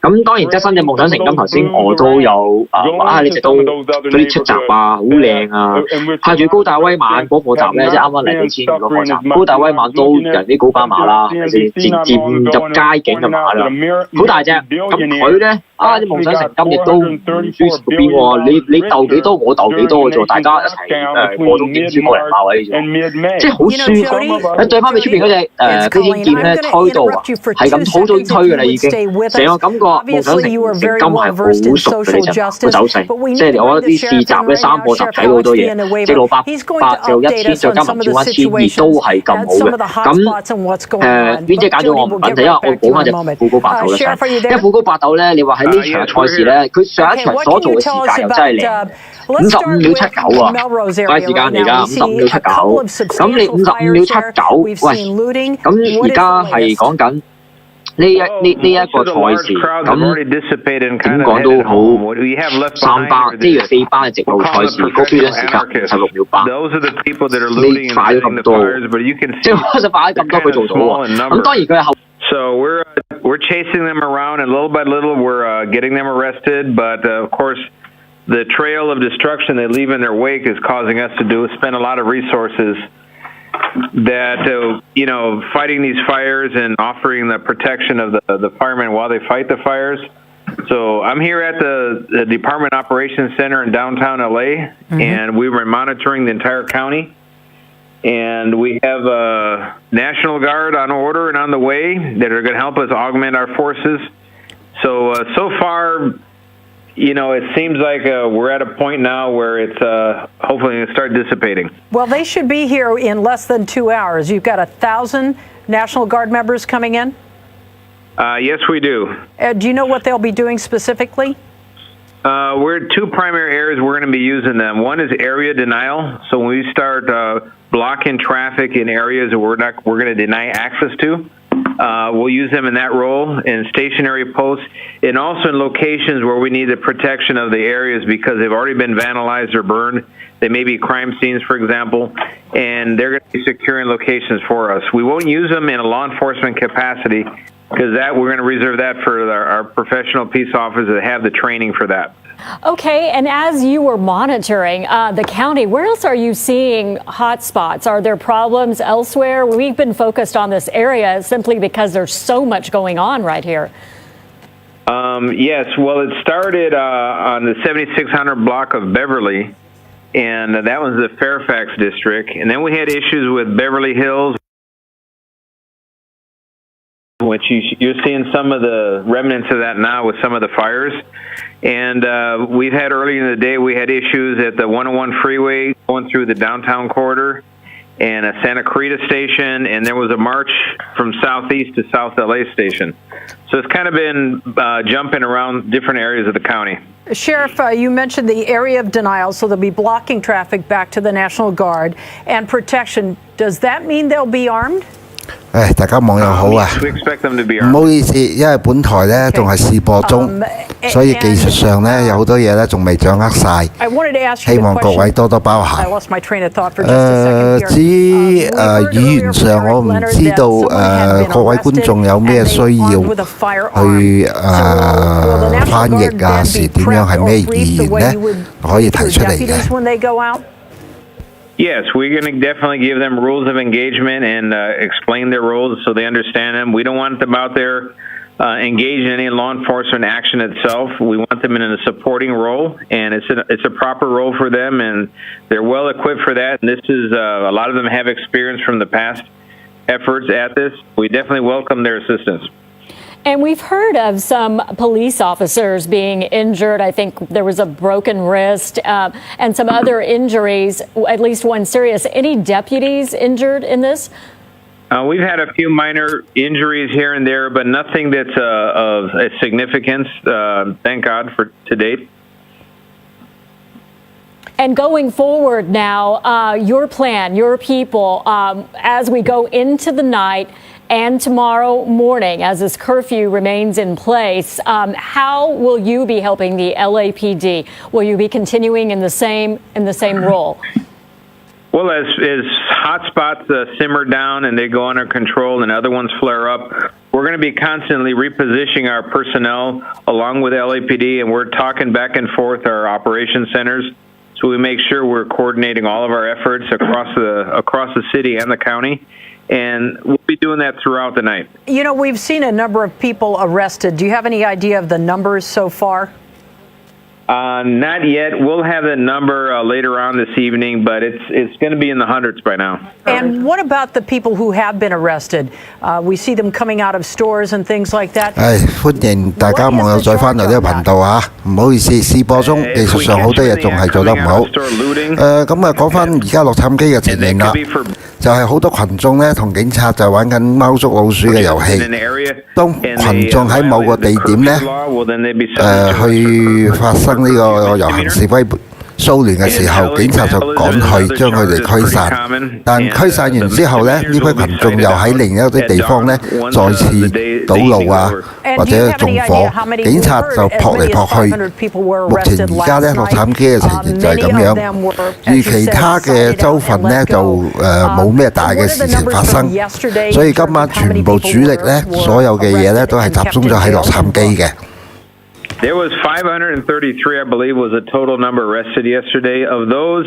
咁當然即係新嘅夢想成金，頭先我都有你直到嗰啲出閘啊，好靚啊，派住高大威猛嗰個閘咧，即係啱啱嚟到千嗰個閘，高大威猛都人啲高巴馬啦，係咪先？漸入街景嘅馬啦，好大隻。咁佢咧啲夢想成金亦都唔輸到邊喎？你鬥幾多，我鬥幾多嘅啫，大家一齊過到點輸個人馬位啫，即係好舒服。你對翻俾出邊嗰隻飛天劍咧推到啊，係咁好早已經推嘅啦已經，成個感覺夢想成金係好熟嘅呢隻個走勢，即係我覺得啲試閘咧3個閘睇到好多嘢，直路800就1000，再加埋轉翻1200都係咁好嘅。咁邊隻揀咗我唔緊，因為我補翻隻富高白豆咧，因為富高白豆咧，你話喺呢場賽事咧，佢上一場所做嘅時間又真係靚，55秒79啊，快時間嚟㗎，55秒79。咁你55秒79，喂，咁而家係講緊呢一個賽事，咁點講都好，3班即係4班嘅直路賽事，嗰標準時間16秒8，你快咗咁多，即係我就快咗咁多，佢做到喎。咁當然佢係後。So we're chasing them around, and little by little we're getting them arrested. But of course, the trail of destruction they leave in their wake is causing us to spend a lot of resources that fighting these fires and offering the protection of the firemen while they fight the fires. So I'm here at the Department Operations Center in downtown LA, and we were monitoring the entire county. And we have a National Guard on order and on the way that are going to help us augment our forces. So far, it seems like we're at a point now where it's hopefully going to start dissipating. Well, they should be here in less than 2 hours. You've got 1,000 National Guard members coming in? Yes, we do. Do you know what they'll be doing specifically? We're two primary areas we're going to be using them. One is area denial. So when we start blocking traffic in areas that we're going to deny access to, we'll use them in that role, in stationary posts, and also in locations where we need the protection of the areas because they've already been vandalized or burned. They may be crime scenes, for example, and they're going to be securing locations for us. We won't use them in a law enforcement capacity because we're going to reserve that for our professional peace officers that have the training for that. Okay, and as you were monitoring the county, where else are you seeing hot spots? Are there problems elsewhere? We've been focused on this area simply because there's so much going on right here. Yes, well, it started on the 7600 block of Beverly, and that was the Fairfax district. And then we had issues with Beverly Hills, which you're seeing some of the remnants of that now with some of the fires. And we've had early in the day, we had issues at the 101 freeway going through the downtown corridor and a Santa Clarita station, and there was a march from southeast to South LA station. So it's kind of been jumping around different areas of the county. Sheriff, you mentioned the area of denial, so they'll be blocking traffic back to the National Guard and protection. Does that mean they'll be armed? 大家網友好啊！唔好意思，因為本台咧仲係試播中，所以技術上咧有好多嘢咧仲未掌握晒，希望各位多多包涵。至於語言上，我唔知道各位觀眾有咩需要去翻譯啊，是點樣係咩語言咧，可以提出嚟嘅。Yes, we're going to definitely give them rules of engagement and explain their roles so they understand them. We don't want them out there engaged in any law enforcement action itself. We want them in a supporting role, and it's a proper role for them, and they're well equipped for that. And this is a lot of them have experience from the past efforts at this. We definitely welcome their assistance. And we've heard of some police officers being injured. I think there was a broken wrist and some other injuries, at least one serious. Any deputies injured in this? We've had a few minor injuries here and there, but nothing that's of significance, thank God, for to date. And going forward now, your plan, your people, as we go into the night and tomorrow morning, as this curfew remains in place, how will you be helping the LAPD? Will you be continuing in the same role? Well, as hot spots simmer down and they go under control and other ones flare up, we're going to be constantly repositioning our personnel along with LAPD, and we're talking back and forth our operation centers, so we make sure we're coordinating all of our efforts across the city and the county, and we'll be doing that throughout the night. You know, we've seen a number of people arrested. Do you have any idea of the numbers so far? Not yet. We'll have the number later on this evening, but it's going to be in the hundreds by now. And what about the people who have been arrested? We see them coming out of stores and things like that. 歡迎大家網友再翻嚟呢個頻道啊！唔好意思，試播中技術上好多嘢仲係做得唔好。咁啊講翻而家洛杉磯嘅情形啦，就係好多群眾咧同警察就玩緊貓捉老鼠嘅遊戲。當群眾喺某個地點咧去發生呢個遊行示威騷亂嘅時候，警察就趕去將佢哋驅散。但驅散完之後呢，呢批群眾又喺另一啲地方呢再次堵路啊，或者縱火，警察就撲嚟撲去。目前而家呢，洛杉磯嘅情形就係咁樣，而其他嘅州份呢，就冇咩大嘅事情發生，所以今晚全部主力呢，所有嘅嘢呢都係集中咗喺洛杉磯嘅。There was 533, I believe, was the total number arrested yesterday. Of those,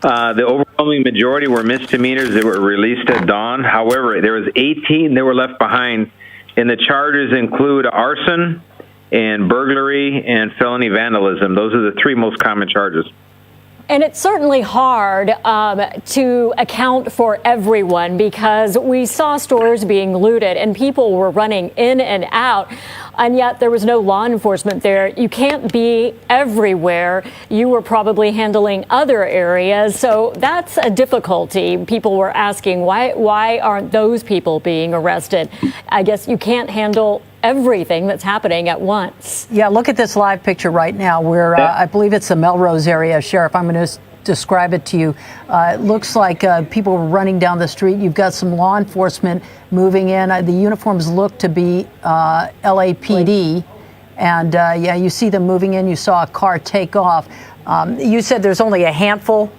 the overwhelming majority were misdemeanors that were released at dawn. However, there was 18 that were left behind, and the charges include arson and burglary and felony vandalism. Those are the three most common charges. And it's certainly hard to account for everyone because we saw stores being looted and people were running in and out, and yet there was no law enforcement there. You can't be everywhere. You were probably handling other areas, so that's a difficulty. People were asking, why aren't those people being arrested? I guess you can't handle everything that's happening at once. Yeah, look at this live picture right now where I believe it's the Melrose area. Sheriff, I'm going to describe it to you. It looks like people were running down the street. You've got some law enforcement moving in. The uniforms look to be LAPD. And yeah, you see them moving in. You saw a car take off. You said there's only a handful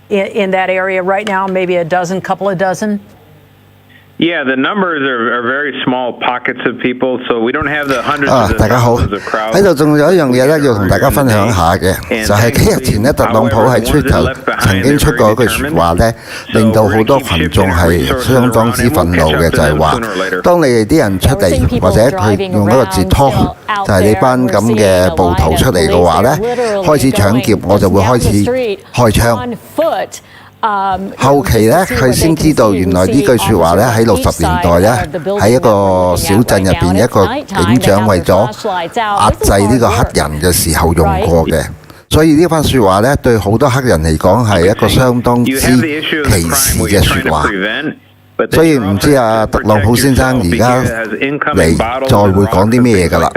in that area right now, maybe a dozen, couple of dozen? Yeah, the numbers are very small pockets of people, so we don't have the hundreds of thousands of crowds. 喺度仲有一樣嘢咧，要同大家分享下嘅，就係幾日前咧，特朗普喺 Twitter 曾經出過一句説話咧，令到好多群眾係相當之憤怒嘅，就係話，當你哋啲人出嚟，或者佢用一個字拖，就係你班咁嘅暴徒出嚟嘅話咧，開始搶劫，我就會開始開槍。後期咧，佢先知道原來呢句説話咧喺60年代咧，喺一個小鎮入邊一個警長為咗壓制呢個黑人嘅時候用過嘅，所以呢番説話咧對好多黑人嚟講係一個相當之歧視嘅説話。所以唔知啊，特朗普先生而家嚟再會講啲咩嘢㗎啦。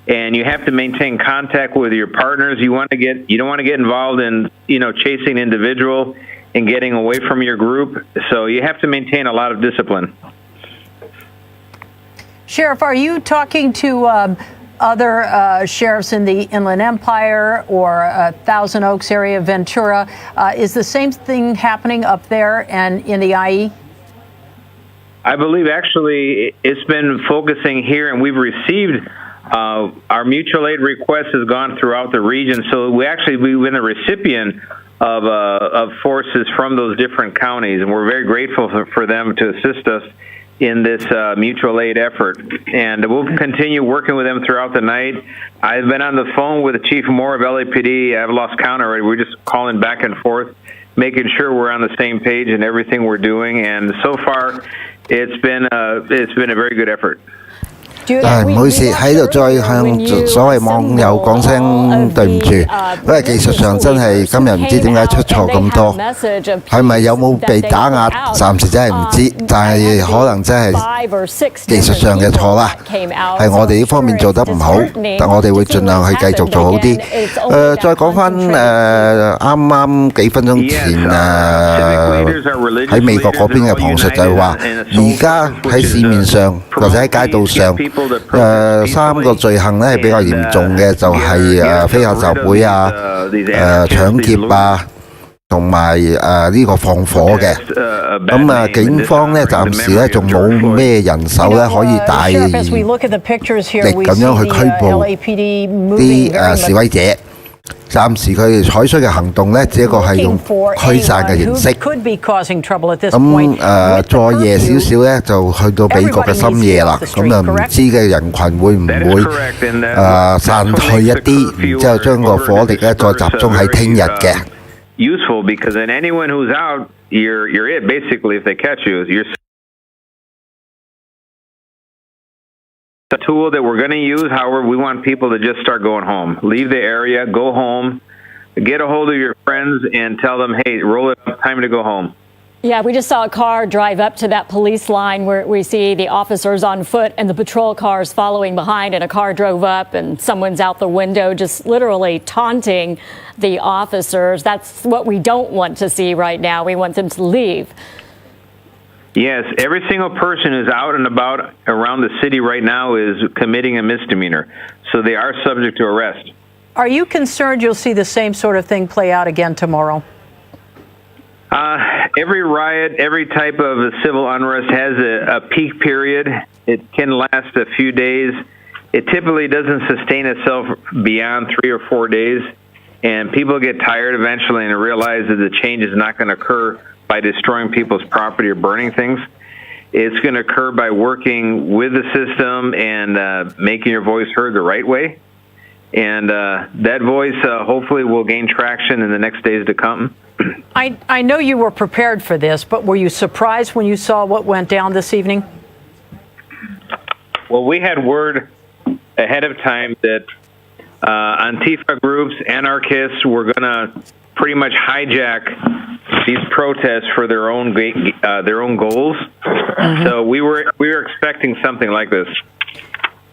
And you have to maintain contact with your partners. You don't want to get involved in, chasing an individual and getting away from your group. So you have to maintain a lot of discipline. Sheriff, are you talking to other sheriffs in the Inland Empire or Thousand Oaks area, Ventura? Is the same thing happening up there and in the IE? I believe actually it's been focusing here, and we've received our mutual aid request has gone throughout the region, so we've been the recipient of forces from those different counties, and we're very grateful for them to assist us in this mutual aid effort. And we'll continue working with them throughout the night. I've been on the phone with Chief Moore of LAPD. I've lost count already. We're just calling back and forth, making sure we're on the same page in everything we're doing. And so far, it's been a very good effort. 唔好意思，喺度再向所謂網友講聲對唔住，因為技術上真係今日唔知點解出錯咁多，係咪有冇被打壓？暫時真係唔知，但係可能真係技術上嘅錯啦，係我哋呢方面做得唔好，但我哋會盡量去繼續做好啲。再講翻啱啱幾分鐘前喺美國嗰邊嘅旁述就係話，而家喺市面上或者喺街道上。3個罪行咧係比較嚴重嘅，就係非法集會啊、搶劫啊，同同埋呢個放火嘅。咁警方咧暫時咧仲冇咩人手咧可以大力咁樣去拘捕啲示威者。暫時佢哋採取嘅行動咧，只一個係用驅散嘅形式。咁再夜少少咧，就去到美國嘅深夜啦。咁唔知嘅人群會唔會散退一啲，然之後將個火力咧再集中喺聽日嘅。Useful because then anyone who's out, you're it basically if they catch you. You're the tool that we're going to use. However, we want people to just start going home. Leave the area, go home, get a hold of your friends and tell them, hey, roll it up, time to go home. Yeah, we just saw a car drive up to that police line where we see the officers on foot and the patrol cars following behind, and a car drove up and someone's out the window just literally taunting the officers. That's what we don't want to see right now. We want them to leave. Yes, every single person who's out and about around the city right now is committing a misdemeanor, so they are subject to arrest. Are you concerned you'll see the same sort of thing play out again tomorrow? Every riot, every type of civil unrest has a peak period. It can last a few days. It typically doesn't sustain itself beyond 3 or 4 days, and people get tired eventually and realize that the change is not going to occur by destroying people's property or burning things. It's going to occur by working with the system and making your voice heard the right way. And that voice hopefully will gain traction in the next days to come. I know you were prepared for this, but were you surprised when you saw what went down this evening? Well, we had word ahead of time that Antifa groups, anarchists, were going to pretty much hijack these protests for their own goals. So we were expecting something like this.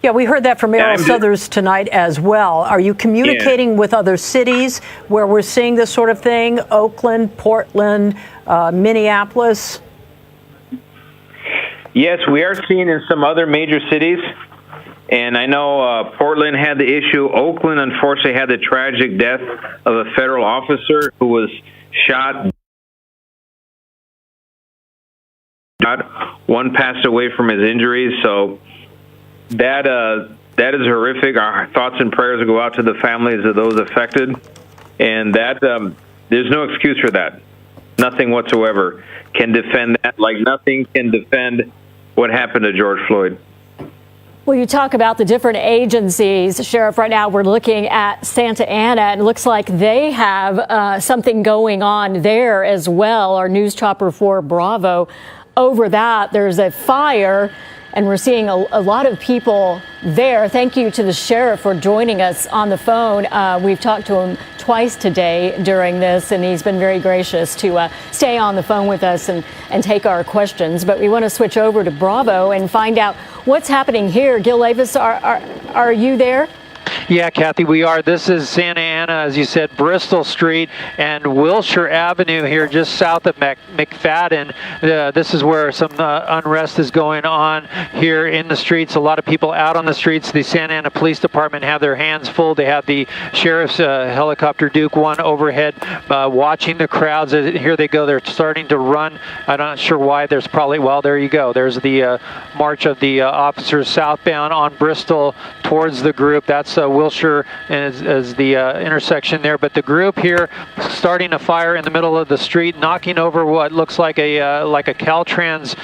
Yeah, we heard that from Errol Southers tonight as well. Are you communicating with other cities where we're seeing this sort of thing? Oakland, Portland, Minneapolis? Yes, we are seeing in some other major cities. And I know Portland had the issue. Oakland, unfortunately, had the tragic death of a federal officer who was shot. One passed away from his injuries. So that is horrific. Our thoughts and prayers will go out to the families of those affected. And that there's no excuse for that. Nothing whatsoever can defend that. Like nothing can defend what happened to George Floyd. Well, you talk about the different agencies. Sheriff, right now we're looking at Santa Ana, and it looks like they have something going on there as well. Our news chopper for Bravo over that. There's a fire, and we're seeing a lot of people there. Thank you to the sheriff for joining us on the phone. We've talked to him twice today during this, and he's been very gracious to stay on the phone with us and take our questions. But we want to switch over to Bravo and find out what's happening here. Gil Levis, are you there? Yeah, Kathy, we are. This is Santa Ana, as you said, Bristol Street and Wilshire Avenue here just south of McFadden. This is where some unrest is going on here in the streets. A lot of people out on the streets. The Santa Ana Police Department have their hands full. They have the sheriff's helicopter Duke 1 overhead watching the crowds. Here they go. They're starting to run. I'm not sure why. There's probably, well, there you go. There's the march of the officers southbound on Bristol towards the group. That's Wilshire as the intersection there, but the group here starting a fire in the middle of the street, knocking over what looks like a Caltrans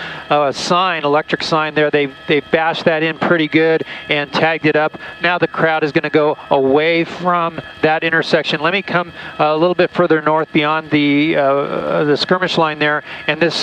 sign, electric sign there. They bashed that in pretty good and tagged it up. Now the crowd is going to go away from that intersection. Let me come a little bit further north beyond the skirmish line there, and this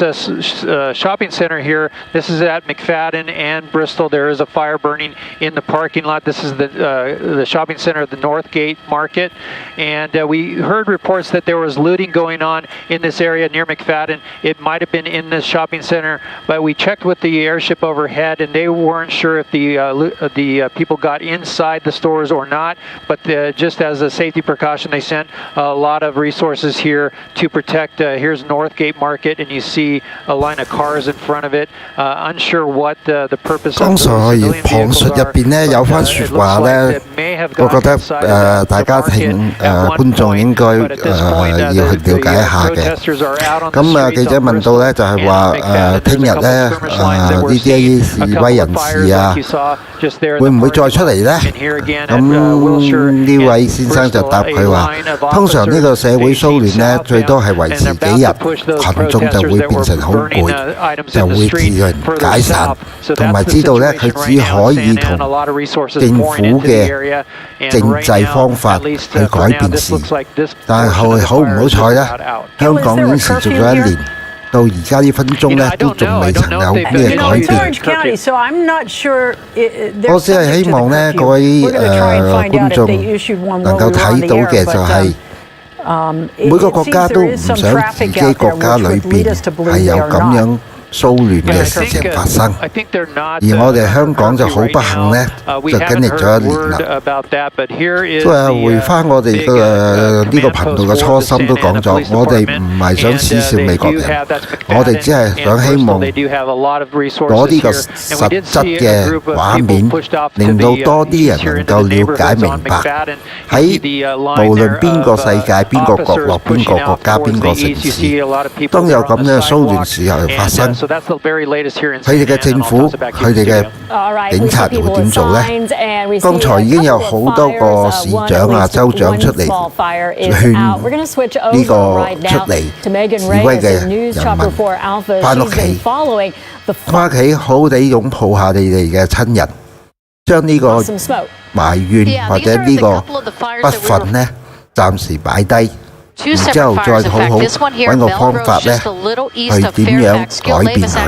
shopping center here. This is at McFadden and Bristol. There is a fire burning in the parking lot. This is the shopping center of the Northgate Market, and we heard reports that there was looting going on in this area near McFadden. It might have been in this shopping center, but we checked with the airship overhead, and they weren't sure if the people got inside the stores or not. But just as a safety precaution, they sent a lot of resources here to protect. Here's Northgate Market, and you see a line of cars in front of it. Unsure what the purpose of those civilian vehicles are. 我覺得大家觀眾應該要去了解一下嘅。咁記者問到咧，就係話聽日咧呢啲示威人士啊，會唔會再出嚟咧？咁呢位先生就答佢話：通常呢個社會騷亂咧，最多係維持幾日，群眾就會變成好攰，就會自然解散，同埋知道咧佢只可以同政府嘅政制方法去改變事。但係好唔好彩咧？香港已經持續咗1年。到而家呢分鐘咧，都仲未曾有咩改變。我只係希望咧，各位觀眾能夠睇到嘅就係每個國家都唔想自己國家裏邊係有咁樣騷亂嘅事情發生，而我哋香港就好不幸呢，就經歷咗1年啦。都係回翻我哋呢個頻道嘅初心都講咗，我哋唔係想恥笑美國人，我哋只係想希望攞呢個實質嘅畫面，令到多啲人能夠了解明白，喺無論邊個世界、邊個角落、邊個國家、邊個城市，當有咁樣嘅騷亂時候發生，佢哋嘅政府、佢哋嘅警察會點做呢？剛才已經有好多個市長啊、州長出嚟勸呢個出嚟示威嘅人民翻屋企，翻屋企好好地擁抱下你哋嘅親人，將呢個埋怨或者呢個不忿呢暫時擺低。然之後再好好揾個方法咧，去點樣改變佢。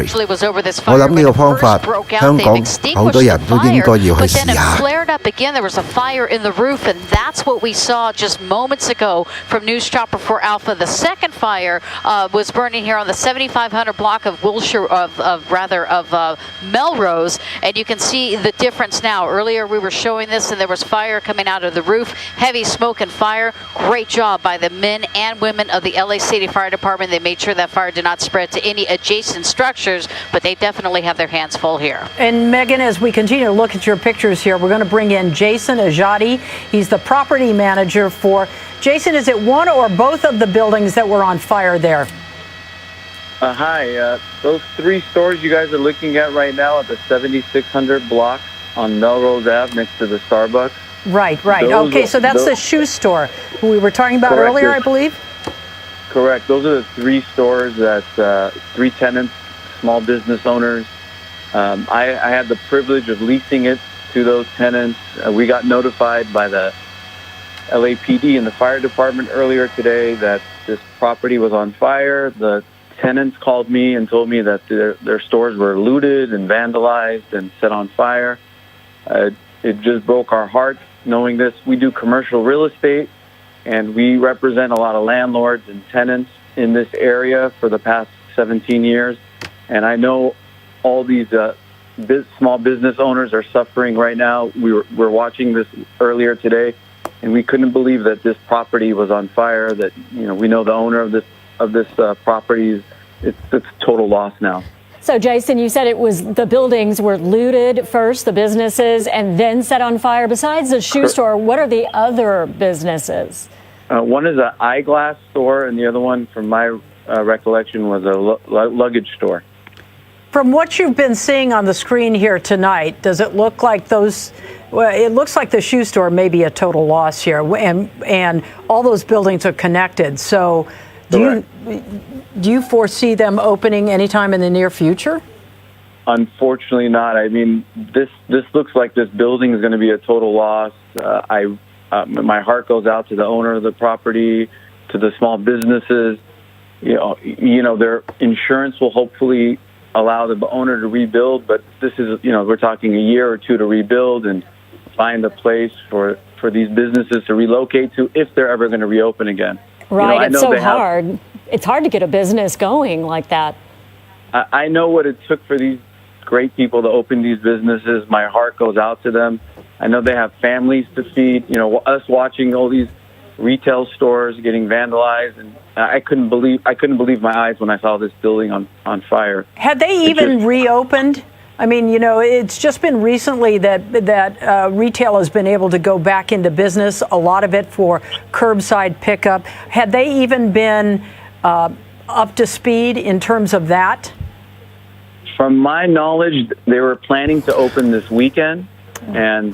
我諗呢個方法，香港好多人都應該要去試下。There was a fire in the roof, and that's what we saw just moments ago from News Chopper 4 Alpha. The second fire was burning here on the 7500 block of Wilshire, of Melrose, and you can see the difference now. Earlier we were showing this, and there was fire coming out of the roof, heavy smoke and fire. Great job by the men and women of the LA City Fire Department. They made sure that fire did not spread to any adjacent structures, but they definitely have their hands full here. And Megan, as we continue to look at your pictures here, we're going to bring in Jason Ajadi. He's the property manager for. Jason, is it one or both of the buildings that were on fire there? Hi. Those 3 stores you guys are looking at right now at the 7600 block on Melrose Ave next to the Starbucks. Right. Okay, so that's the shoe store who we were talking about earlier, I believe? Correct. Those are the 3 stores that 3 tenants, small business owners. I had the privilege of leasing it to those tenants. We got notified by the LAPD and the fire department earlier today that this property was on fire. The tenants called me and told me that their stores were looted and vandalized and set on fire. It just broke our hearts knowing this. We do commercial real estate, and we represent a lot of landlords and tenants in this area for the past 17 years. And I know all these small business owners are suffering right now. We're watching this earlier today, and we couldn't believe that this property was on fire. That we know the owner of this property. It's total loss now. So, Jason, you said it was the buildings were looted first, the businesses, and then set on fire. Besides the shoe store, what are the other businesses? One is an eyeglass store, and the other one, from my recollection, was a luggage store. From what you've been seeing on the screen here tonight, does it look like those? Well, it looks like the shoe store may be a total loss here, and all those buildings are connected. So, do you foresee them opening anytime in the near future? Unfortunately not. I mean, this looks like this building is going to be a total loss. My heart goes out to the owner of the property, to the small businesses. Their insurance will hopefully allow the owner to rebuild, but this is, we're talking a year or 2 to rebuild and find a place for these businesses to relocate to if they're ever going to reopen again. Right, it's so hard. It's hard to get a business going like that. I know what it took for these great people to open these businesses. My heart goes out to them. I know they have families to feed. Us watching all these retail stores getting vandalized, and I couldn't believe my eyes when I saw this building on fire. Had they even reopened I mean, you know, it's just been recently that retail has been able to go back into business, a lot of it for curbside pickup. Had they even been up to speed in terms of that? From my knowledge, they were planning to open this weekend. And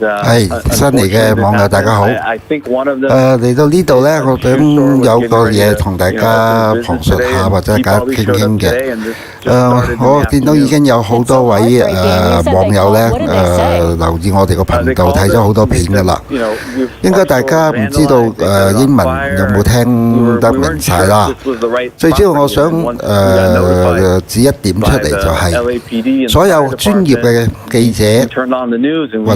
新嚟嘅網友大家好。嚟到呢度咧，我想有個嘢同大家旁述下，或者大家傾傾嘅。我見到已經有好多位網友咧留意我哋個頻道，睇咗好多片㗎啦。應該大家唔知道英文有冇聽得明晒啦。最主要我想指一點出嚟就係所有專業嘅記者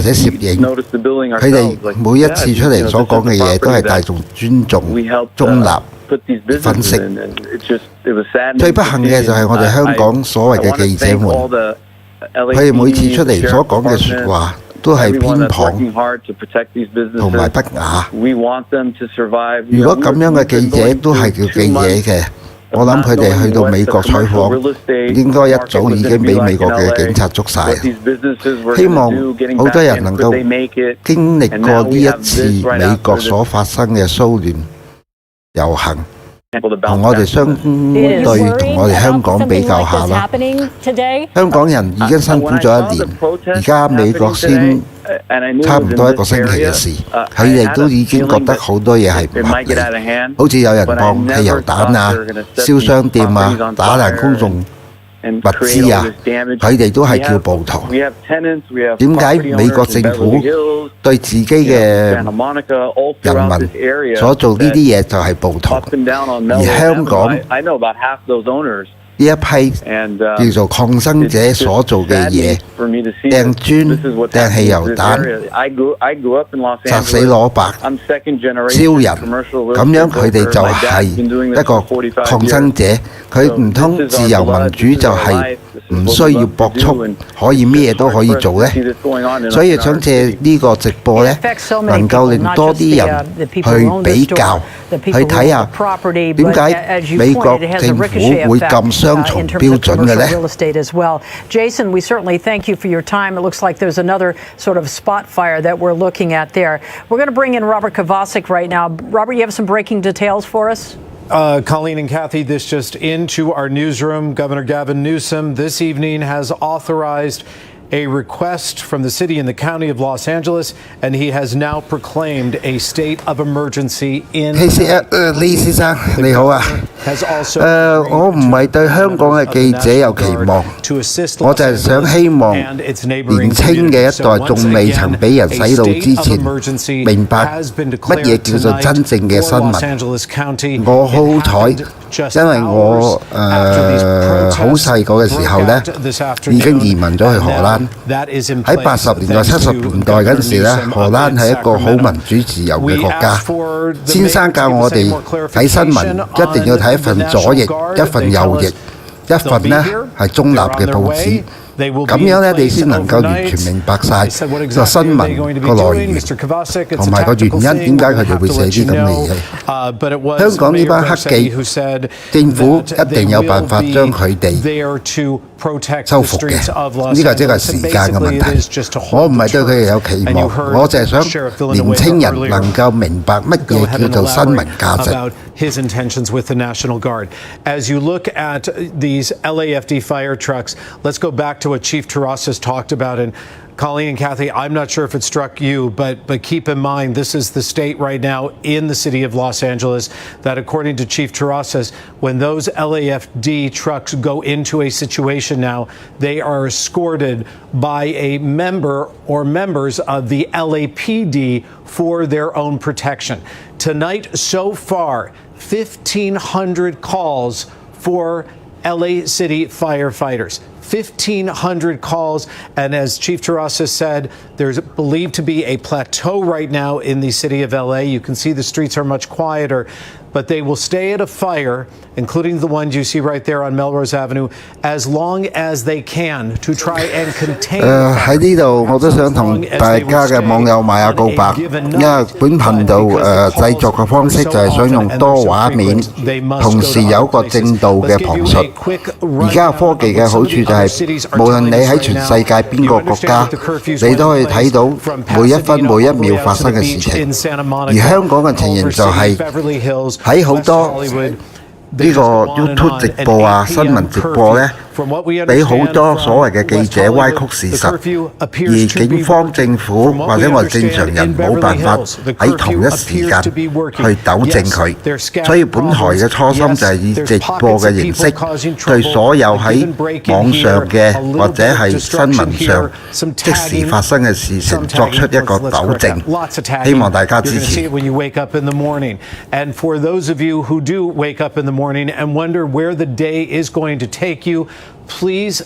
或者攝影，佢哋每一次出嚟所講嘅嘢都係大眾尊重、中立分析。最不幸嘅就係我哋香港所謂嘅記者們，佢哋每次出嚟所講嘅説話都係偏頗同埋不雅。如果咁樣嘅記者都係叫記者嘅，我諗佢哋去到美國採訪，應該一早已經俾美國嘅警察捉晒。希望好多人能夠經歷過呢一次美國所發生嘅騷亂遊行，同我哋相對，同我哋香港比較下啦。香港人已經辛苦咗一年，而家美國先差唔多一個星期嘅事，佢哋都已經覺得好多嘢係唔合理，好似有人放汽油彈啊、燒商店啊、打爛公眾物資啊，佢哋都係叫暴徒。點解美國政府對自己嘅人民所做呢啲嘢就係暴徒，而香港呢一批叫做抗爭者所做嘅嘢，掟磚、掟汽油彈、砸死攞白、燒人，咁樣佢哋就係一個抗爭者。佢唔通自由民主就係唔需要搏速，可以咩都可以做呢？所以想借呢個直播呢，能夠令多啲人去比較，去睇下點解美國政府會咁雙重標準嘅呢？ Jason, we certainly thank you for your time. It looks like there's another sort of spot fire that we're looking at there. We're going to bring in Robert Kovacic right now. Robert, you have some breaking details for us? Colleen and Kathy, this just into our newsroom. Governor Gavin Newsom this evening has authorized a request from the city and the county of Los Angeles, and he has now proclaimed a state of emergency in. 李先生你好啊，我唔係對香港嘅記者有期望，我就係想希望年青嘅一代仲未曾俾人洗腦之前，明白乜嘢叫做真正嘅新聞。我好彩，因為我好細個嘅時候呢，已經移民咗去荷蘭。喺80年代、70年代嗰陣時咧，荷蘭係一個好民主自由嘅國家。先生教我哋睇新聞一定要睇一份左翼、一份右翼、一份呢係中立嘅報紙。咁樣咧，你先能夠完全明白晒個新聞個來源同埋個原因，點解佢哋會寫啲咁嘅嘢。香港呢班黑記，政府一定有辦法將佢哋收復嘅。呢個即係時間嘅問題。我唔係對佢哋有期望，我就係想年青人能夠明白乜嘢叫做新聞價值。His intentions with the National Guard. As you look at these LAFD fire trucks, let's go back to what Chief Terrasas talked about. And Colleen and Kathy, I'm not sure if it struck you, but keep in mind, this is the state right now in the city of Los Angeles that, according to Chief Terrasas, when those LAFD trucks go into a situation now, they are escorted by a member or members of the LAPD for their own protection. Tonight, so far, 1,500 calls for LA City firefighters. 1,500 calls, and as Chief Terrasas said, there's believed to be a plateau right now in the city of LA. You can see the streets are much quieter. but they will stay at a fire, including the ones you see right there on Melrose Avenue, as long as they can to try and contain. 喺呢度我都想同大家嘅網友賣下告白，因為本頻道製作嘅方式就係想用多畫面，同時有個正道嘅旁述。而家科技嘅好處就係，無論你喺全世界邊個國家，你都可以睇到每一分每一秒發生嘅事情。而香港嘅情形就係喺好多呢個 YouTube 直播啊、新聞直播咧，俾好多所謂嘅記者歪曲事實，而警方、政府或者我哋正常人冇辦法喺同一時間去糾正佢。所以本台嘅初心就係以直播嘅形式，對所有喺網上嘅或者係新聞上即時發生嘅事情作出一個糾正，希望大家支持。Morning and wonder where the day is going to take you, please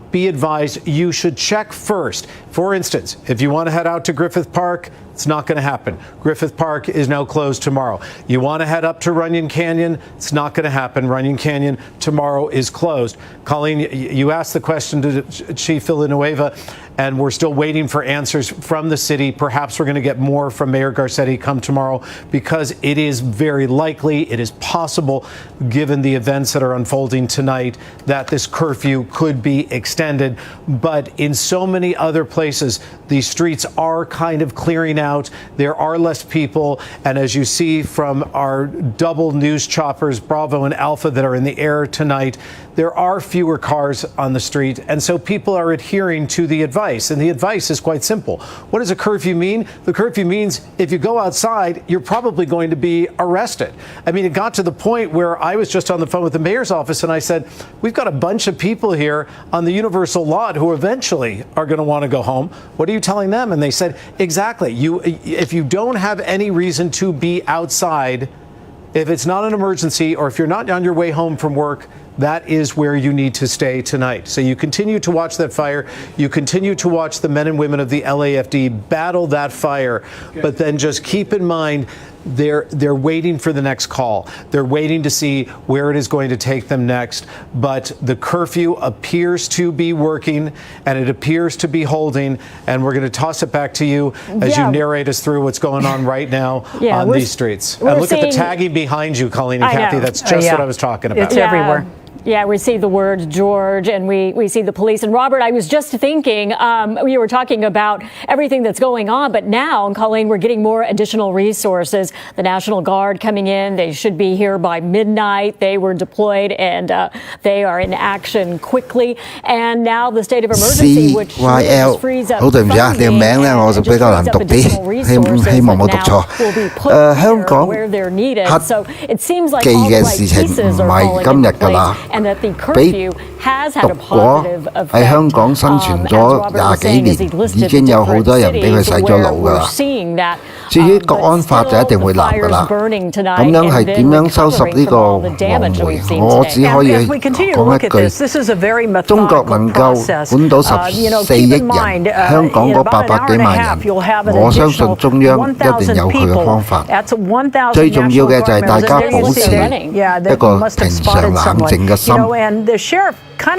be advised you should check first. For instance, if you want to head out to Griffith Park, it's not going to happen. Griffith Park is now closed tomorrow. You want to head up to Runyon Canyon, it's not going to happen. Runyon Canyon tomorrow is closed. Colleen, you asked the question to Chief Villanueva, and we're still waiting for answers from the city. Perhaps we're going to get more from Mayor Garcetti come tomorrow, because it is very likely, it is possible, given the events that are unfolding tonight, that this curfew could be extended. But in so many other places, the streets are kind of clearing out. There are less people. And as you see from our double news choppers, Bravo and Alpha, that are in the air tonight, there are fewer cars on the street. And so people are adhering to the advice. And the advice is quite simple. What does a curfew mean? The curfew means if you go outside, you're probably going to be arrested. I mean, it got to the point where I was just on the phone with the mayor's office and I said, we've got a bunch of people here on the Universal lot who eventually are going to want to go home. What are you telling them? And they said, exactly. If you don't have any reason to be outside, if it's not an emergency or if you're not on your way home from work, that is where you need to stay tonight. So you continue to watch that fire. You continue to watch the men and women of the LAFD battle that fire. But then just keep in mind, they're waiting for the next call. They're waiting to see where it is going to take them next. But the curfew appears to be working, and it appears to be holding. And we're going to toss it back to you as you narrate us through what's going on right now on these streets. And look at the tagging behind you, Colleen and Kathy. That's just what I was talking about. It's everywhere. Yeah, we see the word George, and we see the police. And Robert, I was just thinking, we were talking about everything that's going on, but now, Colleen, we're getting more additional resources. The National Guard coming in, they should be here by midnight. They were deployed, and they are in action quickly. And now the state of emergency, which frees up funding and just frees up additional resources that now will be put where they're needed. So it seems like all the right pieces are falling into place. And that the curfew has had a positive effect. 喺香港生存咗20幾年，已經有好多人俾佢洗咗腦㗎啦。至於國安法就一定會立㗎啦。咁樣係點樣收拾呢個黃媒？我只可以講一句：中國能夠管到14億人，香港嗰800幾萬人，我相信中央一定有佢嘅方法。最重要嘅就係大家保持一個平常冷靜嘅心。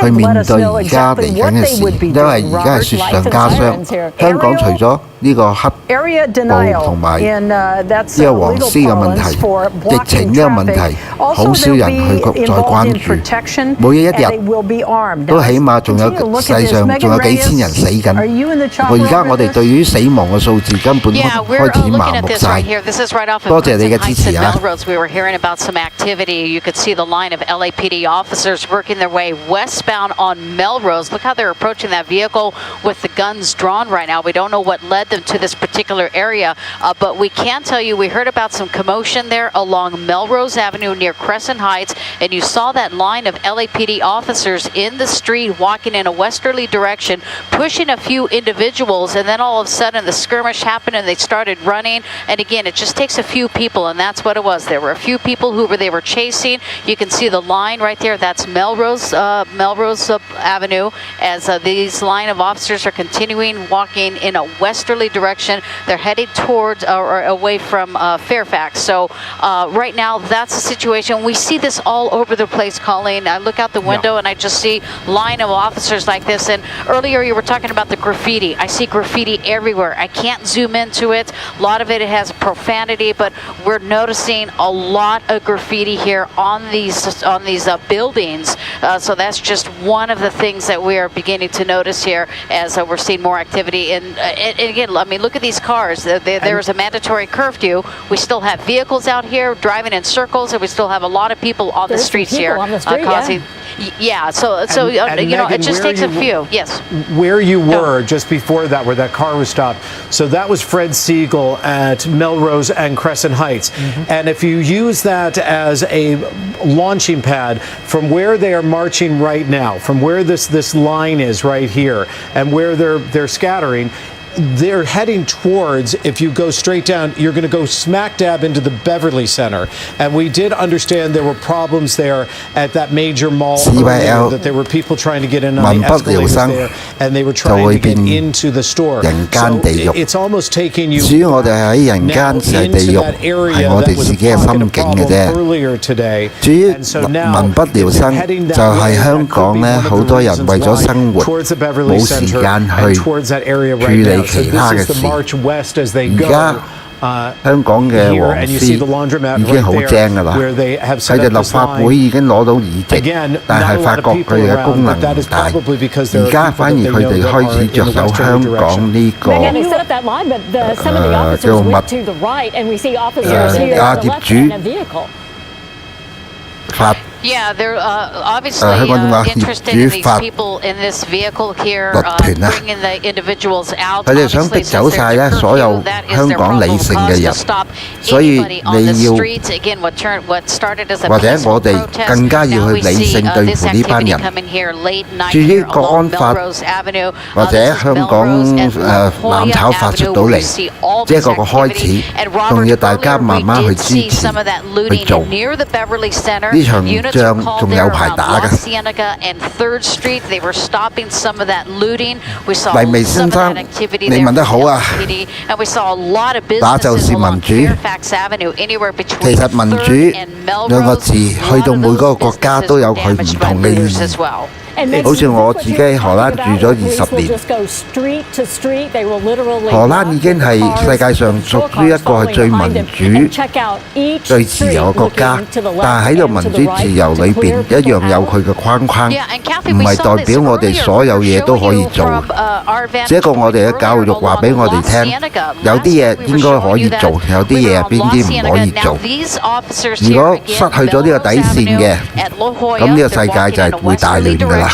去面對而家嚟緊嘅事，因為而家係雪上加霜。香港除咗呢個黑暴同埋呢個黃絲嘅問題、疫情呢個問題，好少人去再關注。每一日都起碼仲有世上仲有幾千人死緊。而家我哋對於死亡嘅數字根本開始麻木晒。多謝你嘅支持啊！ working their way westbound on Melrose. Look how they're approaching that vehicle with the guns drawn right now. We don't know what led them to this particular area, but we can tell you we heard about some commotion there along Melrose Avenue near Crescent Heights, and you saw that line of LAPD officers in the street walking in a westerly direction, pushing a few individuals, and then all of a sudden the skirmish happened and they started running. And again, it just takes a few people, and that's what it was. There were a few people who they were chasing. You can see the line right there. That's Melrose Avenue, as these line of officers are continuing walking in a westerly easterly direction. They're heading towards or away from Fairfax. So right now, that's the situation. We see this all over the place, Colleen. I look out the window and I just see line of officers like this. And earlier you were talking about the graffiti. I see graffiti everywhere. I can't zoom into it. A lot of it has profanity, but we're noticing a lot of graffiti here on these buildings. So that's just one of the things that we are beginning to notice here as we're seeing more activity. And again, I mean, look at these cars. There is a mandatory curfew. We still have vehicles out here driving in circles, and we still have a lot of people on the streets here causing. Yeah, so you know, it just takes a few. Yes. Where you were just before that, where that car was stopped. So that was Fred Siegel at Melrose and Crescent Heights. And if you use that as a launching pad from where they are marching right now, from where this line is right here, and where they're scattering, they're heading towards, if you go straight down, you're going to go smack dab into the Beverly Center. And we did understand there were problems there at that major mall earlier, that there were people trying to get in on the escalators there, and they were trying to get into the store. So it's almost taking you now into that area that was a problem earlier today. And so now it's heading that way, that could be one of the reasons why, towards the Beverly Center and towards that area right now. So this is the march west as they go. 香港嘅黃絲已經好精㗎啦，佢哋立法會已經攞到議席，但係發覺佢哋嘅功能唔大。而家反而佢哋開始着手香港呢個叫業主法。Yeah, they're obviously interested in these people in this vehicle here, bringing the individuals out. 佢哋想逼走晒咧所有香港理性嘅人，所以你要或者我哋更加要去理性對付呢班人。至於國安法或者香港攬炒法出到嚟，只係個開始，仲要大家慢慢去支持去做呢場。仲有排打嘅。黎薇先生，你問得好啊！打就是民主。其實民主兩個字去到每個國家都有佢唔同嘅意義。好似我自己喺荷蘭住咗20年，荷蘭已經係世界上屬於一個係最民主、最自由嘅國家，但係喺度民主自由裏邊一樣有佢嘅框框，唔係代表我哋所有嘢都可以做。只不過我哋嘅教育話俾我哋聽，有啲嘢應該可以做，有啲嘢邊啲唔可以做。如果失去咗呢個底線嘅，咁呢個世界就係會大亂㗎啦。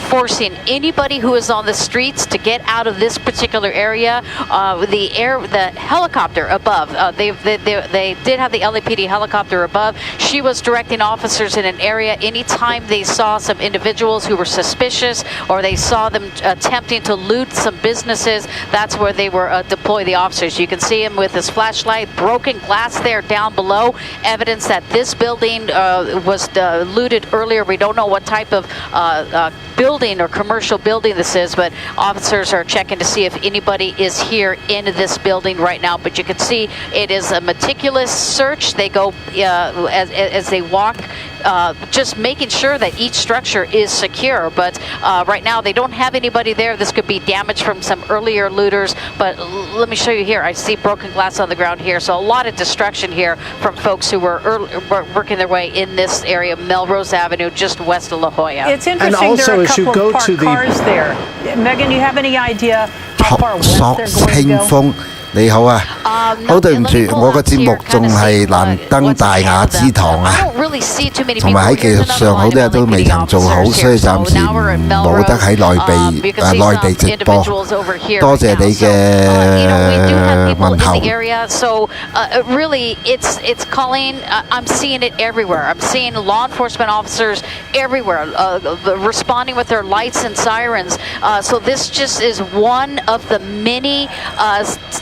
Forcing anybody who is on the streets to get out of this particular area. The helicopter above, they did have the LAPD helicopter above. She was directing officers in an area anytime they saw some individuals who were suspicious or they saw them attempting to loot some businesses. That's where they were deploy the officers. You can see him with his flashlight, broken glass there down below, evidence that this building was looted earlier. We don't know what type of building or commercial building this is, but officers are checking to see if anybody is here in this building right now. But you can see it is a meticulous search. They go as they walk, just making sure that each structure is secure. But right now they don't have anybody there. This could be damage from some earlier looters. But let me show you here. I see broken glass on the ground here. So a lot of destruction here from folks who were working their way in this area, Melrose Avenue, just west of La Jolla. It's interesting. There are a couple of parked cars there. Megan, you have any idea how far west they're going to go? 你好啊，好對唔住，我個節目仲係蘭登大雅之堂啊，同埋喺技術上好多嘢都未曾做好，所以暫時冇得喺內地直播。多謝你嘅問候。So really, it's calling. I'm seeing it everywhere. I'm seeing law enforcement officers everywhere responding with their lights and sirens. So this just is one of the many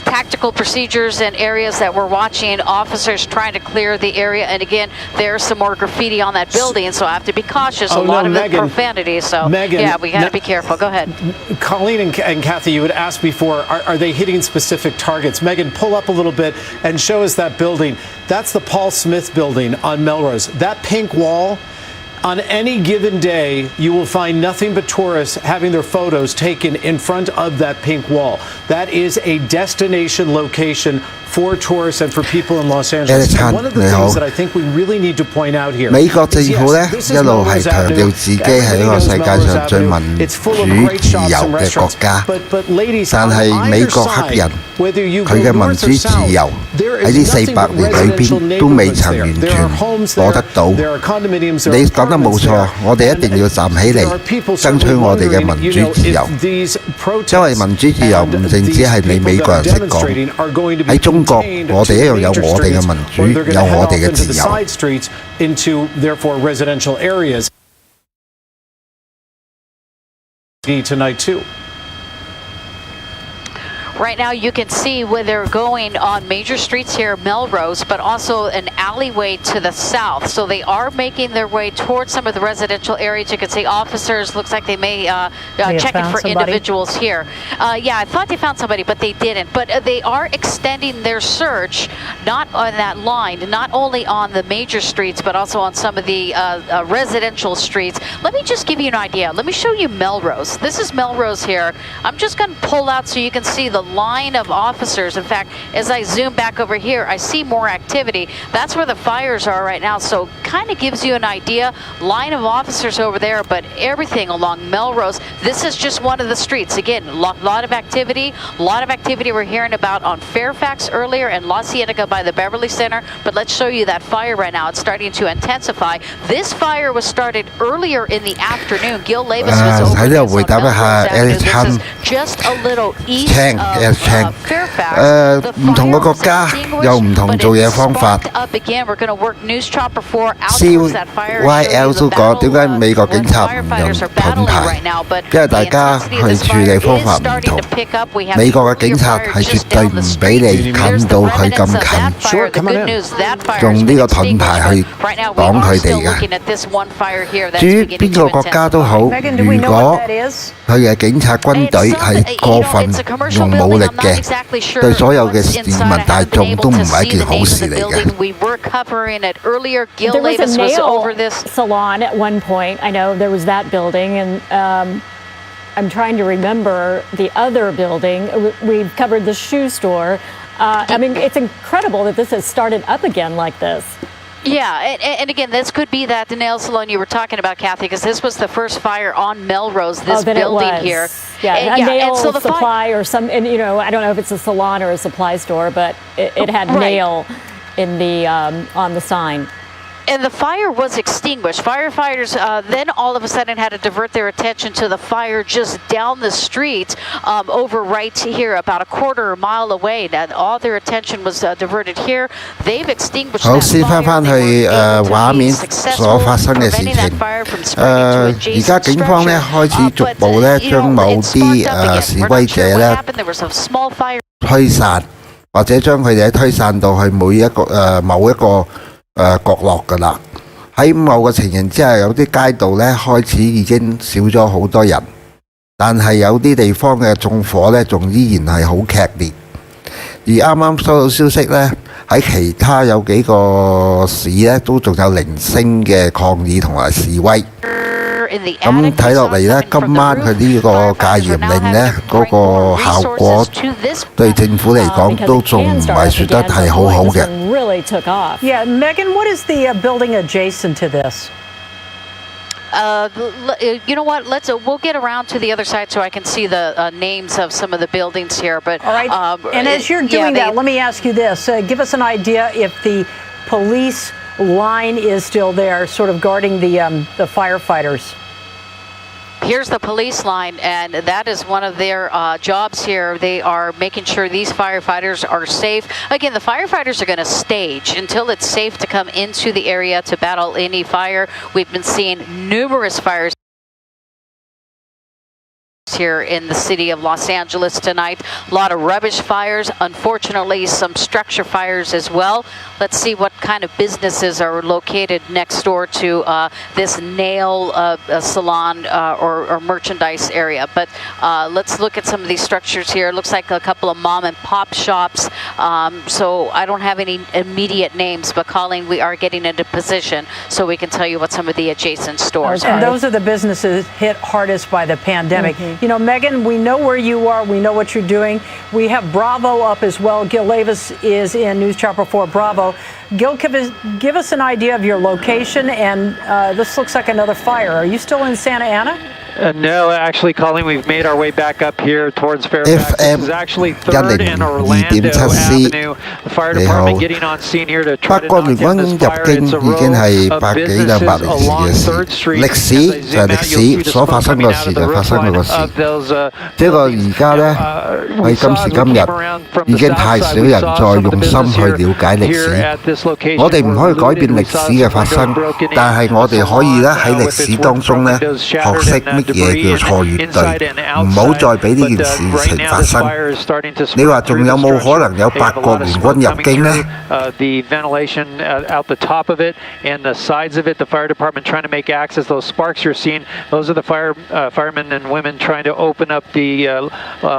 tactical procedures procedures and areas that we're watching officers trying to clear the area. And again, there's some more graffiti on that building, so I have to be cautious. A lot of it profanity. So yeah, we got to be careful. Go ahead. Colleen and Kathy, you had asked before, are they hitting specific targets? Megan, pull up a little bit and show us that building. That's the Paul Smith building on Melrose. That pink wall, on any given day, you will find nothing but tourists having their photos taken in front of that pink wall. That is a destination location for tourists and for people in Los Angeles. And one of the things that I think we really need to point out here 美國政府咧一路係強調自己係一個世界上最民主自由嘅國家，但係美國黑人佢嘅民主自由喺呢400年裏邊都未曾完全攞得到。你講得冇錯，我哋一定要站起嚟爭取我哋嘅民主自由，因為民主自由唔淨止係你美國人識講，喺中國我哋一樣有我哋嘅民主，有我哋嘅自由。into therefore residential areas tonight too. Right now, you can see where they're going on major streets here, Melrose, but also an alleyway to the south. So they are making their way towards some of the residential areas. You can see officers, looks like they may checking for individuals here. Yeah, I thought they found somebody, but they didn't. But they are extending their search, not on that line, not only on the major streets, but also on some of the residential streets. Let me just give you an idea. Let me show you Melrose. This is Melrose here. I'm just going to pull out so you can see the line of officers. In fact, as I zoom back over here, I see more activity. That's where the fires are right now. So kind of gives you an idea. Line of officers over there, but everything along Melrose. This is just one of the streets. Again, a lot of activity. A lot of activity we're hearing about on Fairfax earlier and La Cienega by the Beverly Center. But let's show you that fire right now. It's starting to intensify. This fire was started earlier in the afternoon. Gil Levis was over this on Melrose Avenue. This is just a little east of唔同嘅國家有唔同做嘢方法。CYL 都講點解美國警察唔用盾牌，因為大家去處理方法唔同。美國嘅警察係絕對唔俾你近到佢咁近，用呢個盾牌去擋佢哋嘅。至於邊個國家都好，如果佢嘅警察軍隊係過分用武力嘅，對所有嘅市民大眾都唔係一件好事嚟嘅。There was a nail salon at one point. I know there was that building, and I'm trying to remember the other building. We've covered the shoe store. I mean, it's incredible that this has started up again like this. Yeah, and again, this could be that the nail salon you were talking about, Kathy, because this was the first fire on Melrose, this building here. Yeah, a nail supply or some, and you know, I don't know if it's a salon or a supply store, but it had nail in the on the sign. And the fire was extinguished. Firefighters then all of a sudden had to divert their attention to the fire just down the street over right here, about a quarter mile away. And all their attention was diverted here. They've extinguished that fire. 先翻返去畫面所發生嘅事情。而家警方咧開始逐步咧將某啲示威者咧推散，或者將佢哋推散到去某一個角落㗎啦。喺某個情形之下，有啲街道咧開始已經少咗好多人，但係有啲地方嘅縱火咧仲依然係好劇烈。而啱啱收到消息咧，喺其他有幾個市咧都仲有零星嘅抗議同埋示威。咁睇落嚟咧，今晚佢呢個戒嚴令咧，嗰個效果對政府嚟講都仲唔係説得係好好嘅。Yeah, Megan, what is the building adjacent to this? You know what? We'll get around to the other side so I can see the names of some of the buildings here. But all right. And as you're doing that, let me ask you this: give us an idea if the police line is still there, sort of guarding the firefighters. Here's the police line, and that is one of their jobs here. They are making sure these firefighters are safe. Again, the firefighters are going to stage until it's safe to come into the area to battle any fire. We've been seeing numerous fires fires here in the city of Los Angeles tonight. A lot of rubbish fires, unfortunately some structure fires as well. Let's see what kind of businesses are located next door to this nail salon or merchandise area. But let's look at some of these structures here. It looks like a couple of mom and pop shops. So I don't have any immediate names, but Colleen, we are getting into position so we can tell you what some of the adjacent stores are. And those are the businesses hit hardest by the pandemic. You know, Megan, we know where you are. We know what you're doing. We have Bravo up as well. Gil Davis is in News Chopper 4 Bravo. Gil, give us an idea of your location, and this looks like another fire. Are you still in Santa Ana? No, actually, Colleen, we've made our way back up here towards Fairfax. This is actually 3rd and Orlando Avenue. The fire department getting on scene here to try to knock down this fire. It's a row of businesses along 3rd Street. 歷史就係歷史所發生嘅事就發生嘅事。即係而家咧喺今時今日已經太少人再用心去了解歷史。我哋唔可以改變歷史嘅發生，但係我哋可以咧喺歷史當中咧學識乜嘢叫錯與對，唔好再俾呢件事情發生。你話仲有冇可能有8個聯軍入境呢？ The ventilation out the top of it and the sides of it, the fire department trying to make access. Those sparks you're seeing, those are the firemen and women trying to open up the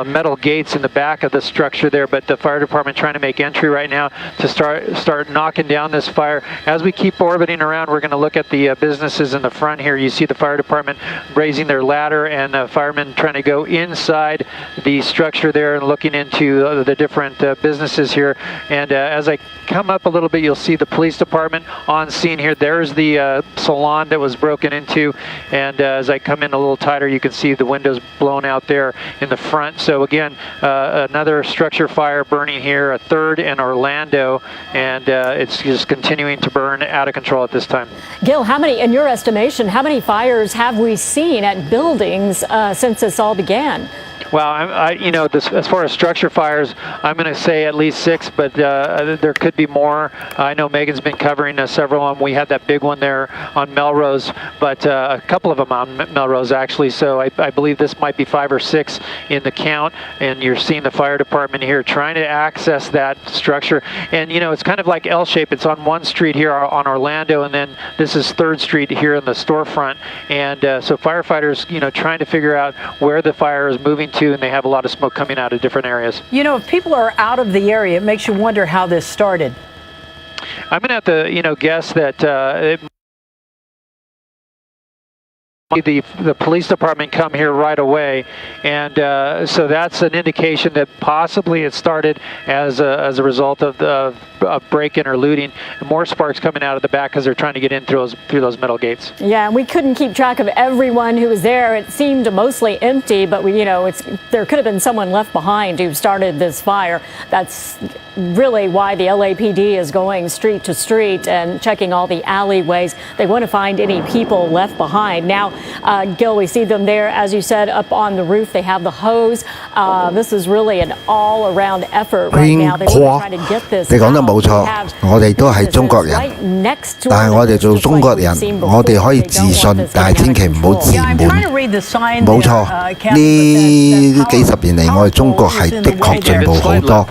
metal gates in the back of the structure there. But the fire department trying to make entry right now to start knocking down this fire. As we keep orbiting around, we're going to look at the businesses in the front here. You see the fire department raising their ladder and firemen trying to go inside the structure there and looking into the different businesses here. And as I come up a little bit, you'll see the police department on scene here. There's the salon that was broken into, and as I come in a little tighter, you can see the windows blown out there in the front. So again, another structure fire burning here, a 3rd in Orlando, and it's just continuing to burn out of control at this time. Gil, how many, in your estimation, how many fires have we seen at buildings since this all began? Well, you know, as far as structure fires, I'm going to say at least 6, but there could be more. I know Megan's been covering several of them. We had that big one there on Melrose, but a couple of them on Melrose, actually. So I believe this might be 5 or 6 in the count. And you're seeing the fire department here trying to access that structure. And, you know, it's kind of like L-shaped. It's on one street here on Orlando, and then this is 3rd Street here in the storefront. And so firefighters, you know, trying to figure out where the fire is moving to, and they have a lot of smoke coming out of different areas. You know, if people are out of the area, it makes you wonder how this started. I'm going to have to, you know, guess that the police department come here right away, and so that's an indication that possibly it started as a result of break-in or looting. And more sparks coming out of the back because they're trying to get in through those metal gates. Yeah, and we couldn't keep track of everyone who was there. It seemed mostly empty, but you know, there could have been someone left behind who started this fire. That's really why the LAPD is going street to street and checking all the alleyways. They want to find any people left behind. Now, Gil, we see them there, as you said, up on the roof. They have the hose. This is really an all-around effort right now. They want to try to get this out. 冇錯，我哋都係中國人，但係我哋做中國人，我哋可以自信，但係千祈唔好自滿。冇錯，呢幾十年嚟，我哋中國係的確進步好多，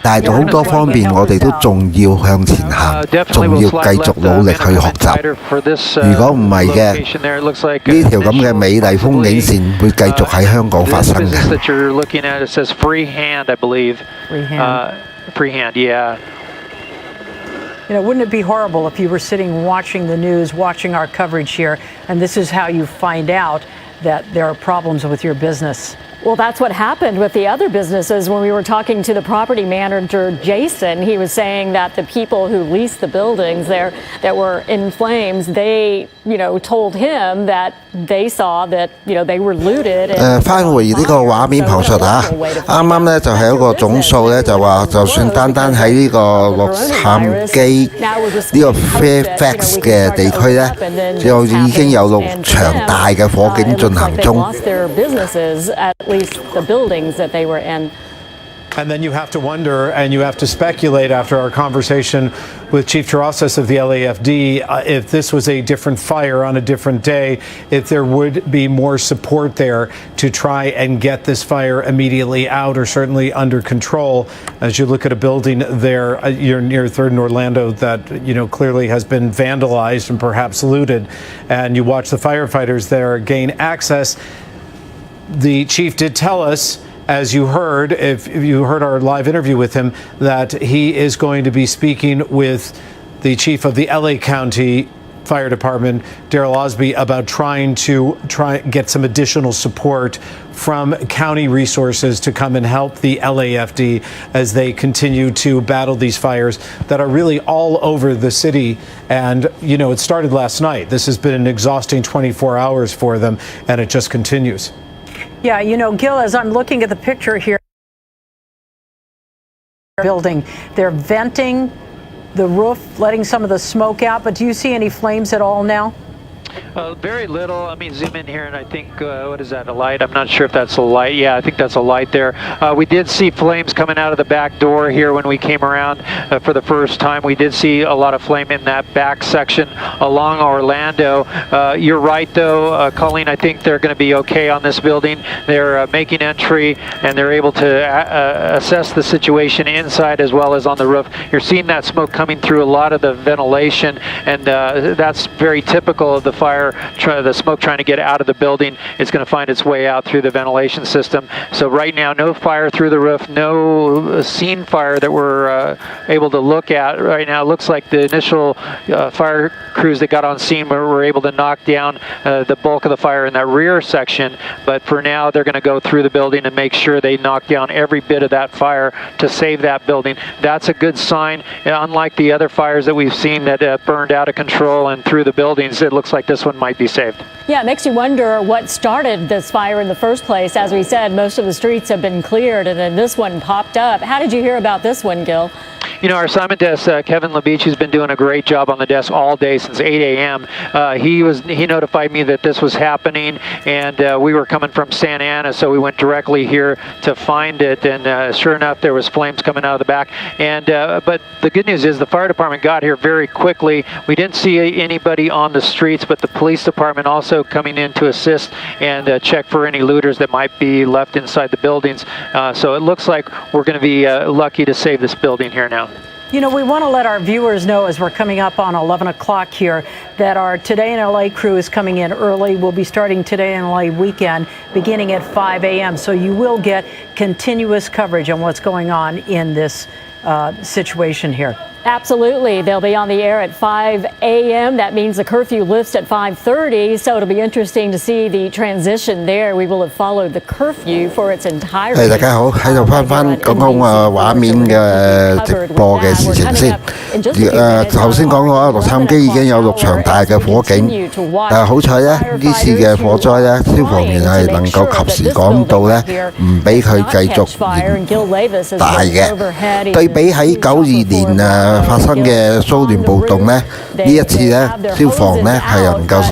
但係好多方面我哋都仲要向前行，仲要繼續努力去學習。如果唔係嘅，呢條咁嘅美麗風景線會繼續喺香港發生嘅。Freehand, yeah. You know, wouldn't it be horrible if you were sitting watching the news, watching our coverage here, and this is how you find out that there are problems with your business? Well, that's what happened with the other businesses. When we were talking to the property manager, Jason, he was saying that the people who leased the buildings there that were in flames, they, you know, told him that they saw that, you know, they were looted. 翻回呢個畫面旁述嚇，啱啱咧就係一個總數咧，就話就算單喺呢個洛杉磯呢個 Fairfax 嘅地區咧，就已經有6場大嘅火警進行中。The buildings that they were in. And then you have to wonder and you have to speculate after our conversation with Chief Terrasas of the LAFD if this was a different fire on a different day, if there would be more support there to try and get this fire immediately out or certainly under control. As you look at a building there, you're near 3rd and Orlando that, clearly has been vandalized and perhaps looted, and you watch the firefighters there gain access. The chief did tell us, as you heard, if you heard our live interview with him, that he is going to be speaking with the chief of the LA County Fire Department, Darrell Osby, about trying to get some additional support from county resources to come and help the LAFD as they continue to battle these fires that are really all over the city. And, it started last night. This has been an exhausting 24 hours for them, and it just continues. Yeah, Gil, as I'm looking at the picture here, building, they're venting the roof, letting some of the smoke out, but do you see any flames at all now? Very little. Let me zoom in here, and I think, what is that, a light? I'm not sure if that's a light. Yeah, I think that's a light there. We did see flames coming out of the back door here when we came around for the first time. We did see a lot of flame in that back section along Orlando. You're right, though, Colleen, I think they're going to be okay on this building. They're making entry, and they're able to assess the situation inside as well as on the roof. You're seeing that smoke coming through a lot of the ventilation, and that's very typical of the fire, the smoke trying to get out of the building. It's going to find its way out through the ventilation system. So right now, no fire through the roof, no scene fire that we're able to look at right now. It looks like the initial fire crews that got on scene were able to knock down the bulk of the fire in that rear section. But for now, they're going to go through the building and make sure they knock down every bit of that fire to save that building. That's a good sign. Unlike the other fires that we've seen that burned out of control and through the buildings, it looks like this one might be saved. Yeah, it makes you wonder what started this fire in the first place. As we said, most of the streets have been cleared, and then this one popped up. How did you hear about this one, Gil? Our assignment desk, Kevin Labiche, has been doing a great job on the desk all day since 8 a.m. He notified me that this was happening, and we were coming from Santa Ana, so we went directly here to find it. And sure enough, there was flames coming out of the back. And but the good news is the fire department got here very quickly. We didn't see anybody on the streets, but the police department also coming in to assist and check for any looters that might be left inside the buildings. So it looks like we're going to be lucky to save this building here now. We want to let our viewers know as we're coming up on 11 o'clock here that our Today in LA crew is coming in early. We'll be starting Today in LA weekend beginning at 5 a.m. So you will get continuous coverage on what's going on in this situation here. Absolutely. They'll be on the air at 5 a.m. That means the curfew lifts at 5:30. So it'll be interesting to see the transition there. We will have followed the curfew for its entirety. 大家好，喺度翻講畫面嘅直播嘅事情先。頭先講過洛杉磯已經有6場大嘅火警，好彩咧呢次嘅火災咧，消防員係能夠及時趕到咧，唔俾佢繼續延大嘅。對比喺92年發生嘅騷亂暴動呢，呢一次呢，消防呢係能夠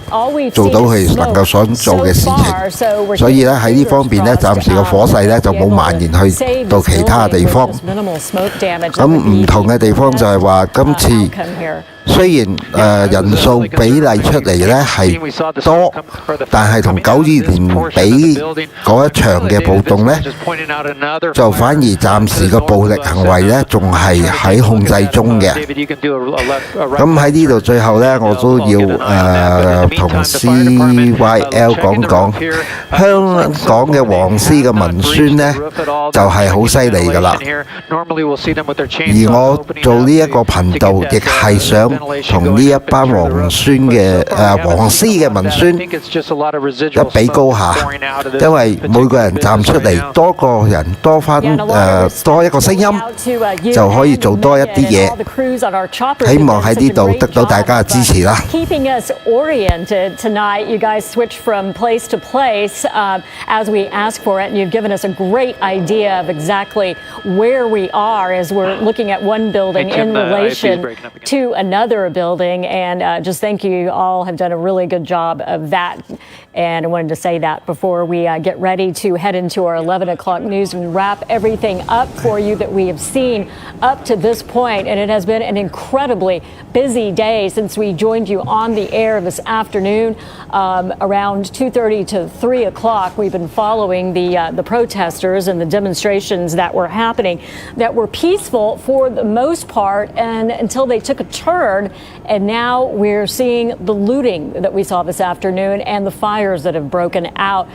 做到佢能夠想做嘅事情，所以呢喺呢方面呢，暫時個火勢呢就冇蔓延去到其他地方。咁唔同嘅地方就係話今次。雖然人數比例出嚟咧係多，但係同92年比嗰一場嘅暴動咧，就反而暫時個暴力行為咧仲係喺控制中嘅。咁喺呢度最後咧，我都要同 CYL 講，香港嘅黃絲嘅文宣咧就係好犀利㗎啦。而我做呢一個頻道，亦係想同呢一班黃絲嘅文宣一比高下，因為每個人站出嚟，多個人多一個聲音，就可以做多一啲嘢。希望喺呢度得到大家嘅支持啦。Keeping us oriented tonight, you guys switch from place to place as we ask for it, and you've given us a great idea of exactly where we are as we're looking at one building in relation to another building. And just thank you. You all have done a really good job of that. And I wanted to say that before we get ready to head into our 11 o'clock news and wrap everything up for you that we have seen up to this point. And it has been an incredibly busy day since we joined you on the air this afternoon around 2:30 to 3 o'clock. We've been following the protesters and the demonstrations that were happening that were peaceful for the most part and until they took a turn. And now we're seeing the looting that we saw this afternoon and the fires that have broken out.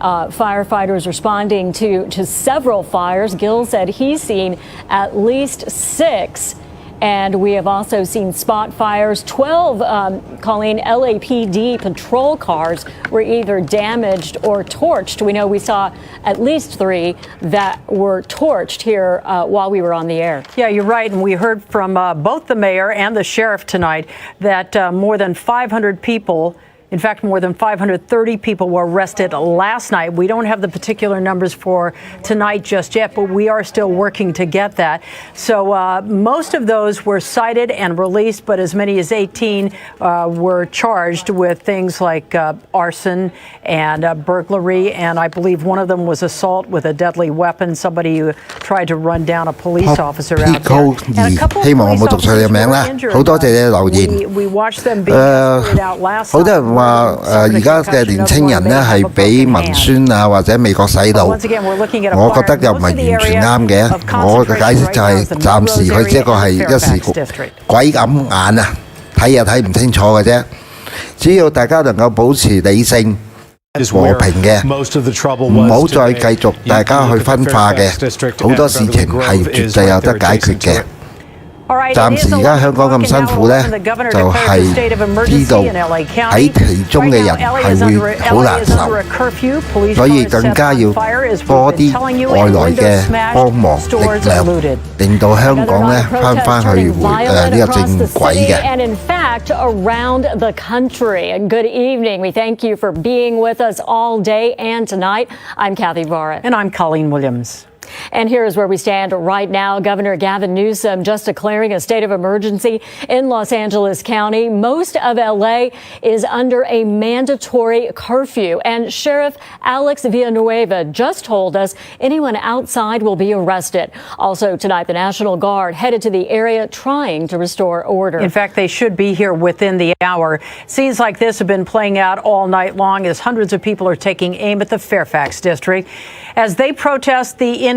Firefighters responding to several fires. Gil said he's seen at least 6. And we have also seen spot fires. 12, Colleen, LAPD patrol cars were either damaged or torched. We know we saw at least 3 that were torched here while we were on the air. Yeah, you're right. And we heard from both the mayor and the sheriff tonight that more than 500 people, in fact, more than 530 people were arrested last night. We don't have the particular numbers for tonight just yet, but we are still working to get that. So most of those were cited and released, but as many as 18 were charged with things like arson and burglary. And I believe one of them was assault with a deadly weapon, somebody who tried to run down a police officer out there. And a couple of police officers were injured. We watched them being escorted out last night. 話而家嘅年青人呢係俾文宣啊或者美國洗腦，我覺得又唔係完全啱嘅。我嘅解釋就係暫時佢只不過係一時鬼咁眼啊，睇又睇唔清楚嘅啫。只要大家能夠保持理性、和平嘅，唔好再繼續大家去分化嘅，好多事情係絕對有得解決嘅。暫時而家香港咁辛苦呢，就係知道喺其中嘅人係會好難受，所以更加要多啲外來嘅幫忙力量，令到香港呢翻去呢個正軌嘅。And in fact, around the country. And good evening. We thank you for being with us all day and tonight. I'm Kathy Barrett. And I'm Colleen Williams. And here is where we stand right now. Governor Gavin Newsom just declaring a state of emergency in Los Angeles County. Most of L.A. is under a mandatory curfew. And Sheriff Alex Villanueva just told us anyone outside will be arrested. Also tonight, the National Guard headed to the area trying to restore order. In fact, they should be here within the hour. Scenes like this have been playing out all night long as hundreds of people are taking aim at the Fairfax district as they protest the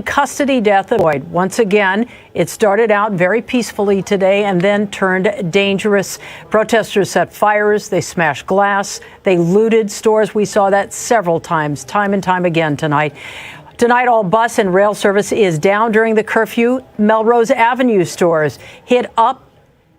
custody death of Floyd. Once again, it started out very peacefully today and then turned dangerous. Protesters set fires, they smashed glass, they looted stores. We saw that several times, time and time again tonight. Tonight, all bus and rail service is down during the curfew. Melrose Avenue stores hit up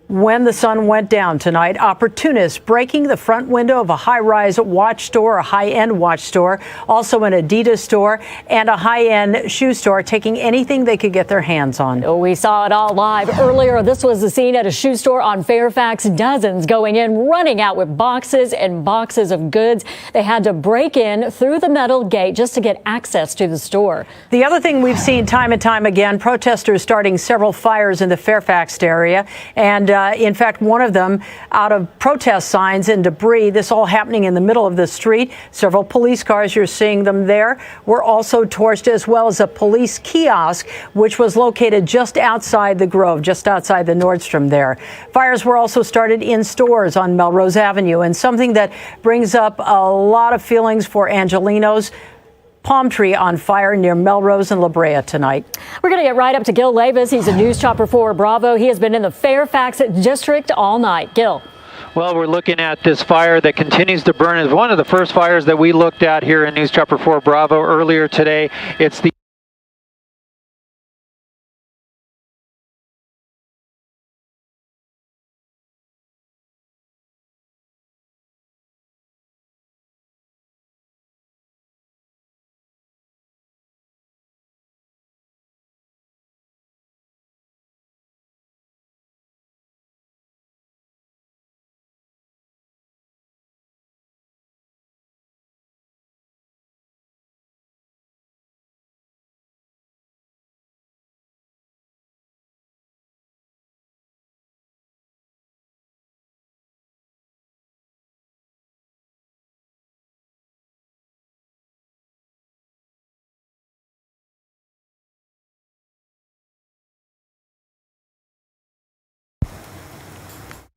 when the sun went down tonight. Opportunists breaking the front window of a high-rise watch store, a high-end watch store, also an Adidas store and a high-end shoe store, taking anything they could get their hands on. We saw it all live earlier. This was the scene at a shoe store on Fairfax. Dozens going in, running out with boxes and boxes of goods. They had to break in through the metal gate just to get access to the store. The other thing we've seen time and time again, protesters starting several fires in the Fairfax area. And in fact, one of them out of protest signs and debris, this all happening in the middle of the street. Several police cars, you're seeing them there, were also torched, as well as a police kiosk, which was located just outside the Grove, just outside the Nordstrom there. Fires were also started in stores on Melrose Avenue, and something that brings up a lot of feelings for Angelenos. Palm tree on fire near Melrose and La Brea tonight. We're going to get right up to Gil Levis. He's a news chopper for Bravo. He has been in the Fairfax district all night. Gil. Well, we're looking at this fire that continues to burn. It's one of the first fires that we looked at here in News Chopper 4 Bravo earlier today. It's the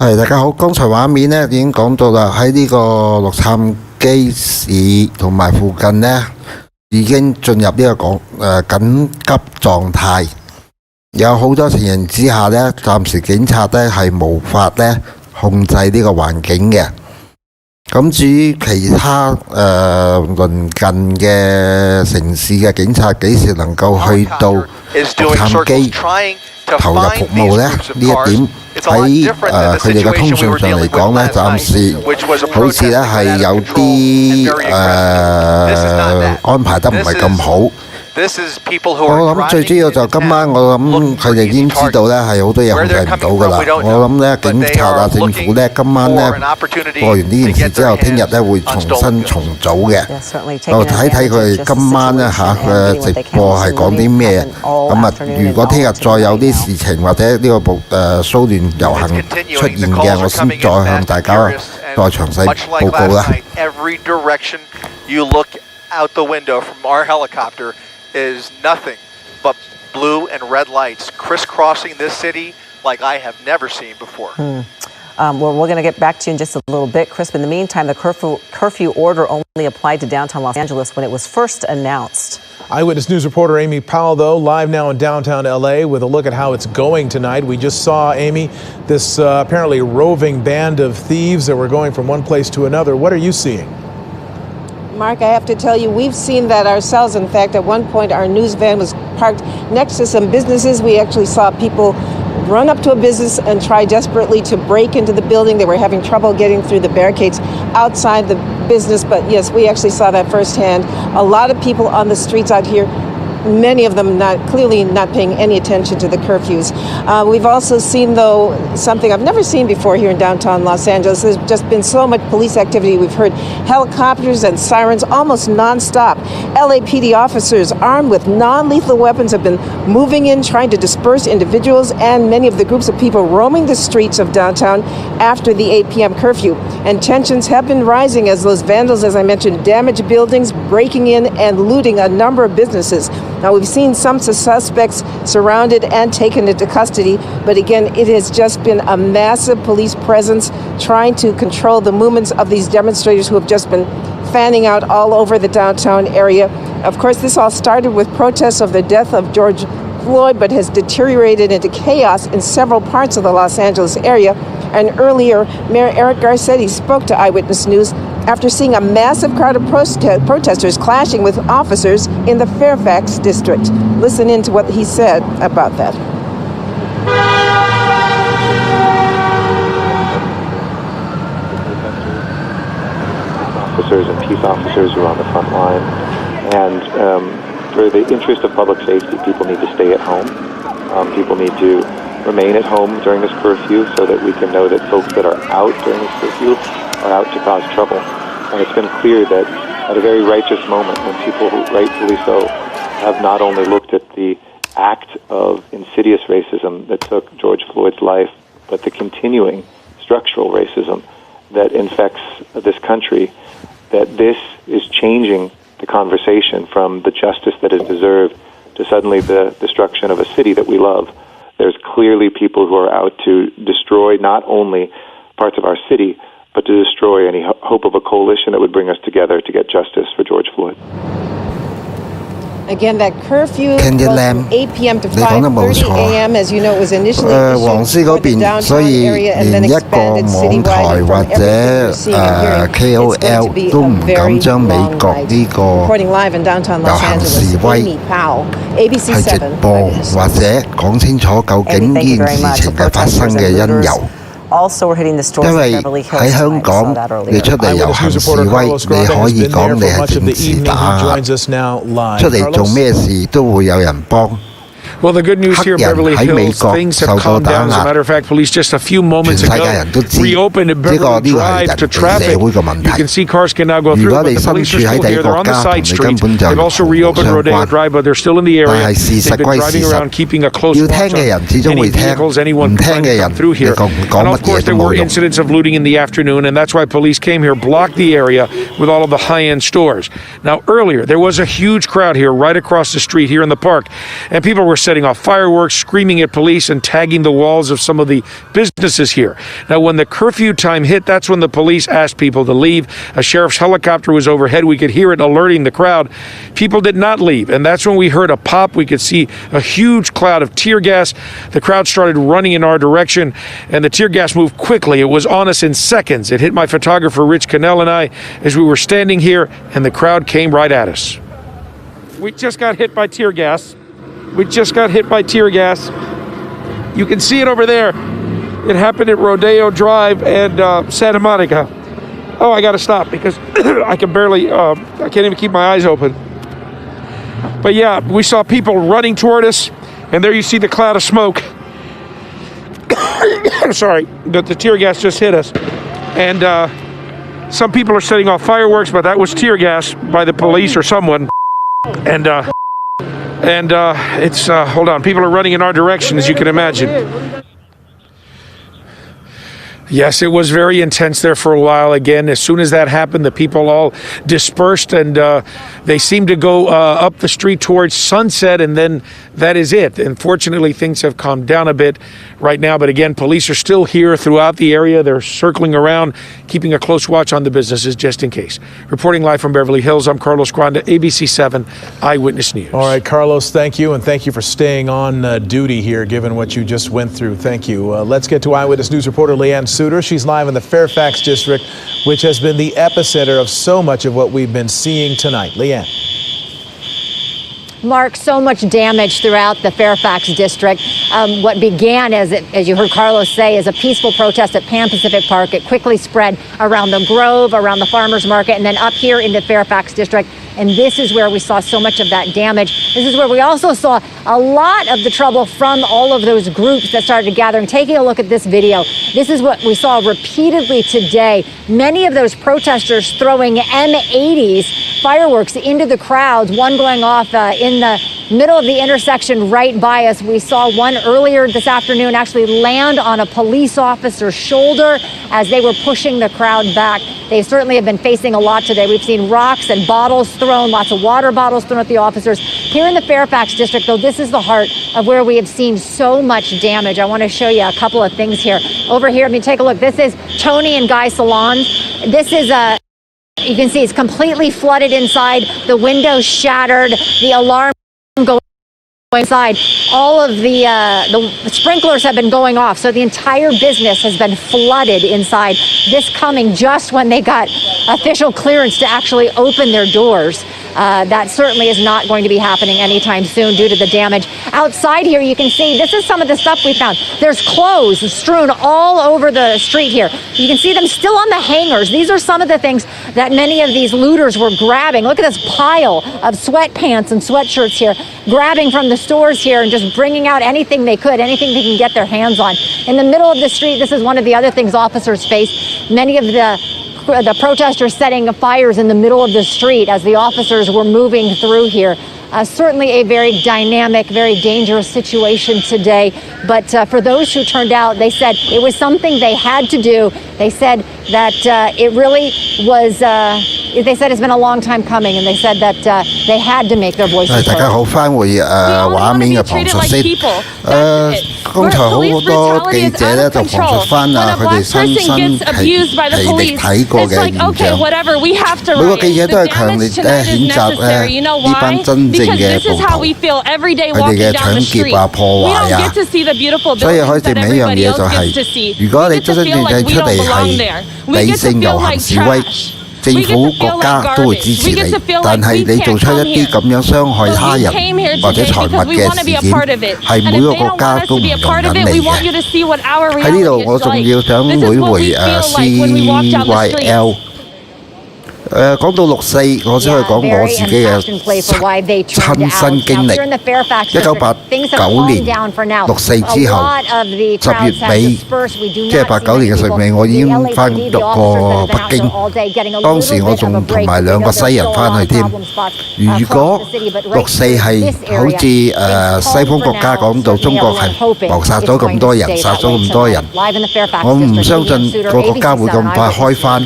係大家好，剛才畫面咧已經講到啦，喺呢個洛杉磯市同埋附近呢，已經進入呢個緊急狀態，有好多情形之下呢，暫時警察呢係無法呢控制呢個環境嘅。咁至於其他鄰近嘅城市嘅警察幾時能夠去到洛杉磯投入服務呢？呢一點喺佢哋嘅通訊上嚟講呢，暫時好似呢係有啲安排得唔係咁好。我諗最主要就今晚，我諗佢哋已經知道呢係好多嘢控制唔到㗎啦。我諗呢警察啊、政府呢，今晚呢過完呢件事之後，聽日呢會重新重組嘅。我睇睇佢哋今晚呢嘅直播係講啲咩。咁啊，如果聽日再有啲事情或者呢個騷亂遊行出現嘅，我先再向大家再詳細報告啦。Is nothing but blue and red lights crisscrossing this city like I have never seen before. Well, we're going to get back to you in just a little bit, Chris. But in the meantime, the curfew order only applied to downtown Los Angeles when it was first announced. Eyewitness News reporter Amy Powell, though, live now in downtown L.A. with a look at how it's going tonight. We just saw, Amy, this apparently roving band of thieves that were going from one place to another. What are you seeing? Mark, I have to tell you, we've seen that ourselves. In fact, at one point, our news van was parked next to some businesses. We actually saw people run up to a business and try desperately to break into the building. They were having trouble getting through the barricades outside the business. But yes, we actually saw that firsthand. A lot of people on the streets out here, many of them clearly not paying any attention to the curfews. We've also seen, though, something I've never seen before here in downtown Los Angeles. There's just been so much police activity. We've heard helicopters and sirens almost nonstop. LAPD officers armed with non-lethal weapons have been moving in, trying to disperse individuals and many of the groups of people roaming the streets of downtown after the 8 p.m. curfew. And tensions have been rising as those vandals, as I mentioned, damage buildings, breaking in and looting a number of businesses. Now, we've seen some suspects surrounded and taken into custody, but again, it has just been a massive police presence trying to control the movements of these demonstrators who have just been fanning out all over the downtown area. Of course, this all started with protests of the death of George Floyd, but has deteriorated into chaos in several parts of the Los Angeles area. And earlier, Mayor Eric Garcetti spoke to Eyewitness News after seeing a massive crowd of protesters clashing with officers in the Fairfax district. Listen in to what he said about that. Officers and peace officers who are on the front line. And for the interest of public safety, people need to stay at home. People need to remain at home during this curfew so that we can know that folks that are out during this curfew are out to cause trouble. And it's been clear that at a very righteous moment when people who rightfully so have not only looked at the act of insidious racism that took George Floyd's life, but the continuing structural racism that infects this country, that this is changing the conversation from the justice that is deserved to suddenly the destruction of a city that we love. There's clearly people who are out to destroy not only parts of our city, but to destroy any hope of a coalition that would bring us together to get justice for George Floyd. Again, that curfew from 8 p.m. to 5:30 a.m. As you know, it was initially issued for the downtown area and then expanded citywide. From everything we're seeing and hearing, it's going to be a very long night. Reporting live in downtown Los Angeles, Amy Powell, ABC 7. 或者講清楚究竟呢件事情嘅發生嘅因由。 Also, we're hitting the stores in Beverly Hills. 喺香港，你出嚟遊行示威，你可以講你係政治打壓，出嚟做咩事都會有人幫。 Well, the good news here, Beverly Hills, things have calmed down. As a matter of fact, police just a few moments ago reopened a Beverly Drive to traffic. You can see cars can now go through, but the police are still here. They're on the side streets. They've also reopened Rodeo Drive, but they're still in the area. They've been driving around, keeping a close watch on any vehicles, anyone trying to come through here. And of course, there were incidents of looting in the afternoon, and that's why police came here, blocked the area with all of the high-end stores. Now, earlier, there was a huge crowd here right across the street here in the park, and people were saying, setting off fireworks, screaming at police, and tagging the walls of some of the businesses here. Now, when the curfew time hit, that's when the police asked people to leave. A sheriff's helicopter was overhead. We could hear it alerting the crowd. People did not leave, and that's when we heard a pop. We could see a huge cloud of tear gas. The crowd started running in our direction, and the tear gas moved quickly. It was on us in seconds. It hit my photographer, Rich Cannell, and I as we were standing here, and the crowd came right at us. We just got hit by tear gas. We just got hit by tear gas. You can see it over there. It happened at Rodeo Drive and Santa Monica. Oh, I got to stop because I can barely, I can't even keep my eyes open. But yeah, we saw people running toward us, and there you see the cloud of smoke. Sorry, but the tear gas just hit us. And some people are setting off fireworks, but that was tear gas by the police or someone. And it's, hold on, people are running in our direction, as you can imagine. Yes, it was very intense there for a while. Again, as soon as that happened, the people all dispersed, and they seemed to go up the street towards Sunset, and then that is it. Unfortunately, things have calmed down a bit right now, but again, police are still here throughout the area. They're circling around, keeping a close watch on the businesses just in case. Reporting live from Beverly Hills, I'm Carlos Granda, ABC 7 Eyewitness News. All right, Carlos, thank you, and thank you for staying on duty here, given what you just went through. Thank you. Let's get to Eyewitness News reporter Leanne Suter. She's live in the Fairfax district, which has been the epicenter of so much of what we've been seeing tonight. Leanne. Mark, so much damage throughout the Fairfax district. What began, as you heard Carlos say, as a peaceful protest at Pan Pacific Park, it quickly spread around the Grove, around the Farmers Market, and then up here into Fairfax district. And this is where we saw so much of that damage. This is where we also saw a lot of the trouble from all of those groups that started gathering. Taking a look at this video, this is what we saw repeatedly today. Many of those protesters throwing M80s, fireworks, into the crowds, one going off in the middle of the intersection right by us. We saw one earlier this afternoon actually land on a police officer's shoulder as they were pushing the crowd back. They certainly have been facing a lot today. We've seen rocks and bottles thrown, lots of water bottles thrown at the officers. Here in the Fairfax district, though, this is the heart of where we have seen so much damage. I want to show you a couple of things here. Over here, I mean, take a look. This is Tony and Guy salons. This is you can see it's completely flooded inside. The windows shattered. The alarm going inside. All of the sprinklers have been going off, so the entire business has been flooded inside. This coming just when they got official clearance to actually open their doors. That certainly is not going to be happening anytime soon due to the damage. Outside here, you can see this is some of the stuff we found. There's clothes strewn all over the street here. You can see them still on the hangers. These are some of the things that many of these looters were grabbing. Look at this pile of sweatpants and sweatshirts here, grabbing from the stores here and just bringing out anything they could, anything they can get their hands on. In the middle of the street, this is one of the other things officers face. Many of the protesters setting fires in the middle of the street as the officers were moving through here. Certainly a very dynamic, very dangerous situation today. But for those who turned out, they said it was something they had to do. They said that it really was, they said it's been a long time coming, and they said that they had to make their voices heard. 大家好，翻回畫面嘅旁述先。剛才好多記者咧就旁述翻佢哋親身係睇過嘅現象。每個記者都係強烈譴責呢班真正嘅暴徒，佢哋嘅搶劫啊、破壞啊。所以可以證明一樣嘢就係，如果你真真正正出嚟係理性遊行示威。政府國家都會支持你，但係你做出一啲咁樣傷害他人或者財物嘅事件，係每個國家都唔容忍你嘅。喺呢度我仲要想每回CYL。講到6·4，我只可以講我自己嘅親身經歷。1989年6·4之後，10月尾，即係89年嘅10月尾，我已經翻到過北京。當時我仲同埋2個西人翻去添。如果6·4係好似西方國家講到中國係謀殺咗咁多人，殺咗咁多人，我唔相信個國家會咁快開翻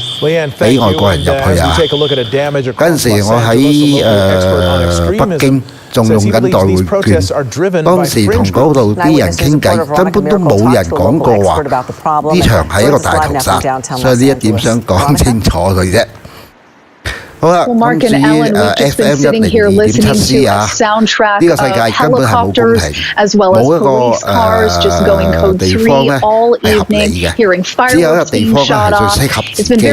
俾外國人入去啊！ take a look at a damage 嗰陣時我喺北京仲用緊代匯券，當時同嗰度啲人傾偈，根本都冇人講過話呢場係一個大屠殺，所以呢一點想講清楚佢啫。好啦，咁至於FM 102.7C 啊，呢個世界根本係冇公平，冇一個地方咧係合理嘅，只有一個地方咧係最適合自己嘅。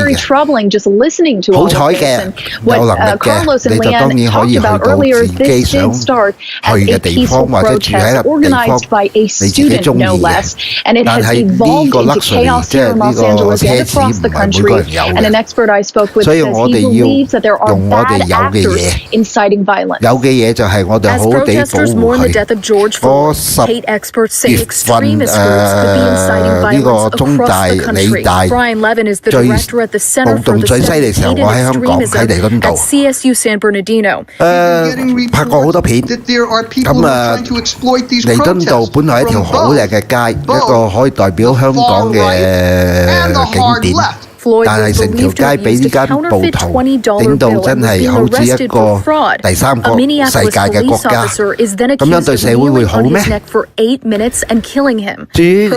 好彩嘅，有能力嘅，你就當然可以去到自己想去嘅地方，或者住喺一個地方你自己中意嘅。但係呢個 luxury 即係呢個奢侈唔係每個人有嘅，所以我哋要用我哋有嘅嘢，有嘅嘢就係我哋好好地保護佢。我10月份呢個中大、理大暴動最犀利嘅時候，我喺香港喺彌敦道拍過好多片。咁彌敦道本來係一條好靚嘅街，一個可以代表香港嘅景點。但係成條街俾呢間暴徒整到真係好似一個第三個世界嘅國家，咁樣對社會會好咩？至於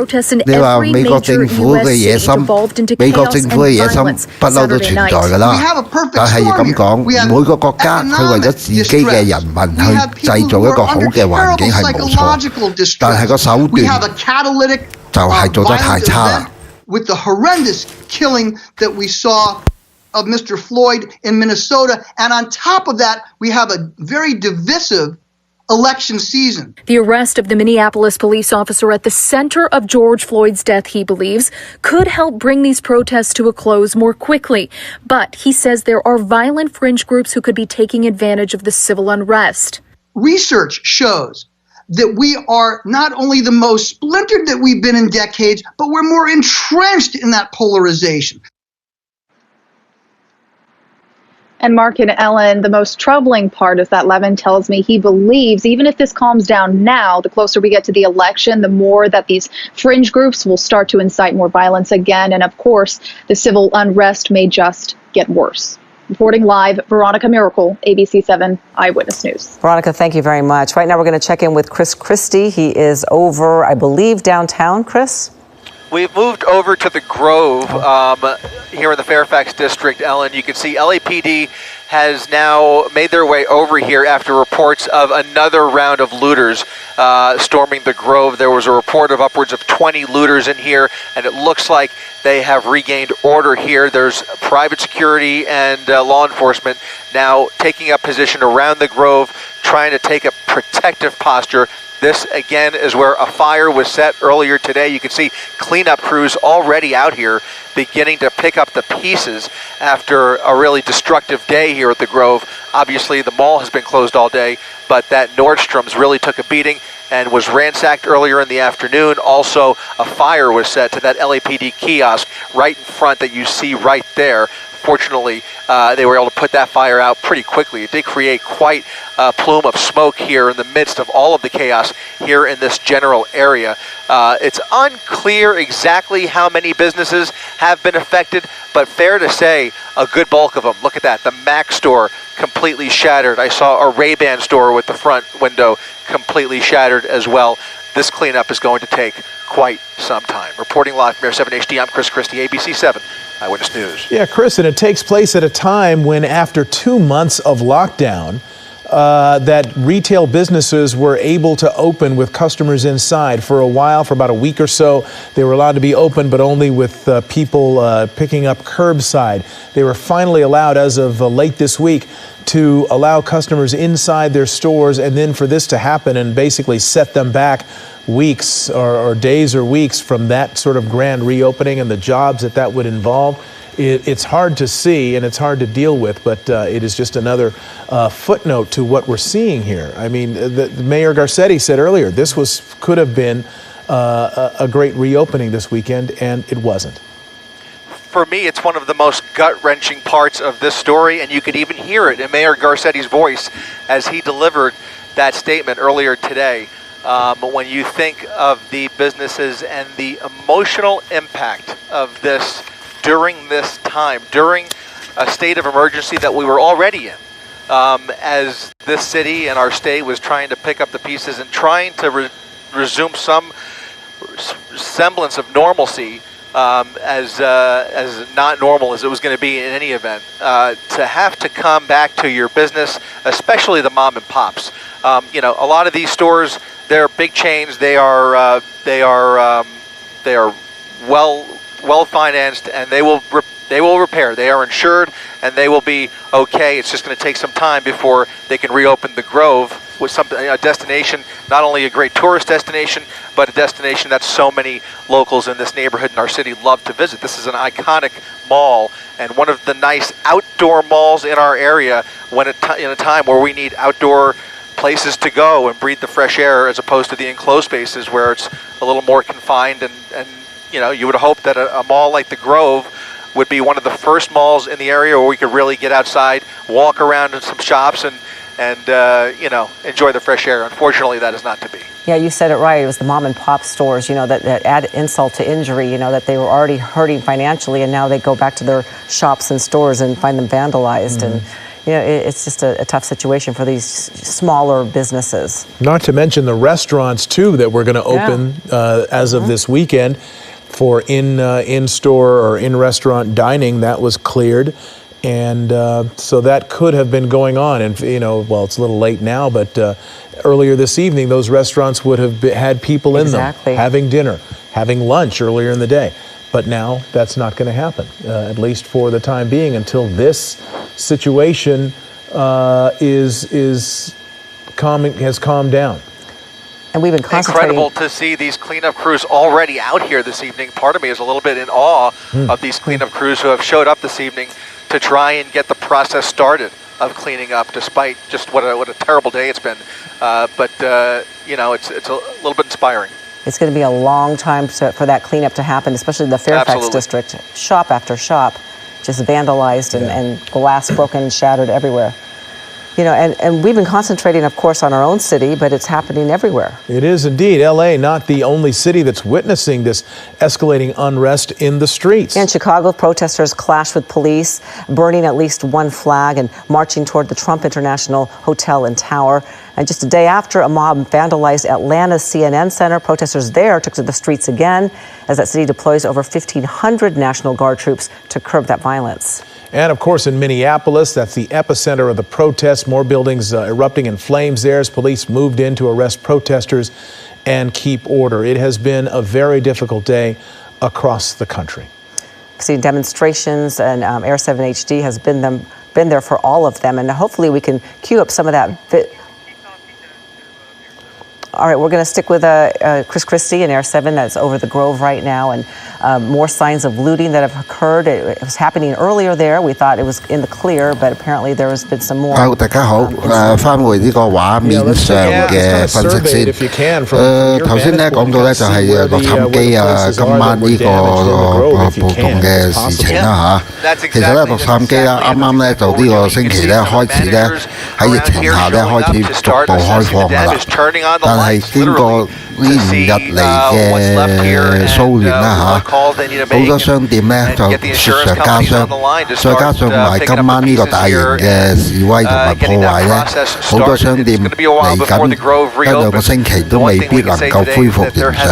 你話美國政府嘅野心，美國政府嘅野心不嬲都存在㗎啦。但係咁講，每個國家佢為咗自己嘅人民去製造一個好嘅環境係冇錯，但係個手段就係做得太差啦。With the horrendous killing that we saw of Mr. Floyd in Minnesota. And on top of that, we have a very divisive election season. The arrest of the Minneapolis police officer at the center of George Floyd's death, he believes, could help bring these protests to a close more quickly. But he says there are violent fringe groups who could be taking advantage of the civil unrest. Research shows that we are not only the most splintered that we've been in decades, but we're more entrenched in that polarization. And Mark and Ellen, the most troubling part is that Levin tells me he believes even if this calms down now, the closer we get to the election, the more that these fringe groups will start to incite more violence again. And of course, the civil unrest may just get worse. Reporting live, Veronica Miracle, ABC 7 Eyewitness News. Veronica, thank you very much. Right now, we're going to check in with Chris Christie. He is over, I believe, downtown. Chris? We've moved over to the Grove here in the Fairfax district. Ellen, you can see LAPD has now made their way over here after reports of another round of looters storming the Grove. There was a report of upwards of 20 looters in here, and it looks like they have regained order here. There's private security and law enforcement now taking up position around the Grove, trying to take a protective posture. This, again, is where a fire was set earlier today. You can see cleanup crews already out here beginning to pick up the pieces after a really destructive day here at the Grove. Obviously, the mall has been closed all day, but that Nordstrom's really took a beating and was ransacked earlier in the afternoon. Also, a fire was set to that LAPD kiosk right in front that you see right there. Fortunately, they were able to put that fire out pretty quickly. It did create quite a plume of smoke here in the midst of all of the chaos here in this general area. It's unclear exactly how many businesses have been affected, but fair to say a good bulk of them. Look at that, the Mac store completely shattered. I saw a Ray-Ban store with the front window completely shattered as well. This cleanup is going to take quite some time. Reporting live from Air 7 HD, I'm Chris Christie, ABC 7 Eyewitness News. Yeah, Chris, and it takes place at a time when after 2 months of lockdown, that retail businesses were able to open with customers inside. For a while, for about a week or so, they were allowed to be open, but only with people picking up curbside. They were finally allowed as of late this week to allow customers inside their stores, and then for this to happen and basically set them back weeks or days or weeks from that sort of grand reopening and the jobs that would involve. It's hard to see and it's hard to deal with, but it is just another footnote to what we're seeing here. I mean, the Mayor Garcetti said earlier, this could have been a great reopening this weekend, and it wasn't. For me, it's one of the most gut-wrenching parts of this story, and you could even hear it in Mayor Garcetti's voice as he delivered that statement earlier today. When you think of the businesses and the emotional impact of this during this time, during a state of emergency that we were already in. As this city and our state was trying to pick up the pieces and trying to resume some semblance of normalcy, as not normal as it was going to be in any event, to have to come back to your business, especially the mom and pops. You know, a lot of these stores, they're big chains. They are well financed, and they will repair. They are insured, and they will be okay. It's just going to take some time before they can reopen the Grove with a destination, not only a great tourist destination, but a destination that so many locals in this neighborhood in our city love to visit. This is an iconic mall and one of the nice outdoor malls in our area in a time where we need outdoor places to go and breathe the fresh air, as opposed to the enclosed spaces where it's a little more confined. And you know, you would hope that a mall like the Grove would be one of the first malls in the area where we could really get outside, walk around in some shops, and you know, enjoy the fresh air. Unfortunately, that is not to be. Yeah, you said it right. It was the mom and pop stores, you know, that add insult to injury, you know, that they were already hurting financially, and now they go back to their shops and stores and find them vandalized. And, you know, it's just a tough situation for these smaller businesses. Not to mention the restaurants, too, that we're going to open as of this weekend for in-store or in-restaurant dining. That was cleared. And so that could have been going on. And, you know, well, it's a little late now, but earlier this evening, those restaurants would have had people in them having dinner, having lunch earlier in the day. But now that's not going to happen, at least for the time being, until this situation has calmed down. And we've been concentrating. Incredible to see these cleanup crews already out here this evening. Part of me is a little bit in awe of these cleanup crews who have showed up this evening to try and get the process started of cleaning up, despite just what a terrible day it's been. But you know, it's a little bit inspiring. It's going to be a long time for that cleanup to happen, especially in the Fairfax district. Shop after shop just vandalized and glass broken and shattered everywhere. You know, and we've been concentrating, of course, on our own city, but it's happening everywhere. It is indeed. L.A., not the only city that's witnessing this escalating unrest in the streets. In Chicago, protesters clashed with police, burning at least one flag and marching toward the Trump International Hotel and Tower. And just a day after a mob vandalized Atlanta's CNN Center, protesters there took to the streets again as that city deploys over 1,500 National Guard troops to curb that violence. And, of course, in Minneapolis, that's the epicenter of the protests. More buildings erupting in flames there as police moved in to arrest protesters and keep order. It has been a very difficult day across the country. See demonstrations, and Air 7 HD has been there for all of them. And hopefully we can cue up some of that. All right, we're going to stick with Chris Christie in Air 7 that's over the Grove right now, and more signs of looting that have occurred. It was happening earlier there. We thought it was in the clear, but apparently there has been some more. 大家好，翻回呢個畫面上嘅分析先。頭先咧講到咧就係洛杉磯啊，今晚呢個暴動嘅事情啦嚇。其實咧洛杉磯啦，啱啱咧就呢個星期咧開始咧喺疫情下咧開始逐步開放㗎啦，但係經過呢5日嚟嘅騷亂啦嚇，好多商店咧就雪上加霜，再加上埋今晚呢個大型嘅示威同埋破壞咧，好多商店嚟緊1-2個星期都未必能夠恢復正常。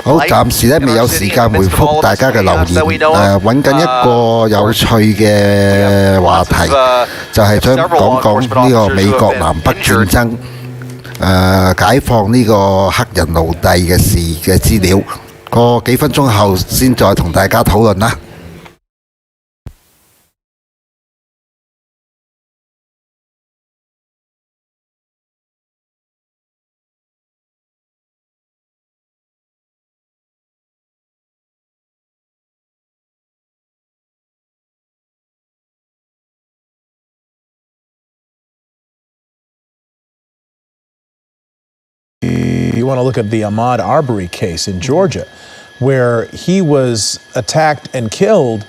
好，暫時咧未有時間回覆大家嘅留言，揾緊一個有趣嘅話題，就係想講呢個美國南北戰爭。解放呢個黑人奴隸嘅事嘅資料，個幾分鐘後先再同大家討論啦。You want to look at the Ahmaud Arbery case in Georgia, where he was attacked and killed,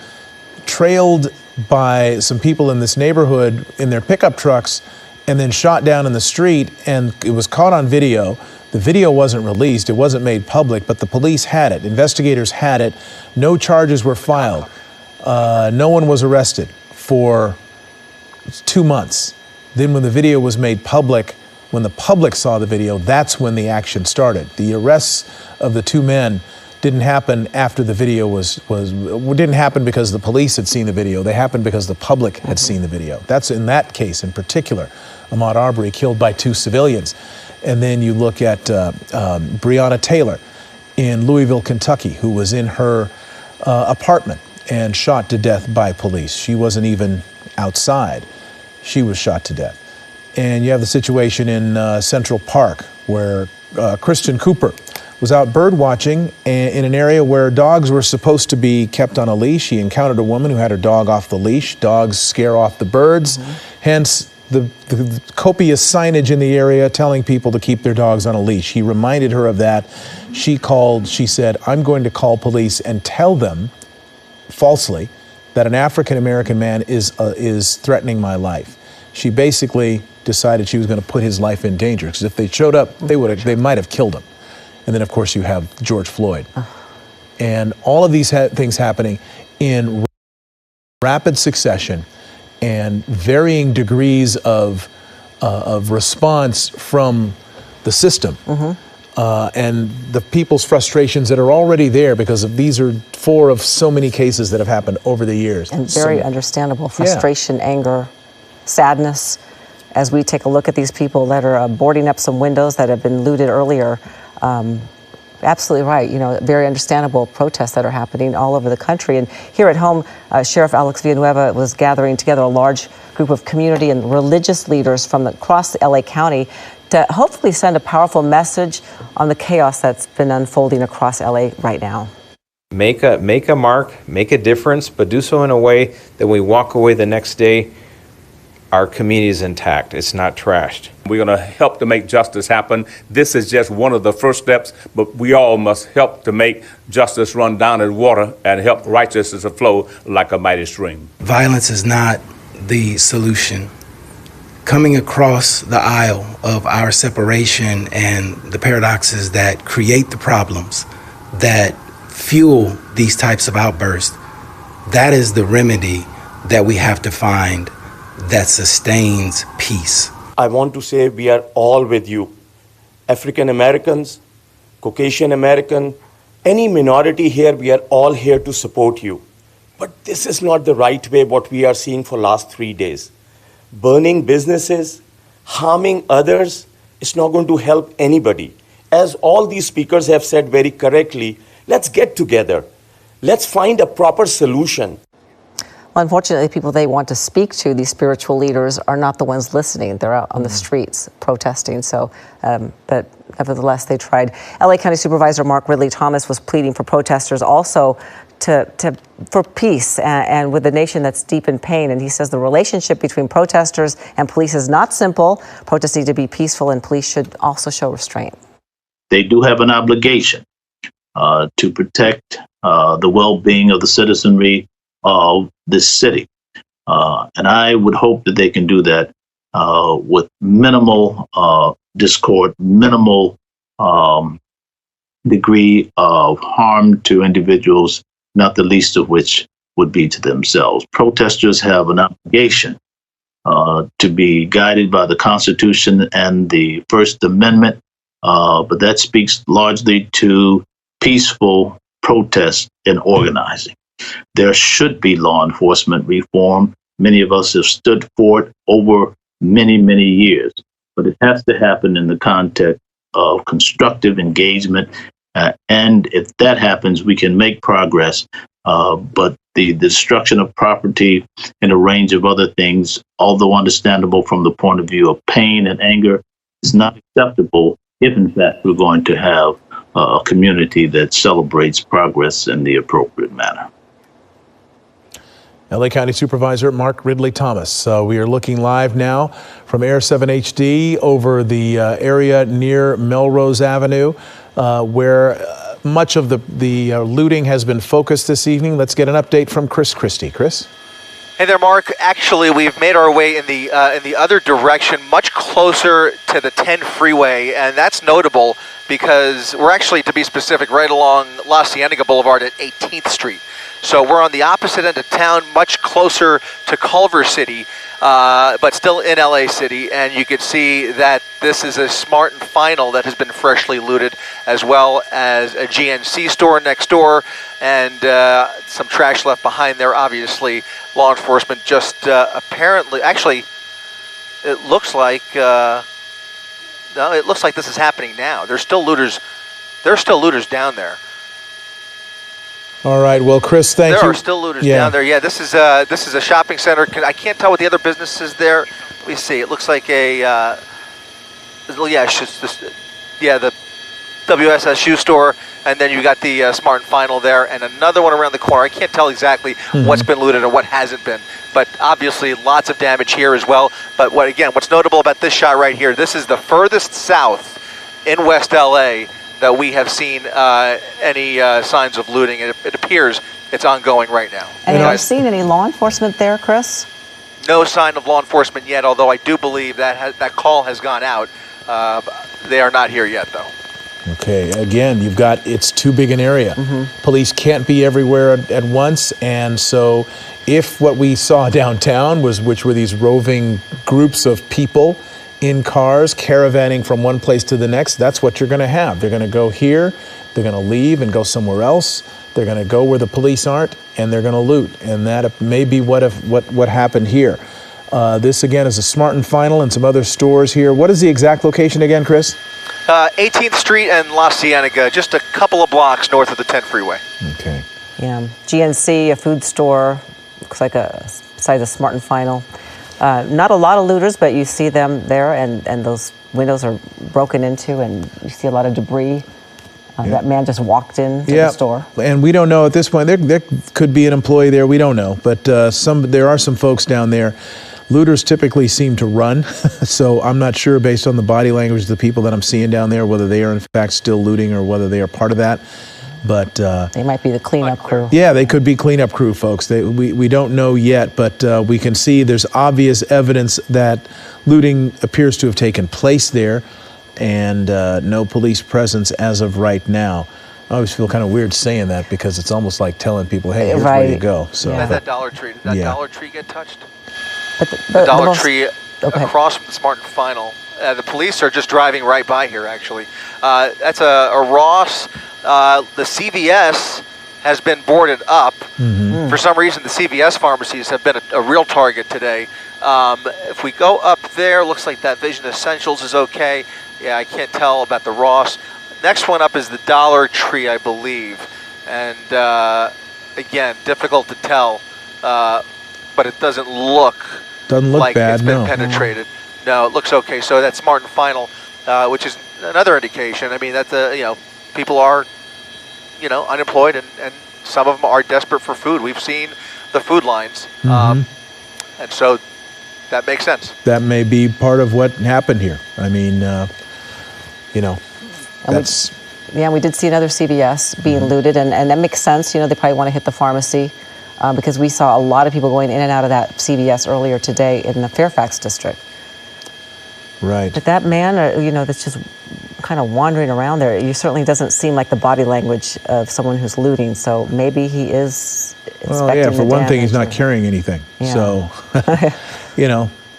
trailed by some people in this neighborhood in their pickup trucks, and then shot down in the street, and it was caught on video. The video wasn't released, it wasn't made public, but the police had it. Investigators had it. No charges were filed. No one was arrested for 2 months. Then when the video was made public, when the public saw the video, that's when the action started. The arrests of the 2 men didn't happen after the video didn't happen because the police had seen the video. They happened because the public had seen the video. That's in that case in particular. Ahmaud Arbery killed by 2 civilians. And then you look at Breonna Taylor in Louisville, Kentucky, who was in her apartment and shot to death by police. She wasn't even outside. She was shot to death. And you have the situation in Central Park where Christian Cooper was out bird watching in an area where dogs were supposed to be kept on a leash. He encountered a woman who had her dog off the leash. Dogs scare off the birds. Hence the copious signage in the area telling people to keep their dogs on a leash. He reminded her of that. She said, I'm going to call police and tell them falsely that an African-American man is threatening my life. She basically decided she was going to put his life in danger because if they showed up, they might have killed him. And then, of course, you have George Floyd. And all of these things happening in rapid succession and varying degrees of response from the system. And the people's frustrations that are already there because these are 4 of so many cases that have happened over the years. And very understandable frustration, anger, sadness. As we take a look at these people that are boarding up some windows that have been looted earlier, absolutely right. You know, very understandable protests that are happening all over the country. And here at home, Sheriff Alex Villanueva was gathering together a large group of community and religious leaders from across LA County to hopefully send a powerful message on the chaos that's been unfolding across LA right now. Make a mark, make a difference, but do so in a way that when we walk away the next day, our community is intact. It's not trashed. We're going to help to make justice happen. This is just one of the first steps, but we all must help to make justice run down as water and help righteousness to flow like a mighty stream. Violence is not the solution. Coming across the aisle of our separation and the paradoxes that create the problems that fuel these types of outbursts, that is the remedy that we have to find that sustains peace. I want to say we are all with you. African Americans, Caucasian American, any minority here, we are all here to support you. But this is not the right way what we are seeing for last 3 days. Burning businesses, harming others, it's not going to help anybody. As all these speakers have said very correctly, let's get together. Let's find a proper solution. Well, unfortunately, people they want to speak to, these spiritual leaders, are not the ones listening. They're out on the streets protesting. So, but nevertheless, they tried. LA County Supervisor Mark Ridley Thomas was pleading for protesters also for peace and with a nation that's deep in pain. And he says the relationship between protesters and police is not simple. Protests need to be peaceful, and police should also show restraint. They do have an obligation to protect the well-being of the citizenry of this city. And I would hope that they can do that with minimal discord, minimal degree of harm to individuals, not the least of which would be to themselves. Protesters have an obligation to be guided by the Constitution and the First Amendment, but that speaks largely to peaceful protest and organizing. There should be law enforcement reform. Many of us have stood for it over many, many years, but it has to happen in the context of constructive engagement. And if that happens, we can make progress. But the destruction of property and a range of other things, although understandable from the point of view of pain and anger, is not acceptable if, in fact, we're going to have a community that celebrates progress in the appropriate manner. LA County Supervisor Mark Ridley Thomas. We are looking live now from Air 7 HD over the area near Melrose Avenue, where much of the looting has been focused this evening. Let's get an update from Chris Christie. Chris? Hey there, Mark. Actually, we've made our way in the other direction, much closer to the 10 freeway, and that's notable because we're actually, to be specific, right along La Cienega Boulevard at 18th Street. So we're on the opposite end of town, much closer to Culver City, but still in LA City. And you can see that this is a Smart and Final that has been freshly looted, as well as a GNC store next door, and some trash left behind there. Obviously, law enforcement just apparently, actually, it looks like no, it looks like this is happening now. There's still looters. There's still looters down there. All right. Well, Chris, thank you. There are still looters down there. Yeah, this is a shopping center. I can't tell what the other business is there. Let me see. It looks like a yeah, the WSS shoe store, and then you got the Smart and Final there, and another one around the corner. I can't tell exactly what's been looted and what hasn't been, but obviously lots of damage here as well. But what's notable about this shot right here, this is the furthest south in West LA that we have seen any signs of looting. It appears it's ongoing right now. And have you seen any law enforcement there, Chris? No sign of law enforcement yet, although I do believe that that call has gone out. They are not here yet, though. Okay, again, it's too big an area. Police can't be everywhere at once, and so if what we saw downtown which were these roving groups of people in cars caravanning from one place to the next, that's what you're going to have. They're going to go here, they're going to leave and go somewhere else. They're going to go where the police aren't, and they're going to loot, and that may be what happened here. This again is a Smart and Final and some other stores here. What is the exact location again, Chris? 18th Street and La Cienega, just a couple of blocks north of the 10 freeway. Okay. Yeah, GNC, a food store, looks like besides a Smart and Final. Not a lot of looters, but you see them there, and those windows are broken into, and you see a lot of debris. That man just walked into the store. And we don't know at this point. There could be an employee there. We don't know, but there are some folks down there. Looters typically seem to run, so I'm not sure based on the body language of the people that I'm seeing down there whether they are in fact still looting or whether they are part of that. But they might be the cleanup crew. Yeah, they could be cleanup crew folks. We don't know yet, but we can see there's obvious evidence that looting appears to have taken place there, and no police presence as of right now. I always feel kind of weird saying that because it's almost like telling people, hey, here's where you go. So Did that Dollar Tree get touched? But the Dollar Tree across from the Smart and Final. The police are just driving right by here, actually. That's a Ross. The CVS has been boarded up. For some reason, the CVS pharmacies have been a real target today. If we go up there, looks like that Vision Essentials is okay. Yeah, I can't tell about the Ross. Next one up is the Dollar Tree, I believe. And again, difficult to tell, but it doesn't look like bad, it's been penetrated. No, it looks okay. So that's Smart and Final, which is another indication. I mean, that's people are, unemployed, and some of them are desperate for food. We've seen the food lines, and so that makes sense. That may be part of what happened here. I mean, that's. We did see another CVS being looted, and that makes sense. They probably want to hit the pharmacy. Because we saw a lot of people going in and out of that CVS earlier today in the Fairfax district. Right. But that man, that's just kind of wandering around there, it certainly doesn't seem like the body language of someone who's looting. So maybe he is inspecting Well, yeah, for one thing, he's not carrying anything. Yeah. So,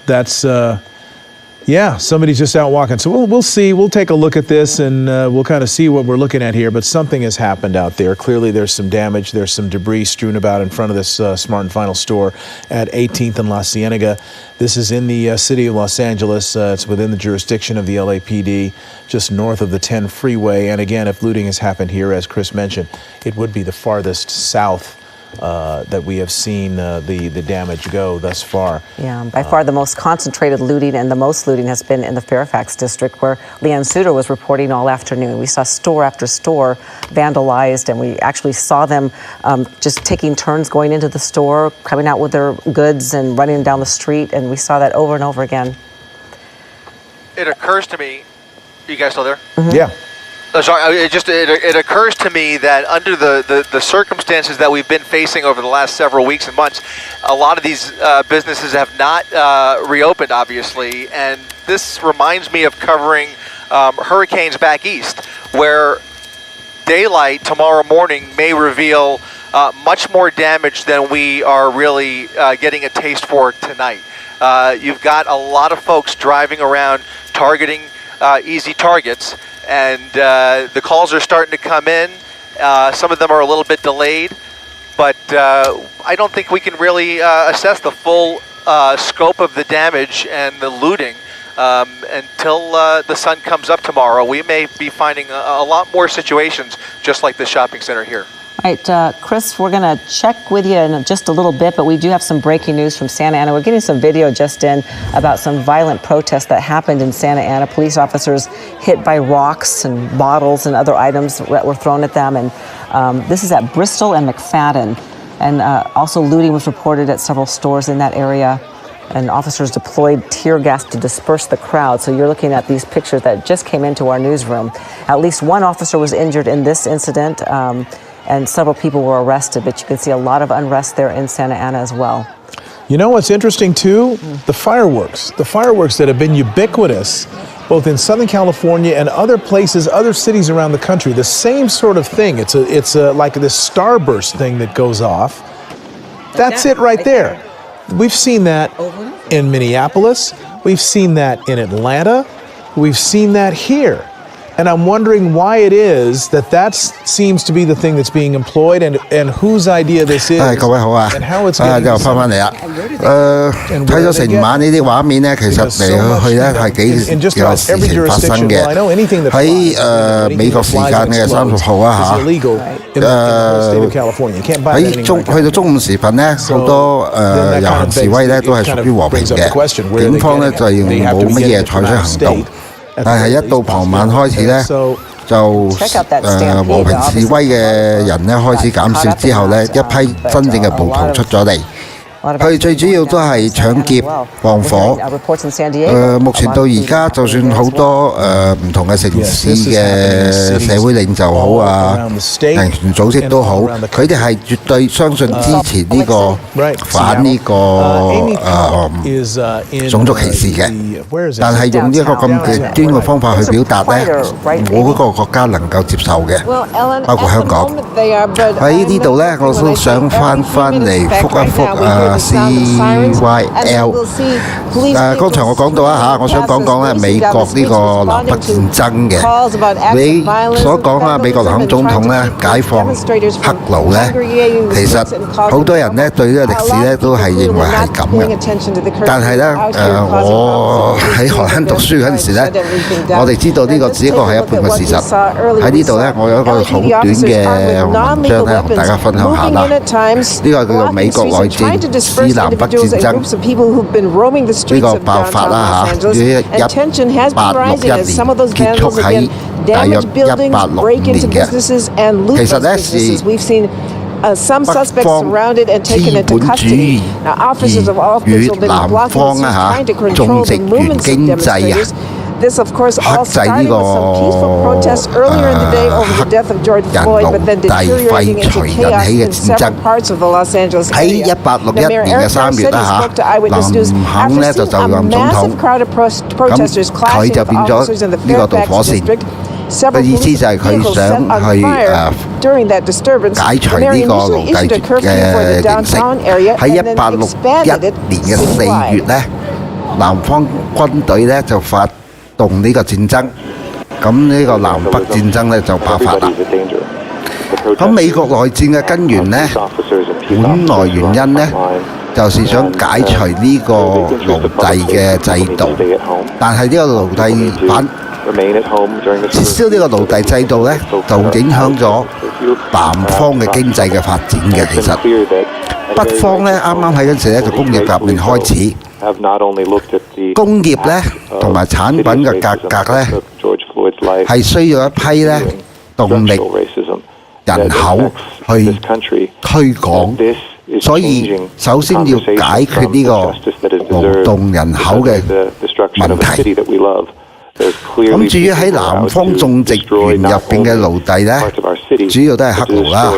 that's... somebody's just out walking. So we'll see. We'll take a look at this, and we'll kind of see what we're looking at here. But something has happened out there. Clearly, there's some damage. There's some debris strewn about in front of this Smart and Final store at 18th and La Cienega. This is in the city of Los Angeles. It's within the jurisdiction of the LAPD, just north of the 10 freeway. And again, if looting has happened here, as Chris mentioned, it would be the farthest south that we have seen the damage go thus far. Yeah, by far the most concentrated looting and the most looting has been in the Fairfax district, where Leanne Suter was reporting all afternoon. We saw store after store vandalized, and we actually saw them just taking turns going into the store, coming out with their goods and running down the street, and we saw that over and over again. It occurs to me, you guys still there? Yeah. Sorry, it occurs to me that under the circumstances that we've been facing over the last several weeks and months, a lot of these businesses have not reopened, obviously, and this reminds me of covering hurricanes back east, where daylight tomorrow morning may reveal much more damage than we are really getting a taste for tonight. You've got a lot of folks driving around targeting easy targets, and the calls are starting to come in. Some of them are a little bit delayed, but I don't think we can really assess the full scope of the damage and the looting until the sun comes up tomorrow. We may be finding a lot more situations just like the shopping center here. All right, Chris, we're going to check with you in just a little bit, but we do have some breaking news from Santa Ana. We're getting some video just in about some violent protests that happened in Santa Ana. Police officers hit by rocks and bottles and other items that were thrown at them. And this is at Bristol and McFadden. And also looting was reported at several stores in that area. And officers deployed tear gas to disperse the crowd. So you're looking at these pictures that just came into our newsroom. At least one officer was injured in this incident. And several people were arrested, but you can see a lot of unrest there in Santa Ana as well. You know what's interesting too? The fireworks that have been ubiquitous both in Southern California and other places, other cities around the country. The same sort of thing. It's like this starburst thing that goes off. That's it right there. We've seen that in Minneapolis. We've seen that in Atlanta. We've seen that here. And I'm wondering why it is that seems to be the thing that's being employed and whose idea this is. 各位好啊，又翻返嚟啦。睇咗成晚呢啲畫面咧，其實嚟去咧係幾有事情發生嘅。喺美國時間嘅30號啊去到中午時分咧，好多遊行示威咧都係屬於和平嘅，警方咧就冇乜嘢採取行動。但係一到傍晚開始咧，就和平示威嘅人咧開始減少之後咧，一批真正嘅暴徒出咗嚟。佢哋最主要都係搶劫、放火。目前到而家，就算好多唔同嘅城市嘅社會領袖好啊，人權組織都好，佢哋係絕對相信支持呢個反呢個種族歧視嘅。但係用呢一個咁極端嘅方法去表達咧，冇嗰個國家能夠接受嘅，包括香港。喺呢度咧，我都想翻嚟覆一覆CYL。剛才我講到啊我想講講咧美國呢個南北戰爭嘅。你所講啊，美國林肯總統咧解放黑奴咧，其實好多人咧對呢個歷史咧都係認為係咁嘅。但係咧我喺荷蘭讀書嗰陣時咧，我哋知道呢個只不過係一半嘅事實。喺呢度咧，我有一個好短嘅文章咧，同大家分享下啦。呢個叫做美國內戰史南北戰爭呢個爆發啦於1861年結束喺大約1865年嘅。其實咧是北方資本主義與南方種植園經濟克制呢個黑人奴隸廢除引起嘅戰爭。喺1861年嘅3月林肯咧就任總統，咁佢就變咗呢個導火線。嘅意思就係佢想去解除呢個奴隸嘅形式。喺1861年嘅4月咧，南方軍隊咧就發動呢個戰爭，咁呢個南北戰爭咧就爆發啦。咁美國內戰嘅根源咧，本來原因咧就是想解除呢個奴隸嘅制度，但係呢個奴隸撤銷呢個奴隸制度咧，就影響咗南方嘅經濟嘅發展嘅。其實北方咧啱啱喺嗰陣時咧就工業革命開始。工業咧同埋產品嘅價格咧係需要一批咧動力人口去推廣，所以首先要解決呢個勞動人口嘅問題。咁至於喺南方種植園入邊嘅奴隸咧，主要都係黑奴啦，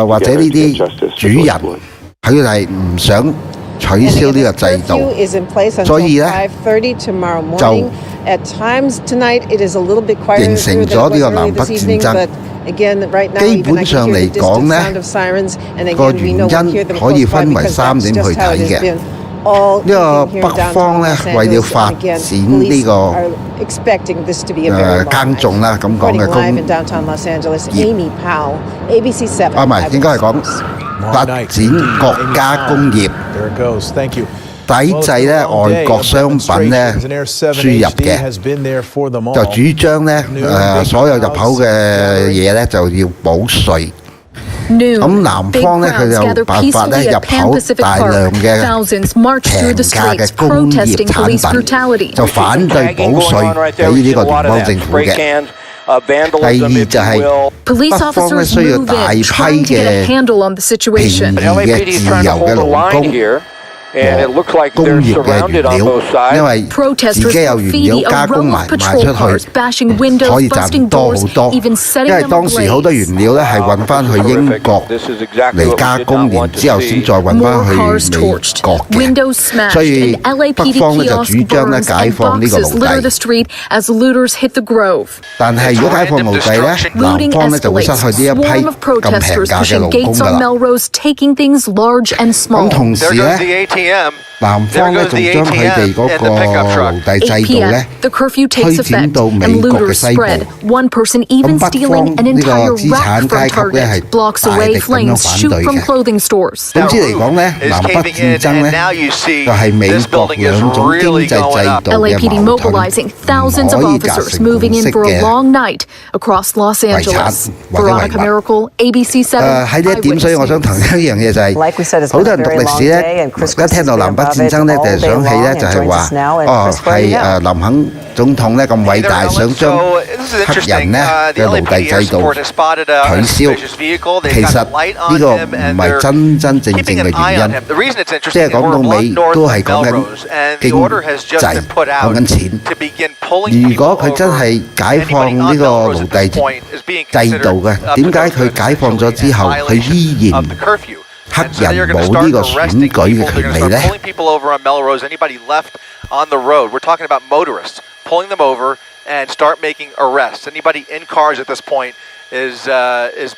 或者呢啲主人，佢係唔想取消呢個制度，所以咧就形成咗呢個南北戰爭。Again, right now, 基 even I 本上 can hear 嚟 the 講 distant 呢 sound of sirens, and 個 again, we 原 know we'll 因 hear them 可以 close by 分為 because 3 that's 點 just 去 how 睇 it has 嘅。 been all 呢個 evening here 北 in 方 downtown 呢 Los 為了 Angeles, 發 and again, 展呢 police 個 are expecting this to be a very long 耕 night. 種啦咁講 Reporting 嘅 live 工 in downtown Los Angeles, Amy Powell, ABC 7. 啊，唔係應該係講發展國家工業。 There it goes. Thank you. 抵制咧外國商品咧輸入嘅，就主張咧所有入口嘅嘢咧就要補稅。咁南方咧佢有辦法咧入口大量嘅平價嘅工業產品，就反對補稅俾呢個聯邦政府嘅。第二就係北方咧需要大批嘅便宜嘅自由嘅勞工。 And it looks like 工 they're 業嘅原 surrounded on 料， both 因 sides. 為自己有原料加工埋賣出去，可以賺多好多。因為當時好多原料咧係運翻去英國嚟加工，然之後先再運翻去美國嘅。所以北方咧就主張咧解放呢個奴隸。但係如果解放奴隸咧，南方咧就會失去呢一批咁平價嘅勞工㗎啦。咁同時咧。 南方咧仲將佢哋嗰個奴隸制度咧推展到美國嘅西部，咁北方呢個資產階級咧係大力咁樣反對嘅。總之嚟講咧，南北戰爭咧就係美國兩種經濟制度嘅矛盾，唔可以達成共識嘅遺產或者遺物。喺呢一點，所以我想談一樣嘢就係，好多人讀歷史咧，一聽到南北戰爭咧，就係想起咧，就係話，哦，係林肯總統咧咁偉大，想將黑人咧嘅奴隸制度取消。其實呢個唔係真正嘅原因，即係講到尾都係講緊經濟，講緊錢。如果佢真係解放呢個奴隸制度嘅，點解佢解放咗之後，佢依然黑人冇呢個選舉嘅權利咧？ people over on Melrose, anybody left on the road. We're talking about motorists, pulling them over and start making arrests. Anybody in cars at this point is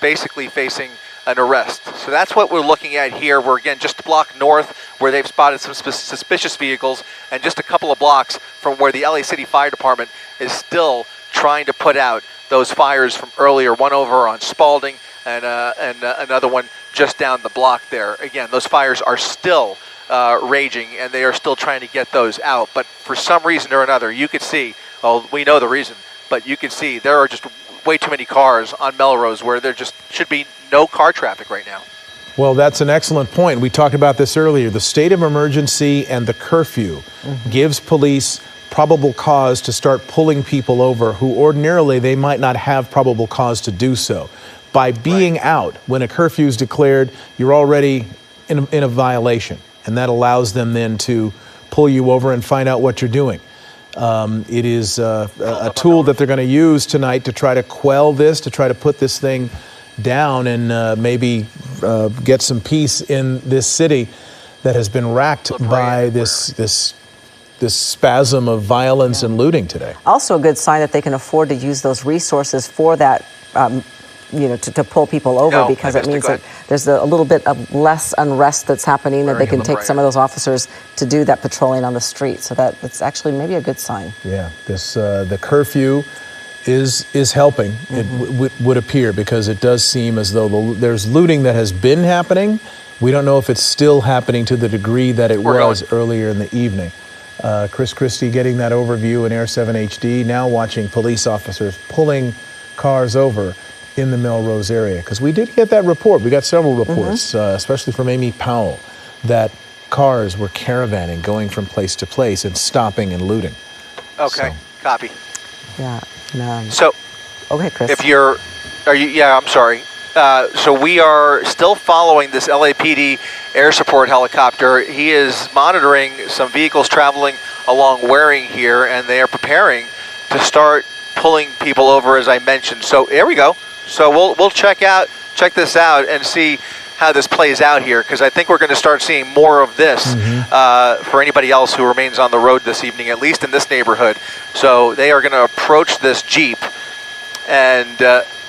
basically facing an arrest. So that's what we're looking at here. We're again just a block north where they've spotted some suspicious vehicles, and just a couple of blocks from where the LA City Fire Department is still trying to put out those fires from earlier. One over on Spalding and another one just down the block there. Again, those fires are still raging, and they are still trying to get those out. But for some reason or another, you could see, well, we know the reason, but you could see there are just way too many cars on Melrose where there just should be no car traffic right now. Well, that's an excellent point. We talked about this earlier. The state of emergency and the curfew gives police probable cause to start pulling people over who ordinarily they might not have probable cause to do so. By being out when a curfew is declared, you're already in a violation, and that allows them then to pull you over and find out what you're doing. It is a tool that they're going to use tonight to try to quell this, to try to put this thing down and maybe get some peace in this city that has been racked by this spasm of violence and looting today. Also a good sign that they can afford to use those resources for that, to pull people over, because it means that there's a little bit of less unrest that's happening, that they can take some of those officers to do that patrolling on the street. So that's actually maybe a good sign. Yeah, the curfew is helping, it would appear, because it does seem as though there's looting that has been happening. We don't know if it's still happening to the degree that it was earlier in the evening. Chris Christie getting that overview in Air 7 HD, now watching police officers pulling cars over in the Melrose area. Because we did get that report. We got several reports, especially from Amy Powell, that cars were caravanning, going from place to place and stopping and looting. Okay, copy. Yeah. So, okay, Chris. I'm sorry. So we are still following this LAPD air support helicopter. He is monitoring some vehicles traveling along Waring here, and they are preparing to start pulling people over, as I mentioned. So here we go. So we'll check this out and see how this plays out here, because I think we're going to start seeing more of this for anybody else who remains on the road this evening, at least in this neighborhood. So they are going to approach this Jeep and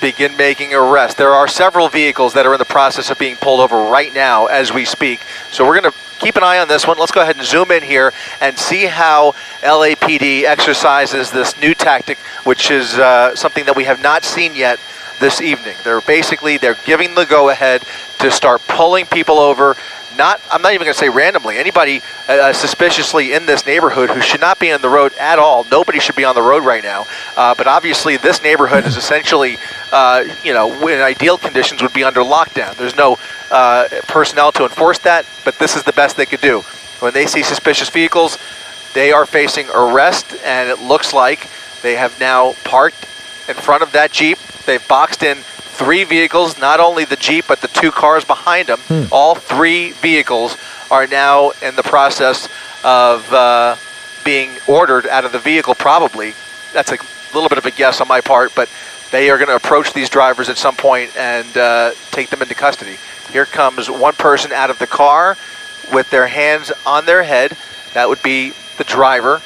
begin making arrests. There are several vehicles that are in the process of being pulled over right now as we speak. So we're going to keep an eye on this one. Let's go ahead and zoom in here and see how LAPD exercises this new tactic, which is something that we have not seen yet this evening. They're giving the go-ahead to start pulling people over. I'm not even going to say randomly. Anybody suspiciously in this neighborhood who should not be on the road at all. Nobody should be on the road right now. But obviously, this neighborhood is essentially, in ideal conditions, would be under lockdown. There's no personnel to enforce that, but this is the best they could do. When they see suspicious vehicles, they are facing arrest, and it looks like they have now parked in front of that Jeep. They've boxed in 3 vehicles, not only the Jeep, but the 2 cars behind them. All 3 vehicles are now in the process of being ordered out of the vehicle, probably. That's a little bit of a guess on my part, but they are going to approach these drivers at some point and take them into custody. Here comes one person out of the car with their hands on their head. That would be the driver.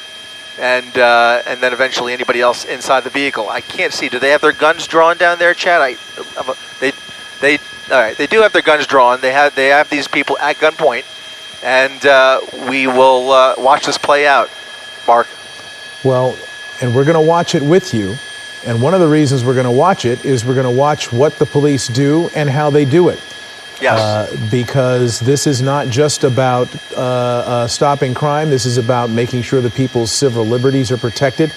And then eventually anybody else inside the vehicle. I can't see. Do they have their guns drawn down there, Chad? All right. They do have their guns drawn. They have these people at gunpoint, and we will watch this play out. Mark. Well, and we're going to watch it with you. And one of the reasons we're going to watch it is we're going to watch what the police do and how they do it. Yes. Because this is not just about stopping crime. This is about making sure that people's civil liberties are protected.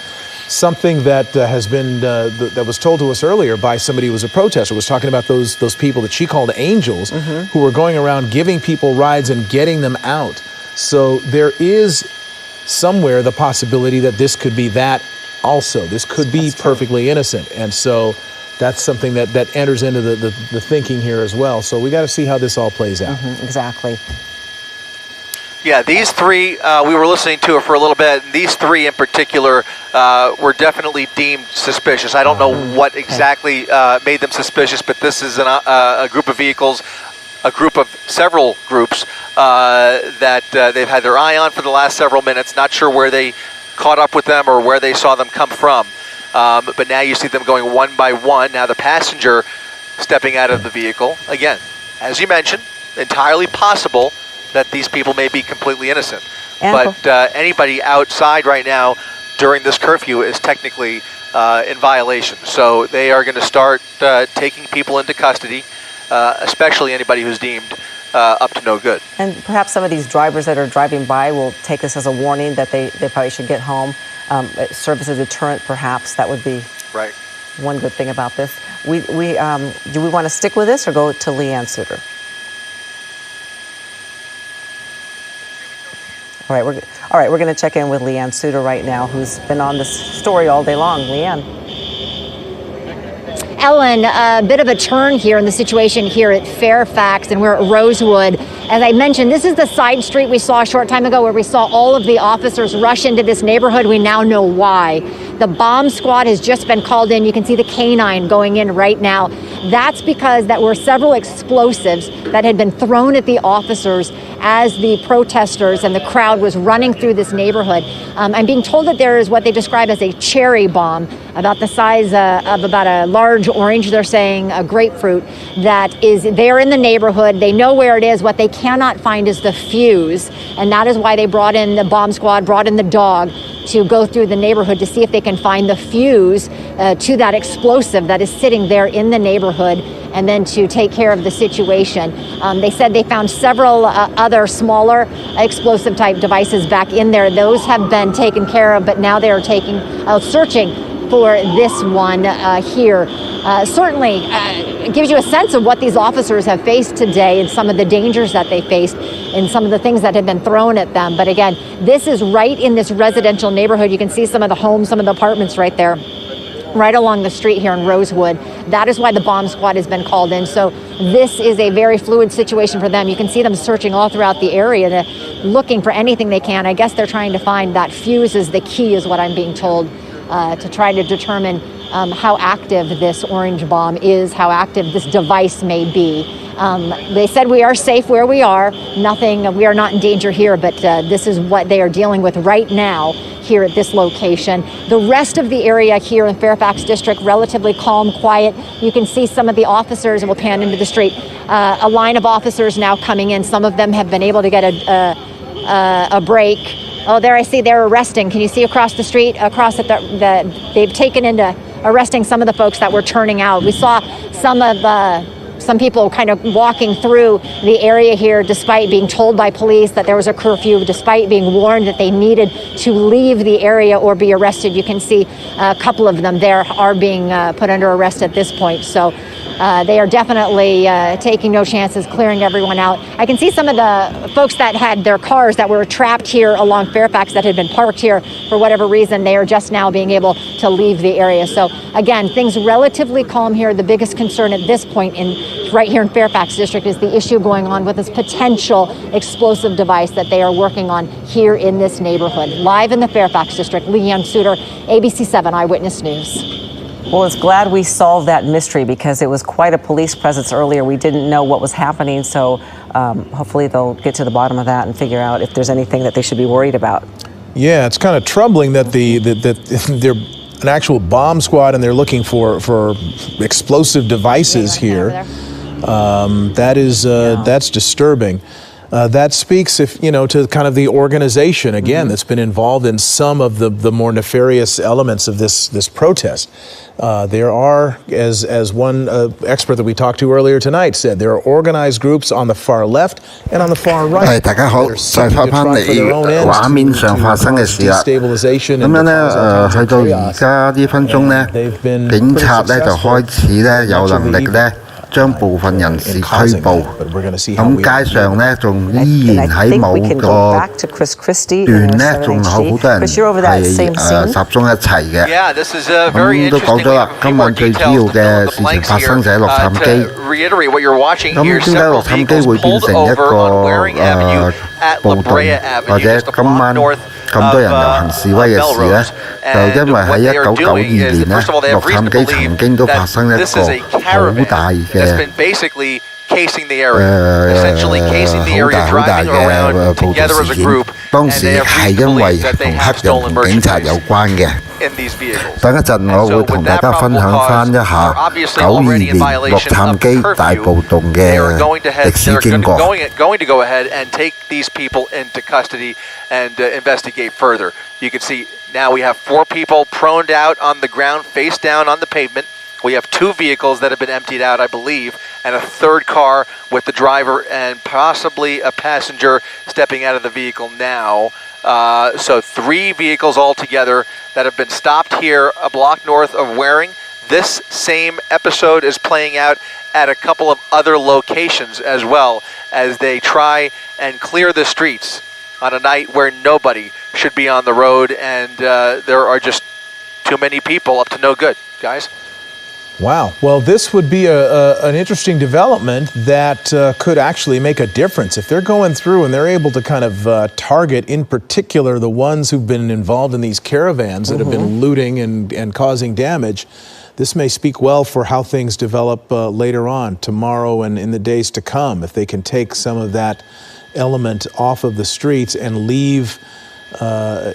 Something that has been that was told to us earlier by somebody who was a protester was talking about those people that she called angels, who were going around giving people rides and getting them out. So there is somewhere the possibility that this could be that also. This could be perfectly innocent, and so that's something that enters into the thinking here as well. So we got to see how this all plays out. Exactly. Yeah, these 3, we were listening to it for a little bit. And these 3 in particular were definitely deemed suspicious. I don't know what exactly made them suspicious, but this is a group of vehicles, a group of several groups that they've had their eye on for the last several minutes. Not sure where they caught up with them or where they saw them come from. But now you see them going one by one. Now the passenger stepping out of the vehicle. Again, as you mentioned, entirely possible that these people may be completely innocent. But anybody outside right now during this curfew is technically in violation. So they are going to start taking people into custody, especially anybody who's deemed up to no good. And perhaps some of these drivers that are driving by will take this as a warning that they probably should get home. Serve as a deterrent, perhaps. That would be right. One good thing about this. Do we want to stick with this or go to Leanne Suter? All right, we're going to check in with Leanne Suter right now, who's been on this story all day long. Leanne. Ellen, a bit of a turn here in the situation here at Fairfax, and we're at Rosewood. As I mentioned, this is the side street we saw a short time ago where we saw all of the officers rush into this neighborhood. We now know why. The bomb squad has just been called in. You can see the canine going in right now. That's because there were several explosives that had been thrown at the officers as the protesters and the crowd was running through this neighborhood. I'm being told that there is what they describe as a cherry bomb, about the size of about a large orange, they're saying, a grapefruit, that is there in the neighborhood. They know where it is. What they cannot find is the fuse, and that is why they brought in the bomb squad, brought in the dog to go through the neighborhood to see if they can find the fuse to that explosive that is sitting there in the neighborhood, and then to take care of the situation. They said they found several other smaller explosive type devices back in there. Those have been taken care of, but now they are searching for this one here. Certainly it gives you a sense of what these officers have faced today and some of the dangers that they faced and some of the things that have been thrown at them. But again, this is right in this residential neighborhood. You can see some of the homes, some of the apartments right there, right along the street here in Rosewood. That is why the bomb squad has been called in. So this is a very fluid situation for them. You can see them searching all throughout the area, looking for anything they can. I guess they're trying to find that fuse is the key, is what I'm being told, to try to determine how active this orange bomb is, how active this device may be. They said we are safe where we are. We are not in danger here, but this is what they are dealing with right now here at this location. The rest of the area here in Fairfax District, relatively calm, quiet. You can see some of the officers, and we'll pan into the street, a line of officers now coming in. Some of them have been able to get a break. Oh, there I see they're arresting. Can you see across the street, across at they've taken into arresting some of the folks that were turning out. We saw some people kind of walking through the area here despite being told by police that there was a curfew, despite being warned that they needed to leave the area or be arrested. You can see a couple of them there are being put under arrest at this point. So they are definitely taking no chances, clearing everyone out. I can see some of the folks that had their cars that were trapped here along Fairfax that had been parked here for whatever reason. They are just now being able to leave the area. So again, things relatively calm here. The biggest concern at this point right here in Fairfax District is the issue going on with this potential explosive device that they are working on here in this neighborhood. Live in the Fairfax District, Leanne Suter, ABC 7 Eyewitness News. Well, it's glad we solved that mystery because it was quite a police presence earlier. We didn't know what was happening, so hopefully they'll get to the bottom of that and figure out if there's anything that they should be worried about. Yeah, it's kind of troubling that they're an actual bomb squad and they're looking for explosive devices here. That's disturbing. That speaks, to kind of the organization again that's been involved in some of the more nefarious elements of this protest. There are, as one expert that we talked to earlier tonight said, there are organized groups on the far left and on the far right. 大家好，再翻返嚟畫面上發生嘅事啦。咁樣咧，去到而家呢分鐘咧，警察咧就開始咧有能力咧。將部分人士拘捕，咁街上咧仲依然喺某個段咧，仲有好多人係集中一齊嘅。咁都講咗啦，今晚最主要嘅事情發生就喺洛杉磯。咁點解洛杉磯會變成一個暴動，或者今晚咁多人遊行示威嘅事咧？就因為喺1992年咧，洛杉磯曾經都發生一個好大嘅好大嘅暴動事件，當時係因為同黑人同警察有關嘅。等一陣我會同大家分享翻一下92年洛杉磯大暴動嘅歷史經過。You can see now we have 4 people proned out on the ground, face down on the pavement. We have 2 vehicles that have been emptied out, I believe, and a third car with the driver and possibly a passenger stepping out of the vehicle now. So 3 vehicles altogether that have been stopped here a block north of Waring. This same episode is playing out at a couple of other locations as well as they try and clear the streets on a night where nobody should be on the road and there are just too many people up to no good, guys. Wow. Well, this would be an interesting development that could actually make a difference. If they're going through and they're able to kind of target, in particular, the ones who've been involved in these caravans that have been looting and causing damage, this may speak well for how things develop later on, tomorrow and in the days to come, if they can take some of that element off of the streets and leave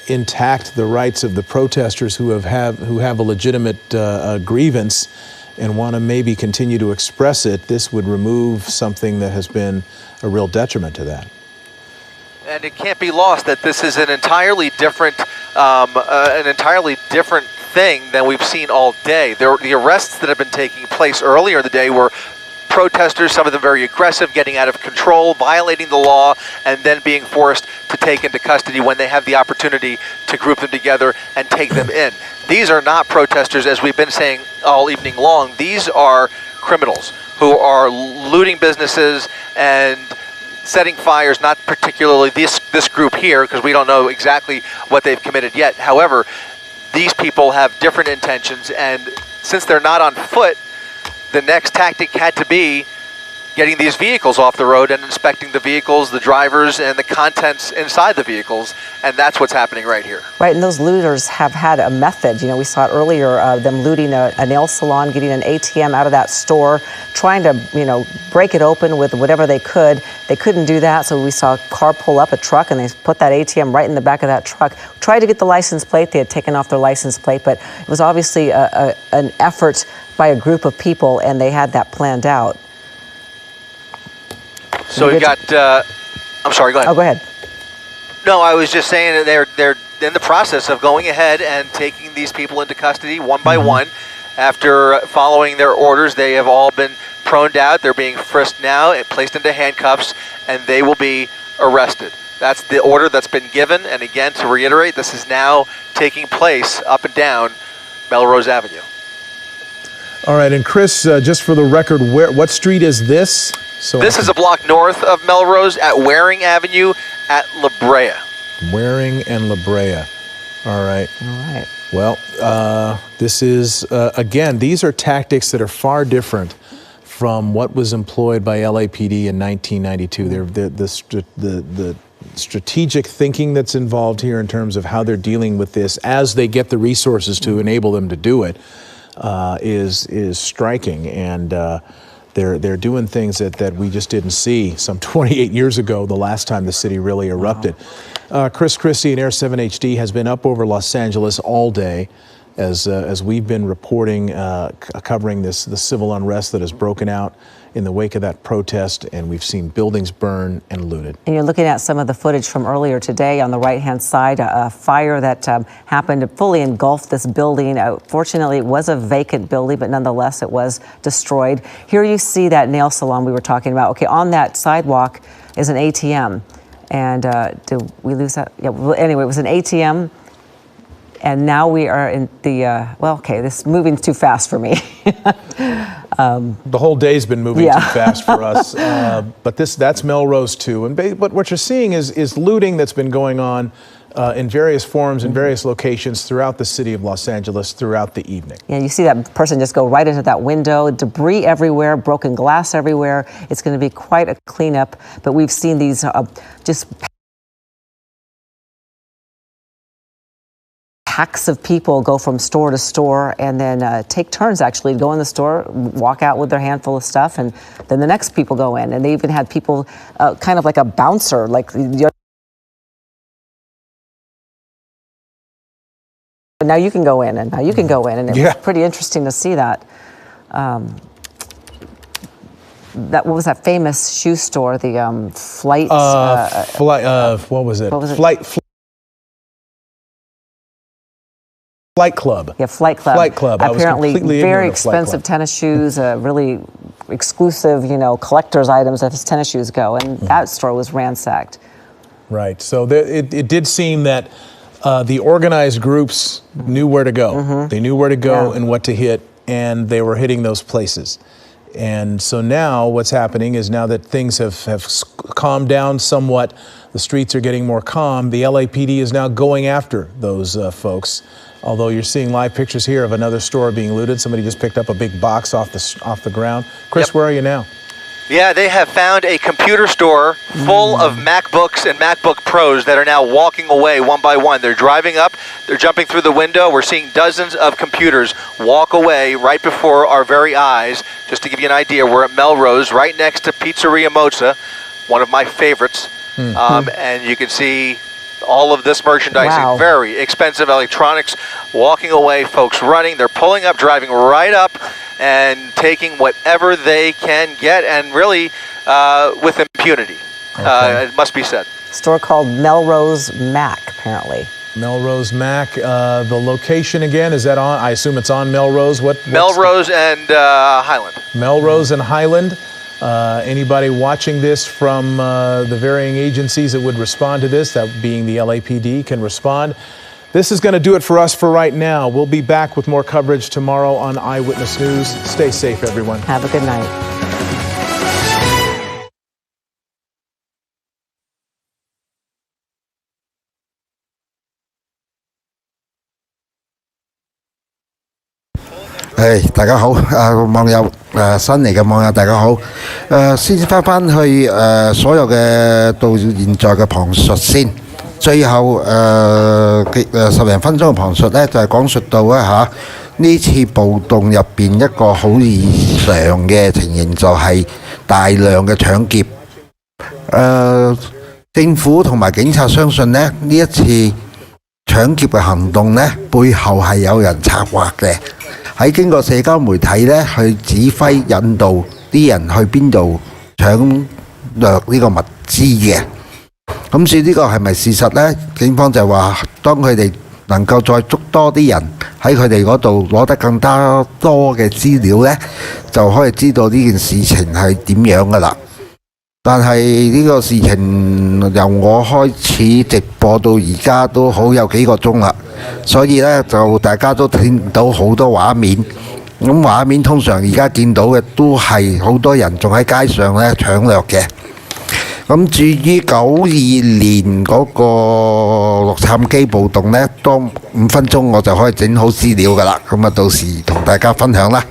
intact the rights of the protesters who have a legitimate grievance and want to maybe continue to express it. This would remove something that has been a real detriment to that. And it can't be lost that this is an entirely different thing than we've seen all day. The arrests that have been taking place earlier in the day were protesters, some of them very aggressive, getting out of control, violating the law, and then being forced to take into custody when they have the opportunity to group them together and take them in. These are not protesters, as we've been saying all evening long. These are criminals who are looting businesses and setting fires, not particularly this group here, because we don't know exactly what they've committed yet. However, these people have different intentions, and since they're not on foot, the next tactic had to be getting these vehicles off the road and inspecting the vehicles, the drivers, and the contents inside the vehicles. And that's what's happening right here. Right, and those looters have had a method. You know, we saw it earlier, them looting a nail salon, getting an ATM out of that store, trying to, you know, break it open with whatever they could. They couldn't do that, so we saw a car pull up, a truck, and they put that ATM right in the back of that truck. Tried to get the license plate. They had taken off their license plate, but it was obviously an effort by a group of people, and they had that planned out. So we've got, I'm sorry, go ahead. Oh, go ahead. No, I was just saying that they're in the process of going ahead and taking these people into custody one by one. After following their orders, they have all been proned out. They're being frisked now and placed into handcuffs, and they will be arrested. That's the order that's been given. And again, to reiterate, this is now taking place up and down Melrose Avenue. All right, and Chris, just for the record, what street is this? So this is a block north of Melrose at Waring Avenue at La Brea. Waring and La Brea. All right. All right. Well, this is, again, these are tactics that are far different from what was employed by LAPD in 1992. The strategic thinking that's involved here in terms of how they're dealing with this as they get the resources to enable them to do it is striking. And they're doing things that we just didn't see some 28 years ago, the last time the city really erupted. Chris Christie in Air 7 HD has been up over Los Angeles all day as we've been reporting, covering the civil unrest that has broken out in the wake of that protest, and we've seen buildings burn and looted. And you're looking at some of the footage from earlier today on the right-hand side, a fire that happened to fully engulf this building. Fortunately, it was a vacant building, but nonetheless, it was destroyed. Here you see that nail salon we were talking about. Okay, on that sidewalk is an ATM. And did we lose that? Yeah, well, anyway, it was an ATM. And now we are in the, well, okay, this is moving too fast for me. The whole day's been moving too fast for us. But that's Melrose too. But what you're seeing is looting that's been going on in various forms, in various locations throughout the city of Los Angeles throughout the evening. Yeah, you see that person just go right into that window, debris everywhere, broken glass everywhere. It's going to be quite a cleanup. But we've seen these just packs of people go from store to store and then take turns actually go in the store, walk out with their handful of stuff, and then the next people go in. And they even had people kind of like a bouncer, like now you can go in and now you can go in. And it was pretty interesting to see that. What was that famous shoe store, the Flight? What was it? Flight Club. Yeah, Flight Club. Flight Club. Apparently very expensive tennis shoes, really exclusive, collector's items as tennis shoes go. And that store was ransacked. Right. So it did seem that the organized groups knew where to go. They knew where to go and what to hit, and they were hitting those places. And so now what's happening is now that things have calmed down somewhat, the streets are getting more calm, the LAPD is now going after those folks. Although you're seeing live pictures here of another store being looted. Somebody just picked up a big box off the ground. Chris, where are you now? Yeah, they have found a computer store full of MacBooks and MacBook Pros that are now walking away one by one. They're driving up, they're jumping through the window. We're seeing dozens of computers walk away right before our very eyes. Just to give you an idea, we're at Melrose, right next to Pizzeria Mozza, one of my favorites. And you can see all of this merchandising, very expensive electronics, walking away, folks running. They're pulling up, driving right up, and taking whatever they can get, and really with impunity, it must be said. Store called Melrose Mac, apparently. Melrose Mac. The location again, is that on? I assume it's on Melrose. Melrose and Highland. Melrose and Highland. Anybody watching this from the varying agencies that would respond to this, that being the LAPD, can respond. This is going to do it for us for right now. We'll be back with more coverage tomorrow on Eyewitness News. Stay safe, everyone. Have a good night. 係大家好，網友新嚟嘅網友大家好，先翻去所有嘅到現在嘅旁述先，最後10零分鐘嘅旁述呢，就係講述到咧嚇呢次暴動入邊一個好異常嘅情形，就係大量嘅搶劫。政府同埋警察相信呢，呢一次搶劫嘅行動呢，背後係有人策劃嘅，喺經過社交媒體呢去指揮引導啲人去邊度搶掠呢個物資嘅。咁至於呢個係咪事實呢？警方就話，當佢哋能夠再捉多啲人喺佢哋嗰度攞得更加多嘅資料呢，就可以知道呢件事情係點樣噶啦。但係呢個事情由我開始直播到而家都好有幾個鐘啦，所以呢，就大家都聽到好多畫面。咁畫面通常而家見到嘅都係好多人仲喺街上呢搶掠嘅。咁至於92年嗰個洛杉磯暴動呢，當5分鐘我就可以整好資料噶啦。咁啊，到時同大家分享啦。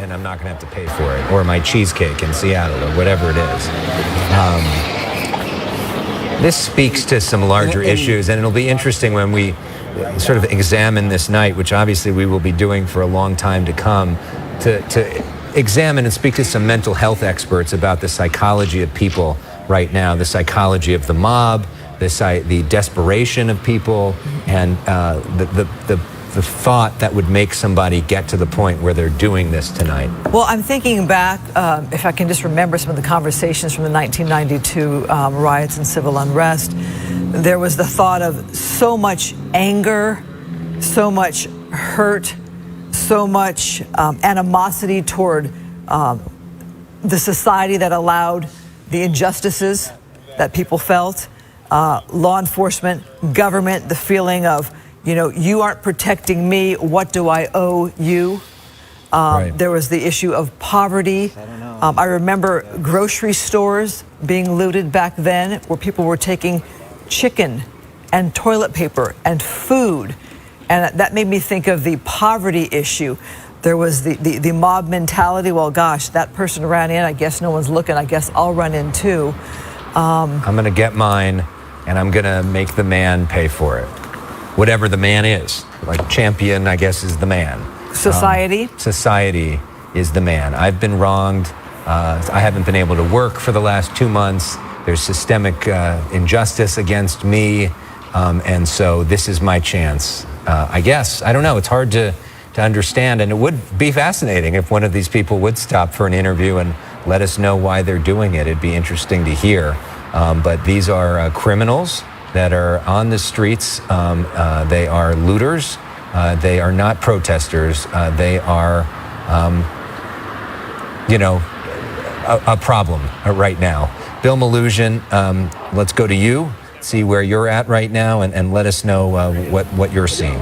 And I'm not going to have to pay for it, or my cheesecake in Seattle, or whatever it is. This speaks to some larger issues, and it'll be interesting when we sort of examine this night, which obviously we will be doing for a long time to come, to examine and speak to some mental health experts about the psychology of people right now, the psychology of the mob, the desperation of people, and the thought that would make somebody get to the point where they're doing this tonight? Well, I'm thinking back, if I can just remember some of the conversations from the 1992 riots and civil unrest. There was the thought of so much anger, so much hurt, so much animosity toward the society that allowed the injustices that people felt, law enforcement, government, the feeling of, you aren't protecting me, what do I owe you? Right. There was the issue of poverty. I remember grocery stores being looted back then, where people were taking chicken and toilet paper and food. And that made me think of the poverty issue. There was the mob mentality. Well, gosh, that person ran in. I guess no one's looking. I guess I'll run in too. I'm going to get mine, and I'm going to make the man pay for it. Whatever the man is. Like champion, I guess, is the man. Society? Society is the man. I've been wronged. I haven't been able to work for the last 2 months. There's systemic injustice against me. And so this is my chance. I guess. I don't know. It's hard to understand. And it would be fascinating if one of these people would stop for an interview and let us know why they're doing it. It'd be interesting to hear. But these are criminals that are on the streets. They are looters. They are not protesters. They are, a problem right now. Bill Malusian, let's go to you, see where you're at right now, and let us know what you're seeing.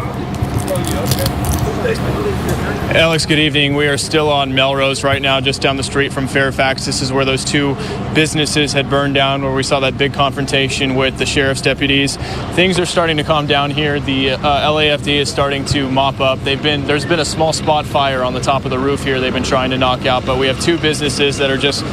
Alex, good evening. We are still on Melrose right now, just down the street from Fairfax. This is where those two businesses had burned down, where we saw that big confrontation with the sheriff's deputies. Things are starting to calm down here. The LAFD is starting to mop up. There's been a small spot fire on the top of the roof here they've been trying to knock out, but we have two businesses that are just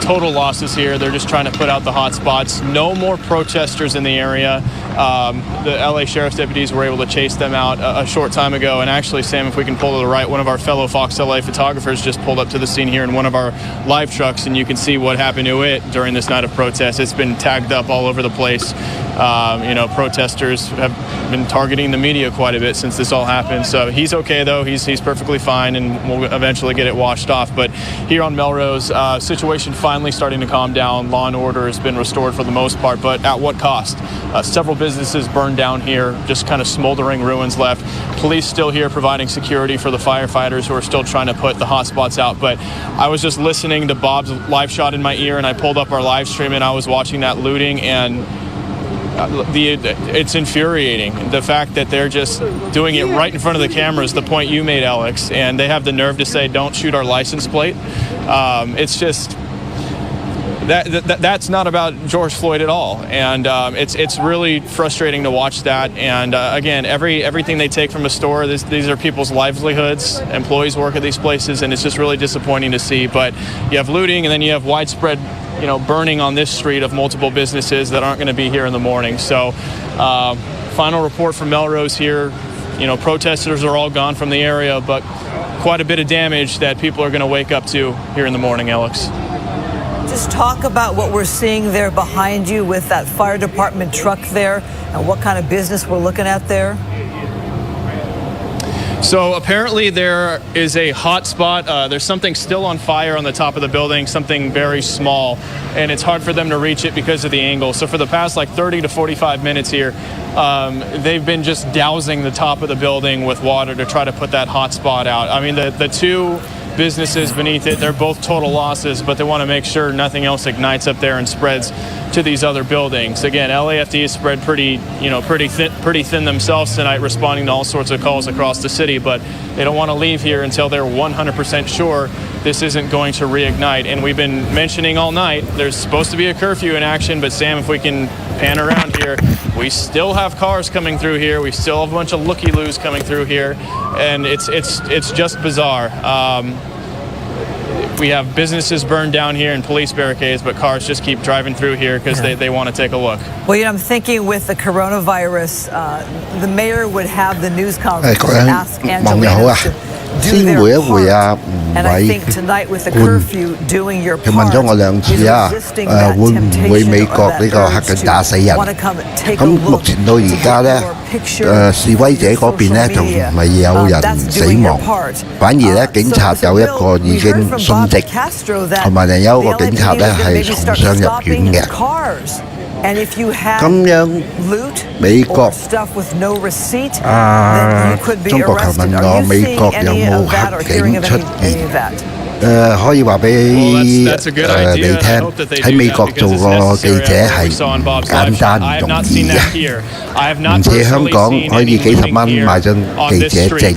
total losses here. They're just trying to put out the hot spots. No more protesters in the area. The LA sheriff's deputies were able to chase them out a short time ago. And actually, Sam, if we can pull to the right, one of our fellow Fox LA photographers just pulled up to the scene here in one of our live trucks, and you can see what happened to it during this night of protest. It's been tagged up all over the place. Protesters have been targeting the media quite a bit since this all happened. So he's okay, though. He's perfectly fine, and we'll eventually get it washed off. But here on Melrose, situation finally starting to calm down. Law and order has been restored for the most part, but at what cost? Several businesses burned down here, just kind of smoldering ruins left. Police still here providing security for the firefighters who are still trying to put the hot spots out. But I was just listening to Bob's live shot in my ear, and I pulled up our live stream, and I was watching that looting, and it's infuriating. The fact that they're just doing it right in front of the cameras, the point you made, Alex, and they have the nerve to say, don't shoot our license plate. It's just... That's not about George Floyd at all, and it's really frustrating to watch that. And again, everything they take from a store, these are people's livelihoods. Employees work at these places, and it's just really disappointing to see. But you have looting, and then you have widespread, burning on this street of multiple businesses that aren't going to be here in the morning. So, final report from Melrose here. Protesters are all gone from the area, but quite a bit of damage that people are going to wake up to here in the morning, Alex. Just talk about what we're seeing there behind you with that fire department truck there, and what kind of business we're looking at there. So apparently there is a hot spot. There's something still on fire on the top of the building, something very small, and it's hard for them to reach it because of the angle. So for the past 30 to 45 minutes here, they've been just dousing the top of the building with water to try to put that hot spot out. I mean, the two businesses beneath it, they're both total losses, but they want to make sure nothing else ignites up there and spreads to these other buildings. Again, LAFD has spread pretty thin themselves tonight, responding to all sorts of calls across the city, but they don't want to leave here until they're 100% sure this isn't going to reignite. And we've been mentioning all night, there's supposed to be a curfew in action, but Sam, if we can pan around here, we still have cars coming through here. We still have a bunch of looky-loos coming through here, and it's just bizarre. We have businesses burned down here and police barricades, but cars just keep driving through here because they want to take a look. Well, I'm thinking with the coronavirus, the mayor would have the news conference and ask Angelina to do their part. 位佢問咗我2次啊，會唔會美國呢個黑警打死人？咁目前到而家呢，示威者嗰邊呢仲未有人死亡，反而呢警察有一個已經殉職，同埋另有一個警察呢係重傷入院嘅。咁樣美國中國球問我美國有冇黑警出現？可以話俾你聽，喺美國做個記者係簡單唔容易嘅，唔似香港可以幾十蚊買張記者證，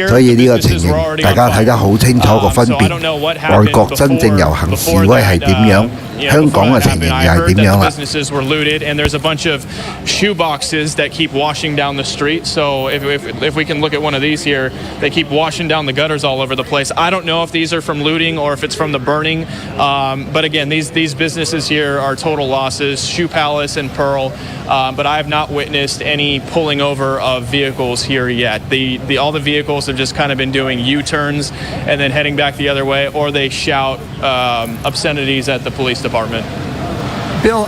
所以呢個情形大家睇得好清楚個分別。外國真正遊行示威係點樣？香港嘅情形又係點樣啦？ Businesses were looted, and there's a bunch of shoe boxes that keep washing down the street. So if we can look at one of these here, they keep washing down the gutters all over the place. I don't know if these are from looting or if it's from the burning. But again, these businesses here are total losses, Shoe Palace and Pearl. But I have not witnessed any pulling over of vehicles here yet. All the vehicles have just kind of been doing U-turns and then heading back the other way, or they shout obscenities at the police department. Bill,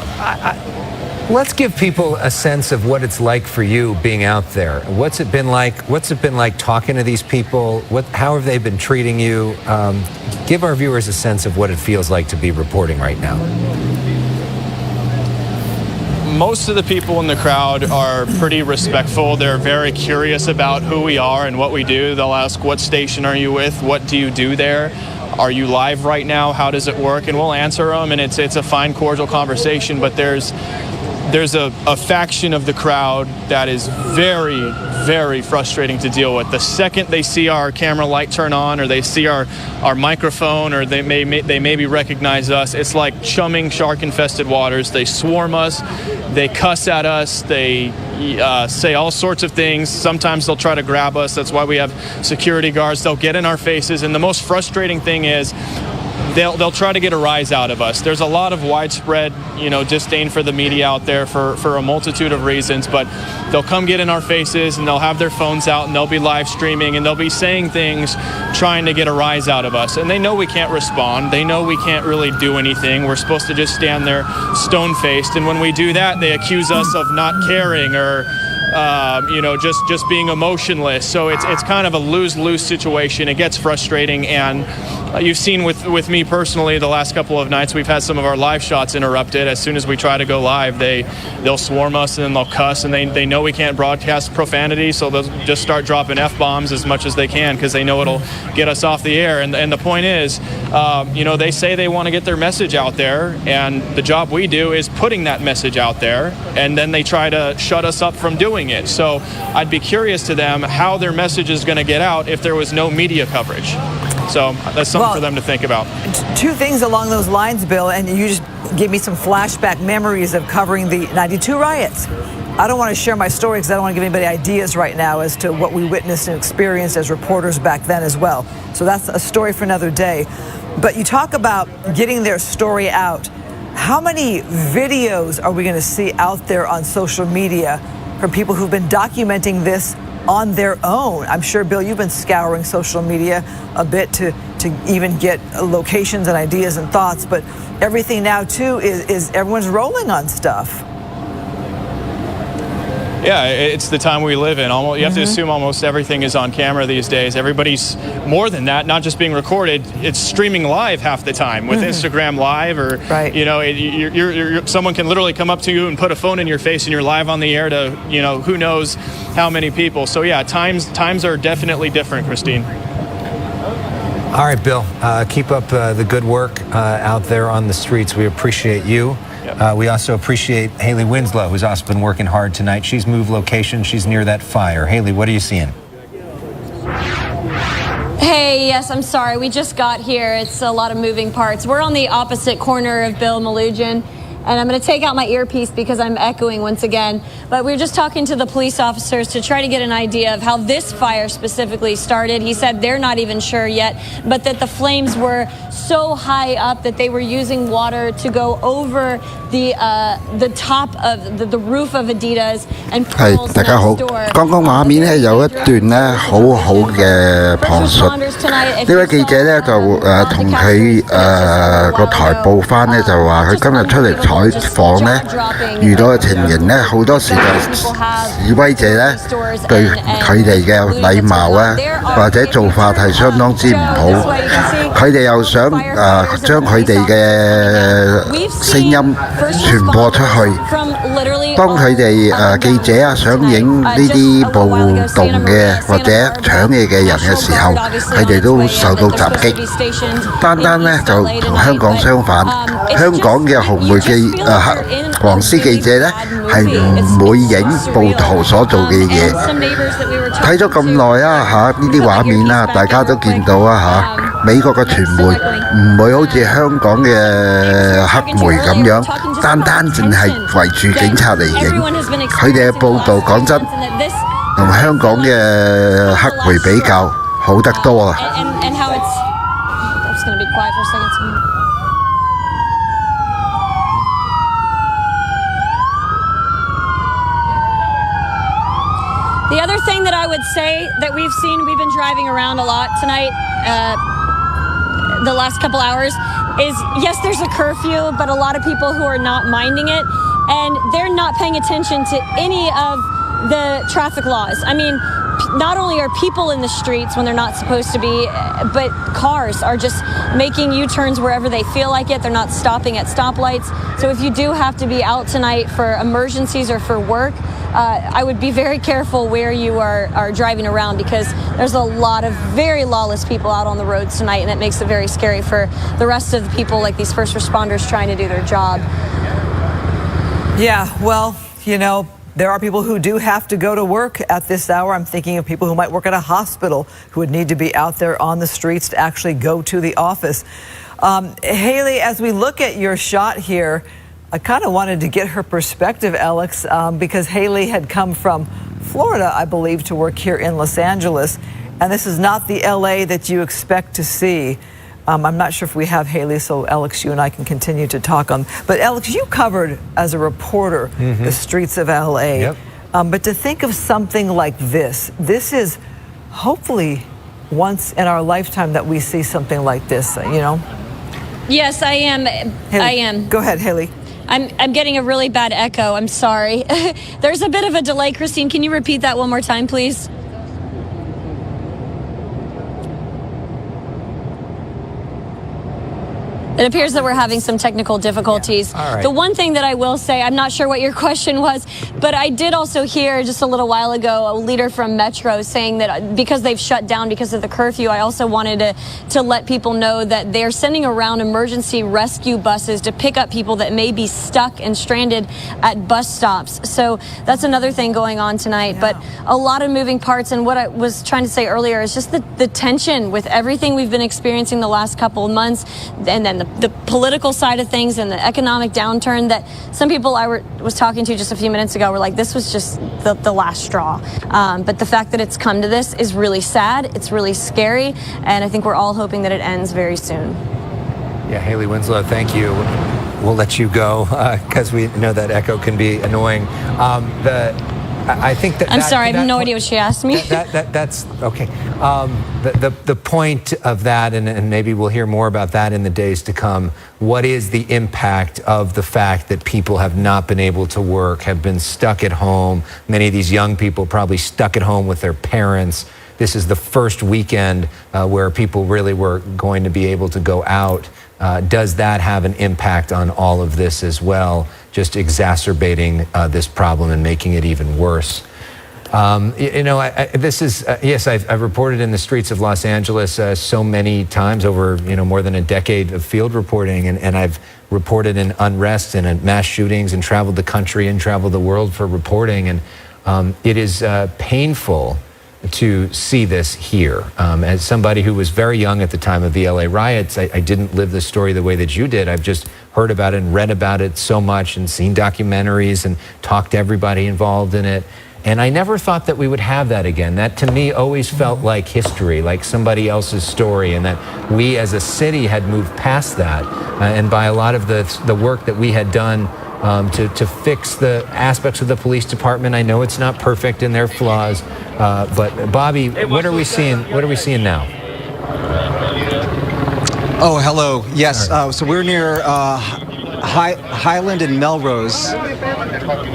let's give people a sense of what it's like for you being out there. What's it been like? What's it been like talking to these people? How have they been treating you? Give our viewers a sense of what it feels like to be reporting right now. Most of the people in the crowd are pretty respectful. They're very curious about who we are and what we do. They'll ask, what station are you with? What do you do there? Are you live right now? How does it work? And we'll answer them, and it's a fine, cordial conversation, but there's a faction of the crowd that is very, very frustrating to deal with. The second they see our camera light turn on, or they see our microphone, or they maybe recognize us, it's like chumming shark-infested waters. They swarm us, they cuss at us, they say all sorts of things. Sometimes they'll try to grab us. That's why we have security guards. They'll get in our faces, and the most frustrating thing is they'll try to get a rise out of us. There's a lot of widespread, disdain for the media out there for a multitude of reasons, but they'll come get in our faces, and they'll have their phones out, and they'll be live streaming, and they'll be saying things trying to get a rise out of us. And they know we can't respond. They know we can't really do anything. We're supposed to just stand there stone-faced, and when we do that, they accuse us of not caring or just being emotionless. So it's kind of a lose-lose situation. It gets frustrating, and you've seen with me personally the last couple of nights, we've had some of our live shots interrupted. As soon as we try to go live, they'll swarm us, and then they'll cuss, and they know we can't broadcast profanity, so they'll just start dropping F-bombs as much as they can because they know it'll get us off the air. And the point is, they say they want to get their message out there, and the job we do is putting that message out there, and then they try to shut us up from doing it. So I'd be curious to them how their message is going to get out if there was no media coverage. So that's something for them to think about. Two things along those lines, Bill, and you just gave me some flashback memories of covering the 92 riots. I don't want to share my story because I don't want to give anybody ideas right now as to what we witnessed and experienced as reporters back then as well. So that's a story for another day. But you talk about getting their story out. How many videos are we going to see out there on social media from people who've been documenting this on their own? I'm sure, Bill, you've been scouring social media a bit to even get locations and ideas and thoughts, but everything now, too, is everyone's rolling on stuff. Yeah, it's the time we live in. You have to assume almost everything is on camera these days. Everybody's more than that, not just being recorded. It's streaming live half the time with Instagram Live, or someone can literally come up to you and put a phone in your face, and you're live on the air to who knows how many people. So yeah, times are definitely different, Christine. All right, Bill, keep up the good work out there on the streets. We appreciate you. We also appreciate Haley Winslow, who's also been working hard tonight. She's moved location. She's near that fire. Haley, what are you seeing? Hey, yes, I'm sorry. We just got here. It's a lot of moving parts. We're on the opposite corner of Bill Melugin. And I'm going to take out my earpiece because I'm echoing once again. But we were just talking to the police officers to try to get an idea of how this fire specifically started. He said they're not even sure yet, but that the flames were so high up that they were using water to go over the top of the roof of Adidas and Pearl's next door. 剛剛畫面咧有一段咧好好嘅旁述，呢位記者咧就同佢個台報翻咧就話佢今日出嚟採訪咧遇到嘅情形咧好多時就示威者咧對佢哋嘅禮貌啊或者做法係相當之唔好，佢哋又想將佢哋嘅聲音傳播出去。當佢哋記者啊想影呢啲暴動嘅或者搶嘢嘅人嘅時候，佢哋都受到襲擊。單單咧就同香港相反，香港嘅紅媒黃絲記者咧係唔會影暴徒所做嘅嘢。睇咗咁耐啊呢啲畫面啊，大家都見到啊美國嘅傳媒唔會好似香港嘅黑媒咁樣，單淨係圍住警察嚟影。佢哋嘅報導講真，同香港嘅黑媒比較好得多啊！ The other thing that I would say that we've been driving around a lot tonight, the last couple hours, is yes, there's a curfew, but a lot of people who are not minding it, and they're not paying attention to any of the traffic laws. I mean, not only are people in the streets when they're not supposed to be, but cars are just making U-turns wherever they feel like it. They're not stopping at stoplights. So if you do have to be out tonight for emergencies or for work, I would be very careful where you are driving around, because there's a lot of very lawless people out on the roads tonight, and it makes it very scary for the rest of the people, like these first responders, trying to do their job. Yeah, well, you know, there are people who do have to go to work at this hour. I'm thinking of people who might work at a hospital who would need to be out there on the streets to actually go to the office. Haley, as we look at your shot here, I kind of wanted to get her perspective, Alex, because Haley had come from Florida, I believe, to work here in Los Angeles. And this is not the LA that you expect to see. I'm not sure if we have Haley, so Alex, you and I can continue to talk on. But Alex, you covered as a reporter the streets of LA. Yep. But to think of something like this is hopefully once in our lifetime that we see something like this, you know? Yes, I am. Haley, I am. Go ahead, Haley. I'm getting a really bad echo. I'm sorry. There's a bit of a delay. Christine, can you repeat that one more time, please? It appears that we're having some technical difficulties. Yeah. All right. The one thing that I will say, I'm not sure what your question was, but I did also hear just a little while ago a leader from Metro saying that because they've shut down because of the curfew, I also wanted to let people know that they're sending around emergency rescue buses to pick up people that may be stuck and stranded at bus stops. So that's another thing going on tonight. Yeah. But a lot of moving parts, and what I was trying to say earlier is just the tension with everything we've been experiencing the last couple of months, and then the political side of things and the economic downturn that some people I was talking to just a few minutes ago were like, this was just the last straw. But the fact that it's come to this is really sad. It's really scary. And I think we're all hoping that it ends very soon. Yeah, Haley Winslow, thank you. We'll let you go because we know that echo can be annoying. I think that... I'm sorry, I have no idea what she asked me. That's okay. The point of that, and maybe we'll hear more about that in the days to come, what is the impact of the fact that people have not been able to work, have been stuck at home, many of these young people probably stuck at home with their parents. This is the first weekend where people really were going to be able to go out. Does that have an impact on all of this as well, just exacerbating this problem and making it even worse? You know, this is, yes, I've reported in the streets of Los Angeles so many times over, you know, more than a decade of field reporting, and I've reported in unrest and in mass shootings and traveled the country and traveled the world for reporting, and it is painful to see this here. As somebody who was very young at the time of the LA riots, I didn't live the story the way that you did. I've just heard about it and read about it so much and seen documentaries and talked to everybody involved in it. And I never thought that we would have that again. That to me always felt like history, like somebody else's story, and that we as a city had moved past that. And by a lot of the work that we had done to fix the aspects of the police department. I know it's not perfect and there are flaws, but Bobby, what are we seeing? What are we seeing now? Oh, hello. Yes. So we're near Highland and Melrose,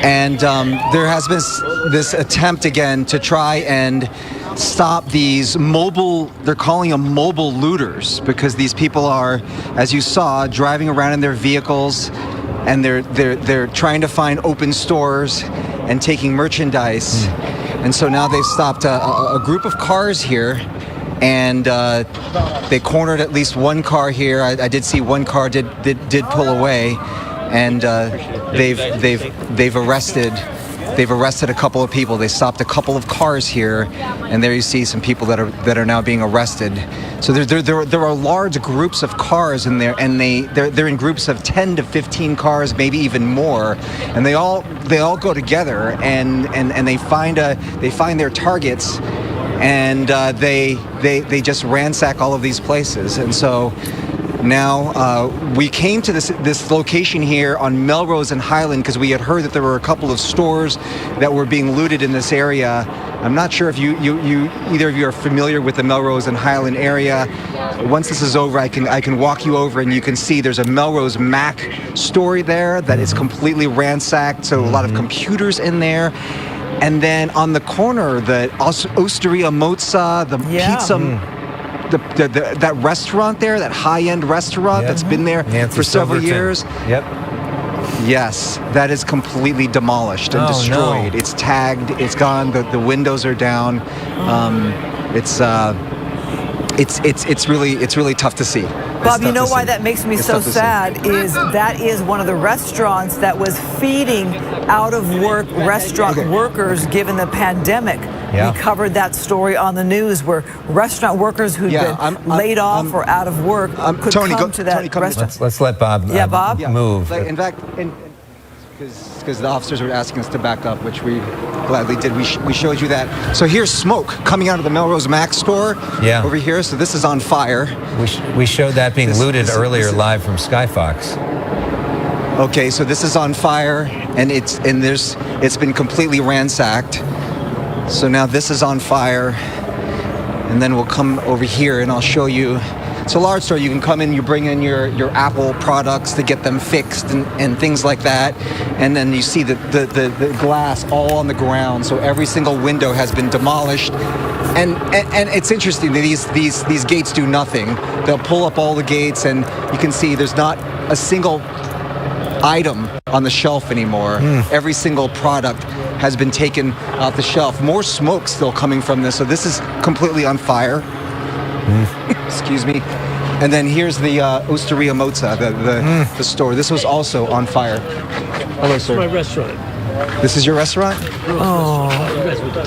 and there has been this attempt again to try and stop these mobile, they're calling them mobile looters, because these people are, as you saw, driving around in their vehicles, and they're trying to find open stores and taking merchandise. And so now they've stopped a group of cars here, and they cornered at least one car here. I did see one car did pull away, and they've arrested a couple of people. They stopped a couple of cars here, and there you see some people that are now being arrested. So there are large groups of cars in there, and they're in groups of 10 to 15 cars, maybe even more, and they all go together and they find their targets, and they just ransack all of these places. And so now we came to this location here on Melrose and Highland because we had heard that there were a couple of stores that were being looted in this area. I'm not sure if you either of you are familiar with the Melrose and Highland area. Once this is over, I can walk you over, and you can see there's a Melrose Mac store there that is completely ransacked. So a lot of computers in there. And then on the corner, the Osteria Mozza, the pizza, that restaurant there, that high-end restaurant that's been there for several years. Yep. Yes, that is completely demolished and destroyed. No. It's tagged. It's gone. The windows are down. It's really tough to see. Bob, you know why that makes me so sad is that is one of the restaurants that was feeding out-of-work restaurant workers given the pandemic. Yeah. We covered that story on the news where restaurant workers who'd been laid off or out of work could come to that restaurant. Let's let Bob, move. In fact, because the officers were asking us to back up, which we gladly did. We showed you that. So here's smoke coming out of the Melrose Mac store over here. So this is on fire. We showed that being looted earlier live from Skyfox. Okay, so this is on fire, and it's been completely ransacked. So now this is on fire, and then we'll come over here and I'll show you. It's a large store. You can come in, you bring in your Apple products to get them fixed and things like that. And then you see the glass all on the ground. So every single window has been demolished. And it's interesting that these gates do nothing. They'll pull up all the gates, and you can see there's not a single item on the shelf anymore. Every single product has been taken off the shelf. More smoke still coming from this. So this is completely on fire. Excuse me. And then here's the Osteria Mozza, the store. This was also on fire. Hello, sir. This is my restaurant. This is your restaurant? Oh.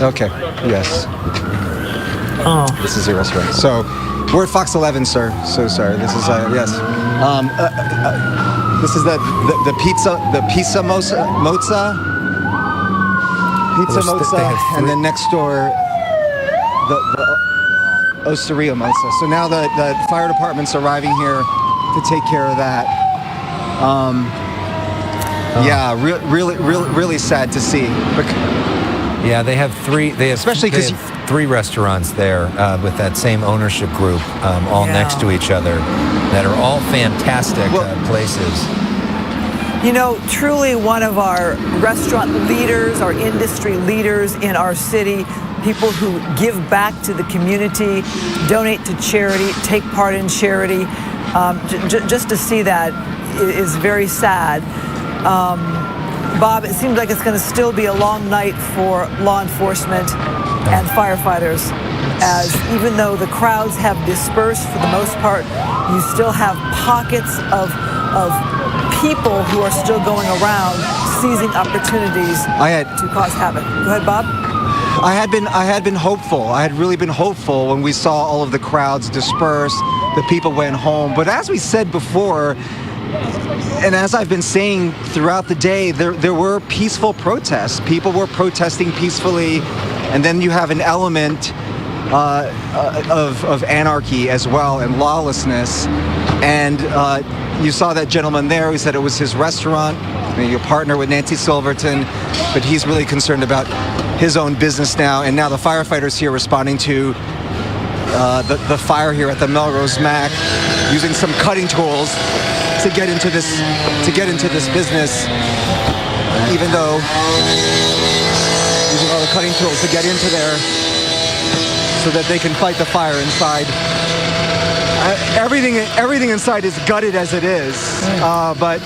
Okay. Yes. Oh. This is your restaurant. So we're at Fox 11, sir. So sorry. This is yes. This is the pizza mozza, and then next door the Osteria Mozza. So now the fire department's arriving here to take care of that. Yeah, really sad to see. Yeah, they have three. Especially because three restaurants there with that same ownership group, all next to each other, that are all fantastic places. You know, truly one of our restaurant leaders, our industry leaders in our city, people who give back to the community, donate to charity, take part in charity. Just to see that is very sad. Bob, it seems like it's going to still be a long night for law enforcement and firefighters, as even though the crowds have dispersed for the most part, you still have pockets of people who are still going around seizing opportunities to cause havoc. Go ahead, Bob. I had been hopeful. I had really been hopeful when we saw all of the crowds disperse, the people went home. But as we said before, and as I've been saying throughout the day, there were peaceful protests. People were protesting peacefully, and then you have an element of anarchy as well and lawlessness. And you saw that gentleman there who said it was his restaurant. Your partner with Nancy Silverton, but he's really concerned about his own business now. And now the firefighters here responding to the fire here at the Melrose Mac, using some cutting tools to get into this business. Even though using all the cutting tools to get into there, so that they can fight the fire inside. Everything inside is gutted as it is, but.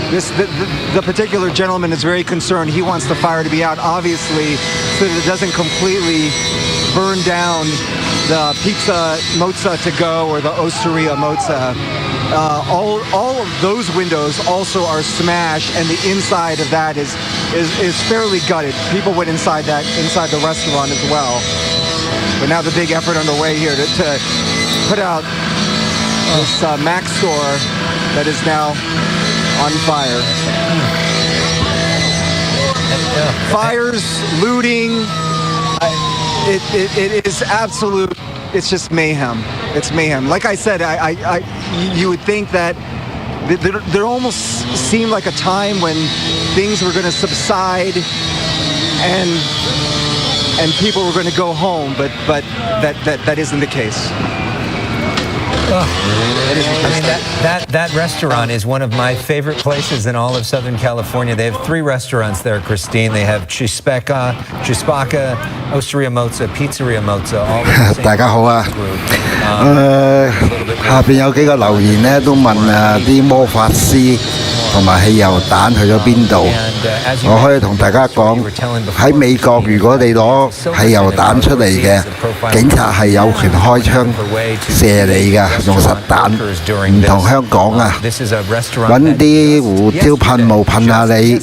The particular gentleman is very concerned. He wants the fire to be out, obviously, so that it doesn't completely burn down the Pizza Mozza to go or the Osteria Mozza. All of those windows also are smashed, and the inside of that is fairly gutted. People went inside the restaurant as well. But now the big effort underway here to put out this Mac store that is now on fire. Fires, looting, it is absolute, it's just mayhem. It's mayhem. Like I said, you would think that there almost seemed like a time when things were going to subside and people were going to go home, but that isn't the case. That restaurant is one of my favorite places in all of Southern California. They have 3 restaurants there, Christine. They have Chispaka, Osteria Mozza, Pizzeria Mozza, all of the same 大家好啊，下邊有幾個留言咧，都問啲魔法師同埋汽油彈去咗邊度？我可以同大家講，喺美國如果你攞汽油彈出嚟嘅，警察係有權開槍射你㗎，用實彈，唔同香港啊，揾啲胡椒噴霧噴下你，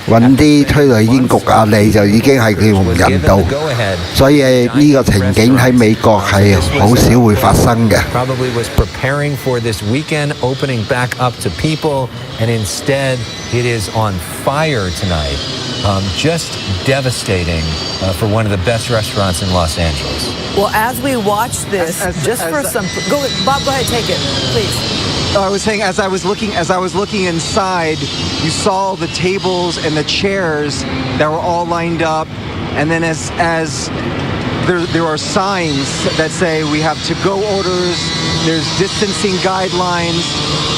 揾啲催淚煙焗下你，就已經係叫唔人道。所以呢個情景喺美國係好少會發生嘅。And instead, it is on fire tonight. Just devastating for one of the best restaurants in Los Angeles. Well, as we watch this, Bob, go ahead, take it, please. I was saying, as I was looking inside, you saw the tables and the chairs that were all lined up, and then as there are signs that say we have to-go orders, there's distancing guidelines.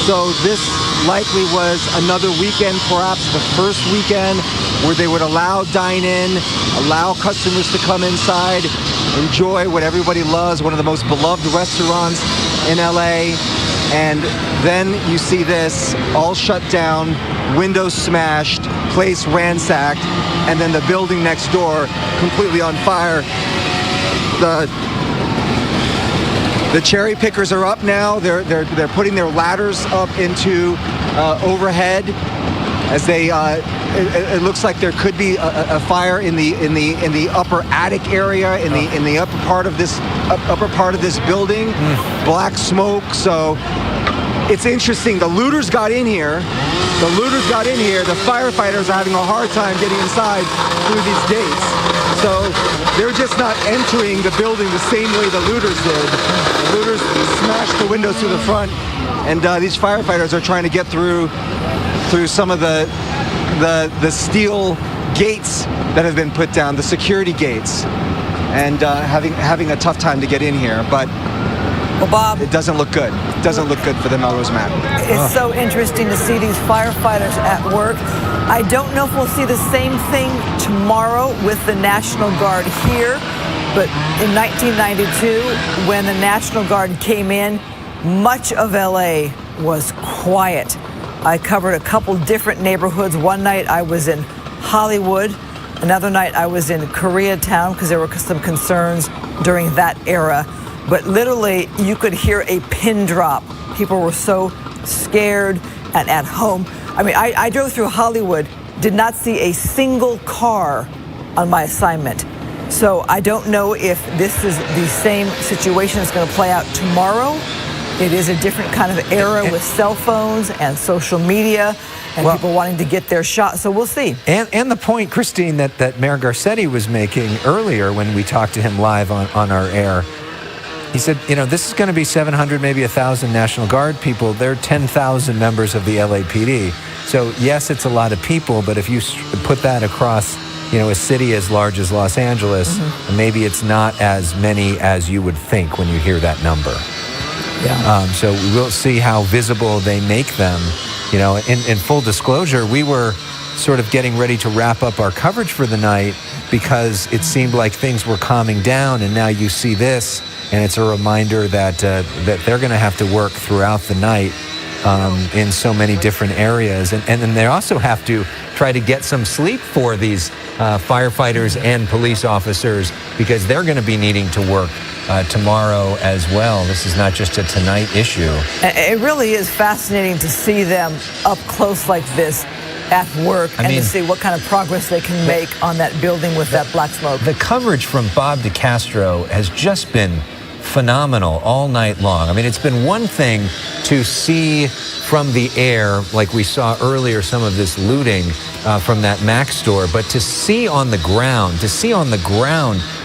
So this likely was another weekend, perhaps the first weekend, where they would allow dine-in, allow customers to come inside, enjoy what everybody loves, one of the most beloved restaurants in LA. And then you see this all shut down, windows smashed, place ransacked, and then the building next door completely on fire. The cherry pickers are up now. They're putting their ladders up into overhead as they. It looks like there could be a fire in the upper attic area, in the upper part of this building. Black smoke. So it's interesting. The looters got in here. The firefighters are having a hard time getting inside through these gates. So they're just not entering the building the same way the looters did. The looters smashed the windows through the front, and these firefighters are trying to get through some of the steel gates that have been put down, the security gates, and having a tough time to get in here. But well, Bob, it doesn't look good. It doesn't look good for the Melrose Mac. It's so interesting to see these firefighters at work. I don't know if we'll see the same thing tomorrow with the National Guard here, but in 1992, when the National Guard came in, much of LA was quiet. I covered a couple different neighborhoods. One night I was in Hollywood. Another night I was in Koreatown because there were some concerns during that era. But literally, you could hear a pin drop. People were so scared and at home. I mean, I drove through Hollywood, did not see a single car on my assignment. So I don't know if this is the same situation that's going to play out tomorrow. It is a different kind of era with cell phones and social media and people wanting to get their shot. So we'll see. And the point, Christine, that Mayor Garcetti was making earlier when we talked to him live on our air, he said, this is going to be 700, maybe 1,000 National Guard people. There are 10,000 members of the LAPD. So yes, it's a lot of people, but if you put that across, a city as large as Los Angeles, maybe it's not as many as you would think when you hear that number. Yeah. So we'll see how visible they make them. In full disclosure, we were sort of getting ready to wrap up our coverage for the night because it seemed like things were calming down, and now you see this, and it's a reminder that they're going to have to work throughout the night in so many different areas. And then they also have to try to get some sleep for these firefighters and police officers because they're going to be needing to work tomorrow as well. This is not just a tonight issue. It really is fascinating to see them up close like this at work and to see what kind of progress they can make on that building with that black smoke. The coverage from Bob DeCastro has just been phenomenal all night long. It's been one thing to see from the air, like we saw earlier, some of this looting from that Mac store, but to see on the ground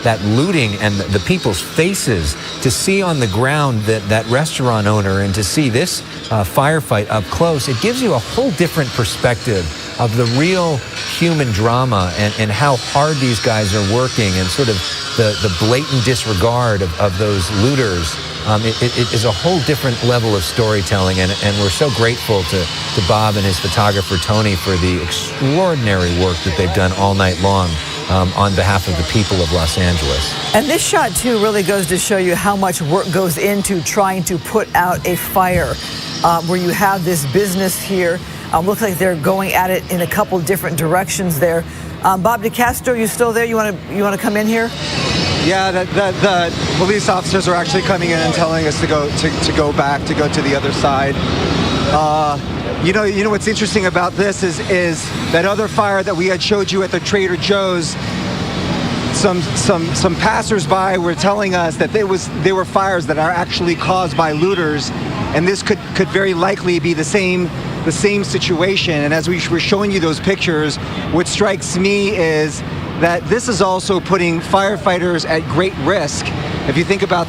that looting and the people's faces, to see on the ground that restaurant owner and to see this firefight up close, it gives you a whole different perspective of the real human drama and how hard these guys are working and sort of the blatant disregard of those looters. It is a whole different level of storytelling, and we're so grateful to Bob and his photographer Tony for the extraordinary work that they've done all night long on behalf of the people of Los Angeles. And this shot, too, really goes to show you how much work goes into trying to put out a fire where you have this business here. Looks like they're going at it in a couple different directions there. Bob DeCastro, you still there? You want to come in here? Yeah, the police officers are actually coming in and telling us to go to the other side. You know what's interesting about this is that other fire that we had showed you at the Trader Joe's. Some passersby were telling us that they were fires that are actually caused by looters, and this could very likely be the same situation. And as we were showing you those pictures, what strikes me is that this is also putting firefighters at great risk. If you think about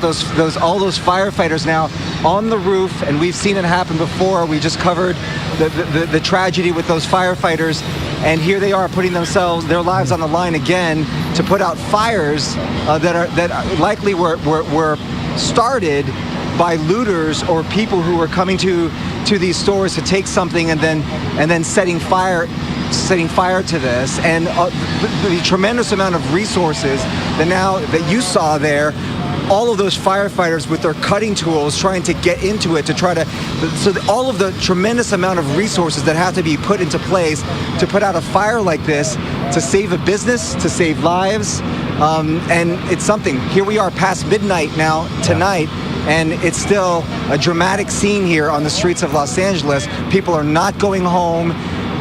all those firefighters now on the roof, and we've seen it happen before. We just covered the tragedy with those firefighters, and here they are putting their lives on the line again to put out fires that likely were started by looters or people who were coming to these stores to take something and then setting fire to this, and the tremendous amount of resources that you saw there. All of those firefighters with their cutting tools trying to get into it all of the tremendous amount of resources that have to be put into place to put out a fire like this, to save a business, to save lives, and it's something. Here we are past midnight now tonight, and it's still a dramatic scene here on the streets of Los Angeles. People are not going home.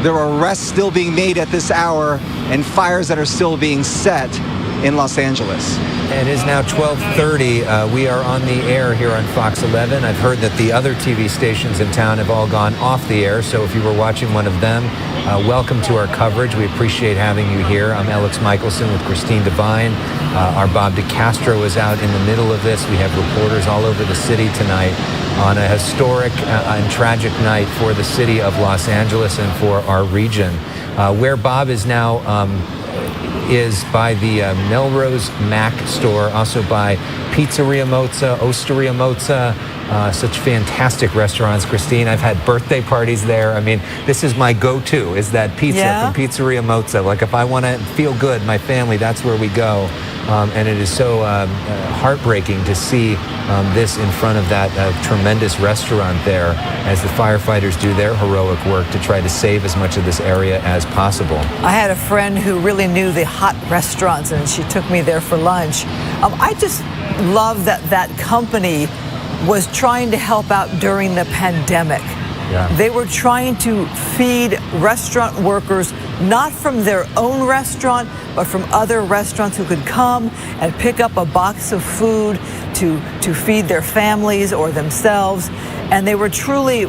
There are arrests still being made at this hour and fires that are still being set in Los Angeles. It is now 12:30. We are on the air here on Fox 11. I've heard that the other TV stations in town have all gone off the air, so if you were watching one of them, welcome to our coverage. We appreciate having you here. I'm Alex Michelson with Christine Devine. Our Bob DeCastro is out in the middle of this. We have reporters all over the city tonight on a historic and tragic night for the city of Los Angeles and for our region. Where Bob is now is by the Melrose Mac store, also by Pizzeria Mozza, Osteria Mozza, such fantastic restaurants, Christine. I've had birthday parties there. This is my go-to, is that pizza from Pizzeria Mozza. Like, if I want to feel good, my family, that's where we go. And it is so heartbreaking to see this in front of that tremendous restaurant there as the firefighters do their heroic work to try to save as much of this area as possible. I had a friend who really knew the hot restaurants, and she took me there for lunch. I just love that company was trying to help out during the pandemic. Yeah. They were trying to feed restaurant workers not from their own restaurant, but from other restaurants who could come and pick up a box of food to feed their families or themselves. And they are truly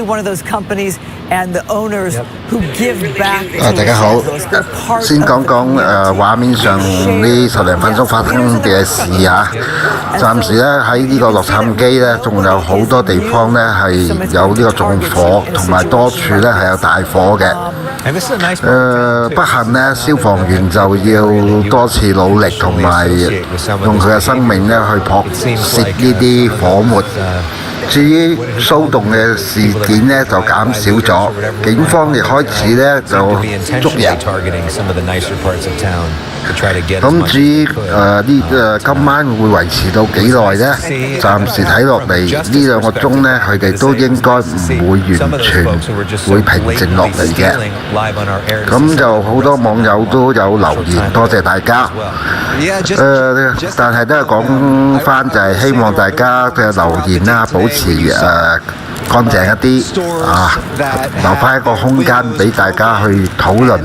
one of those companies and the owners who give back to 大家好，先講講畫面上呢10零分鐘發生嘅事啊。暫時咧喺呢個洛杉磯咧，仲有好多地方咧係有呢個縱火，同埋多處咧係有大火嘅。不幸咧，消防員就要多次努力同埋用佢嘅生命咧去撲滅呢啲火末。至於騷動嘅事件呢，就減少咗，警方亦開始呢就捉人。咁至於今晚會維持到幾耐呢？暫時睇落嚟呢2個鐘呢，佢哋都應該唔會完全會平靜落嚟嘅。咁就好多網友都有留言，多謝大家。但係都係講翻就係希望大家嘅留言啦，保持乾淨一啲啊，留翻一個空間俾大家去討論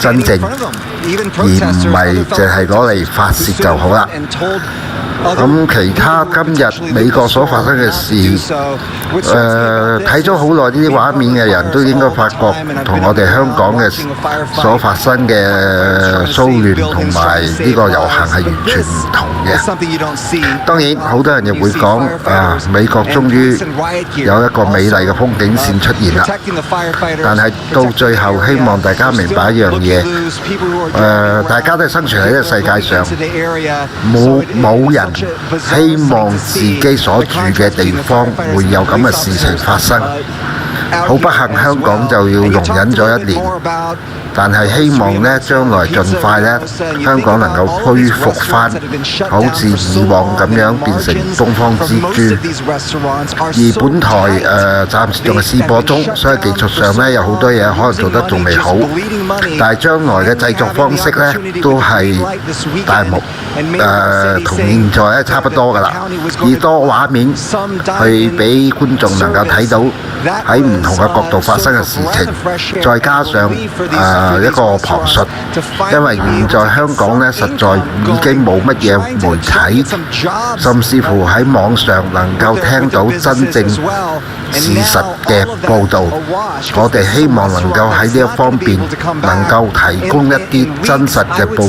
真正，而唔係淨係攞嚟發泄就好啦。咁其他今日美國所發生嘅事，睇咗好耐呢啲畫面嘅人都應該發覺同我哋香港嘅所發生嘅騷亂同埋呢個遊行係完全唔同嘅。當然好多人亦會講美國終於有一個美麗嘅風景線出現啦。但係到最後希望大家明白一樣嘢，大家都係生存喺呢個世界上，冇人希望自己所住嘅地方會有咁嘅事情發生。好不幸，香港就要容忍咗1年，但係希望呢將來盡快呢，香港能夠恢復翻，好似以往咁樣變成東方之珠。而本台暫時仲係試播中，所以技術上呢有好多嘢可能做得仲未好，但係將來嘅製作方式呢都係大幕同現在咧差不多㗎啦，以多畫面去俾觀眾能夠睇到喺唔同嘅角度發生嘅事情，再加上一個旁述，因為現在香港咧實在已經冇乜嘢媒體，甚至乎喺網上能夠聽到真正事實嘅報導。我哋希望能夠喺呢一方面能夠提供一啲真實嘅報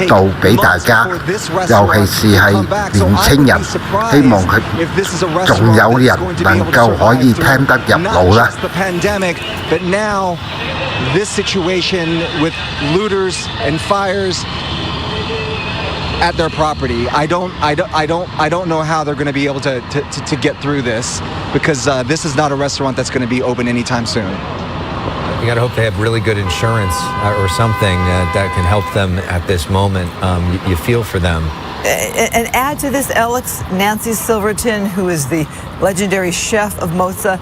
導俾大家，尤其是係年青人，希望佢仲有人能夠可以聽得入腦啦。This situation with looters and fires at their property, I don't know how they're going to be able to get through this, because this is not a restaurant that's going to be open anytime soon. You got to hope they have really good insurance or something that can help them at this moment. You feel for them. And add to this, Alex, Nancy Silverton, who is the legendary chef of Moza,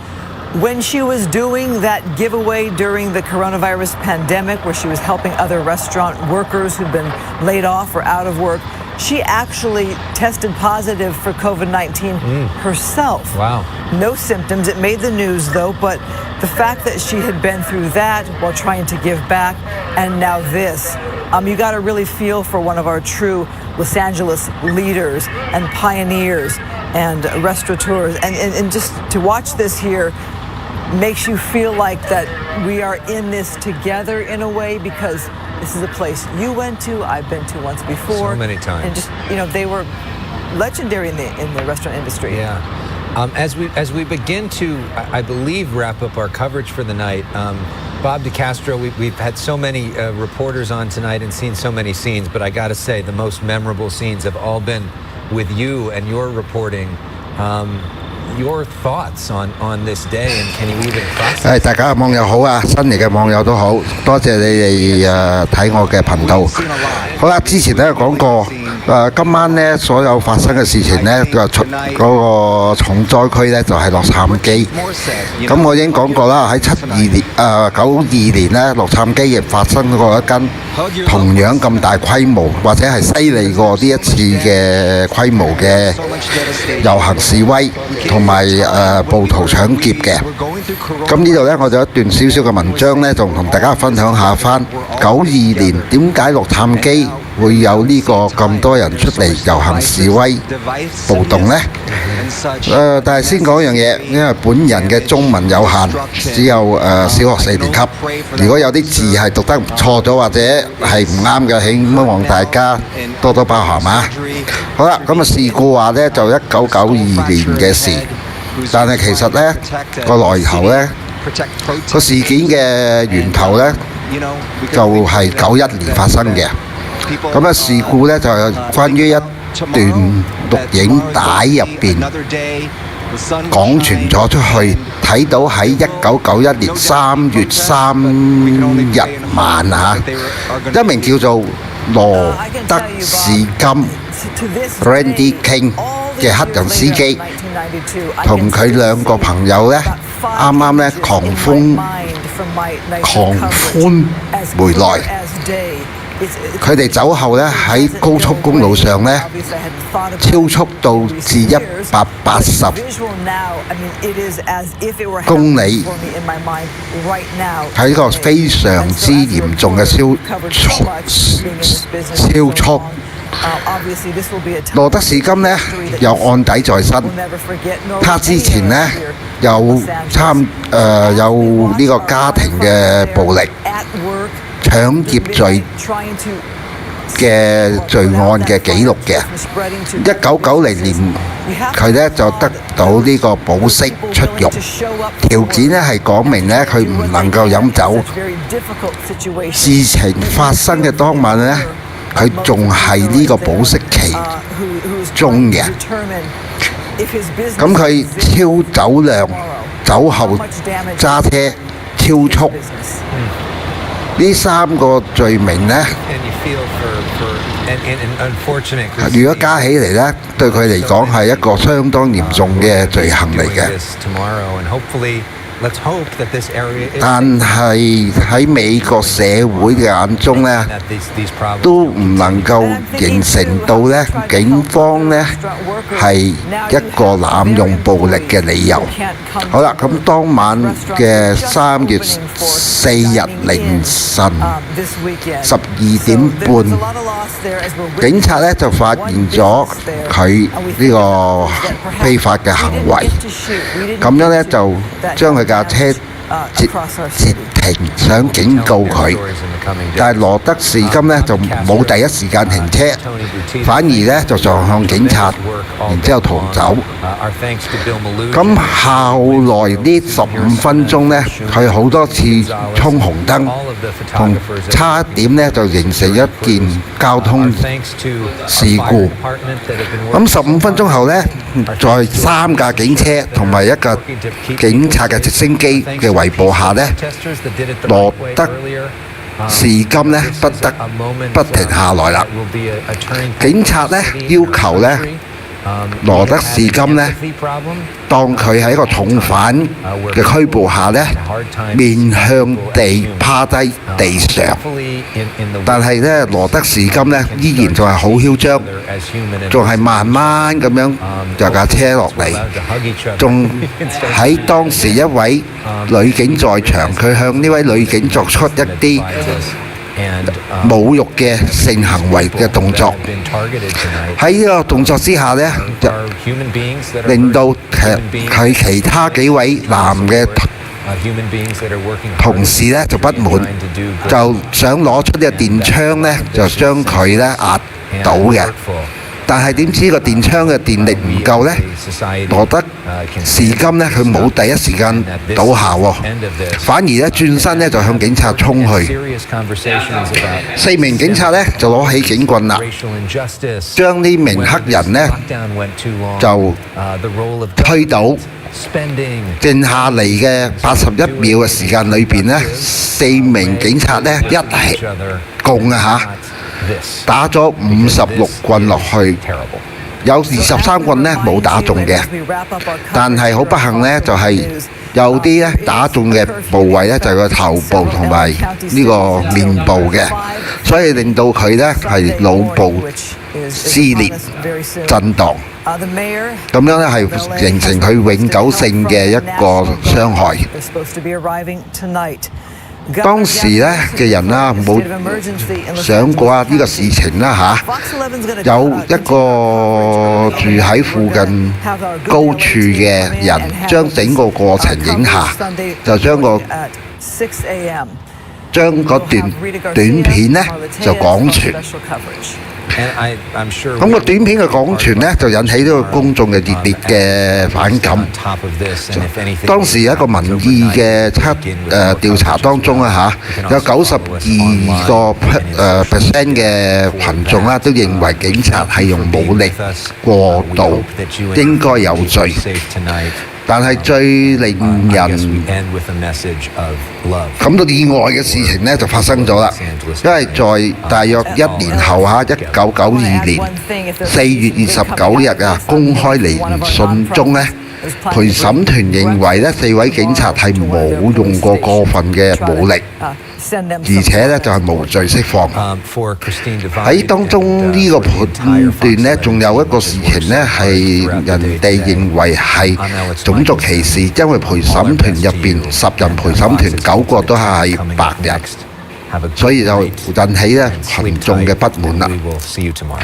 when she was doing that giveaway during the coronavirus pandemic, where she was helping other restaurant workers who'd been laid off or out of work, she actually tested positive for COVID-19 herself. Wow. No symptoms. It made the news, though, but the fact that she had been through that while trying to give back, and now this, you got to really feel for one of our true Los Angeles leaders and pioneers and restaurateurs. And just to watch this here makes you feel like that we are in this together in a way, because this is a place you went to, I've been to once before. So many times. And just, they were legendary in the restaurant industry. Yeah. As we begin to, I believe, wrap up our coverage for the night, Bob DeCastro, we've had so many reporters on tonight and seen so many scenes, but I got to say the most memorable scenes have all been with you and your reporting. Your thoughts on this day, and can you even process? 大家網友好啊，新嚟嘅網友都好，多謝你哋睇我嘅頻道。好啦，之前都有講過，今晚呢所有發生嘅事情呢，嗰個重災區呢就係洛杉磯。咁我已經講過啦，喺92年呢，洛杉磯亦發生過一間同樣咁大規模，或者係犀利過呢一次嘅規模嘅遊行示威。同埋暴徒搶劫嘅。咁呢度呢，我就有一段少少嘅文章呢，就同大家分享下翻92年點解洛杉磯會有呢個咁多人出嚟遊行示威暴動呢？但係先講一樣嘢，因為本人嘅中文有限，只有小學4年級。如果有啲字係讀得錯咗或者係唔啱嘅，希望大家多多包涵啊！好啦，咁事故話呢，就1992年嘅事，但係其實呢個來頭呢，個事件嘅源頭呢，就係91年發生嘅。咁事故呢，就係關於一段錄影帶入邊廣傳咗出去，睇到喺1991年3月3日晚一名叫做羅德士金 Randy King 嘅黑人司機，同佢2個朋友呢，啱啱呢狂歡回來。佢哋走後呢，喺高速公路上呢，超速到至180公里，係一個非常之嚴重嘅超速。羅德士金呢，有案底在身，他之前呢，有呢個家庭嘅暴力、搶劫罪嘅罪案嘅記錄嘅。1990年佢呢就得到呢個保釋出獄，條件呢係講明呢佢唔能夠飲酒。事情發生嘅當晚呢，佢仲係呢個保釋期中嘅。咁佢超酒量、酒後揸車、超速。呢3個罪名呢，如果加起嚟呢，對佢嚟講係一個相當嚴重嘅罪行嚟嘅。但係喺美國社會嘅眼中呢，都唔能夠形成到呢警方呢係一個濫用暴力嘅理由。好啦，咁當晚嘅3月4日凌晨12點半，警察呢就發現咗佢呢個非法嘅行為，咁樣呢就將佢架車截停，想警告佢，但係羅德士金呢就冇第一時間停車，反而呢就撞向警察，然之後逃走。咁後來呢15分鐘呢，佢好多次衝紅燈，同差點呢就形成一件交通事故。咁15分鐘後呢，在3架警車同埋一架警察嘅直升機嘅圍捕下呢，羅德士金呢不停下來啦。警察呢要求呢羅德士金呢當佢喺一個重犯嘅拘捕下呢，面向地趴低地上，但係呢羅德士金呢依然仲係好囂張，仲係慢慢咁樣由架車落嚟，仲喺當時一位女警在場，佢向呢位女警作出一啲侮辱嘅性行為嘅動作。喺呢個動作之下呢，就令到佢其他幾位男嘅同事呢就不滿，就想攞出呢個電槍呢，就將佢呢壓倒嘅。但係點知個電槍嘅電力唔夠呢，羅德士金呢佢冇第一時間倒下喎，反而呢轉身呢就向警察衝去。4名警察呢就攞起警棍啦，將呢名黑人呢就推倒。剩下嚟嘅81秒嘅時間裏邊呢，4名警察呢一起共打咗56棍落去有23棍呢冇打中嘅，但係好不幸呢，就係有啲呢打中嘅部位呢，就係個頭部同埋呢個面部嘅，所以令到佢呢係腦部撕裂震盪，咁樣呢係形成佢永久性嘅一個傷害。當時咧嘅人啦冇想過呢個事情啦有一個住喺附近高處嘅人將整個過程影下，就將嗰段短片呢就廣傳。咁個短片嘅廣傳呢，就引起呢個公眾嘅熱烈嘅反感。當時有一個民意嘅調查當中有92%嘅群眾啦，都認為警察係用武力過度，應該有罪。但係最令人感到意外嘅事情呢，就發生咗啦，因為在大約1年後1992年4月29日公開聆訊中呢，陪審團認為呢4位警察係冇用過過分嘅武力，而且呢就係無罪釋放。喺當中呢個判斷呢，仲有一個事情呢係人哋認為係種族歧視，因為陪審團入邊10人陪審團9個都係白人，所以就引起呢群眾嘅不滿啦。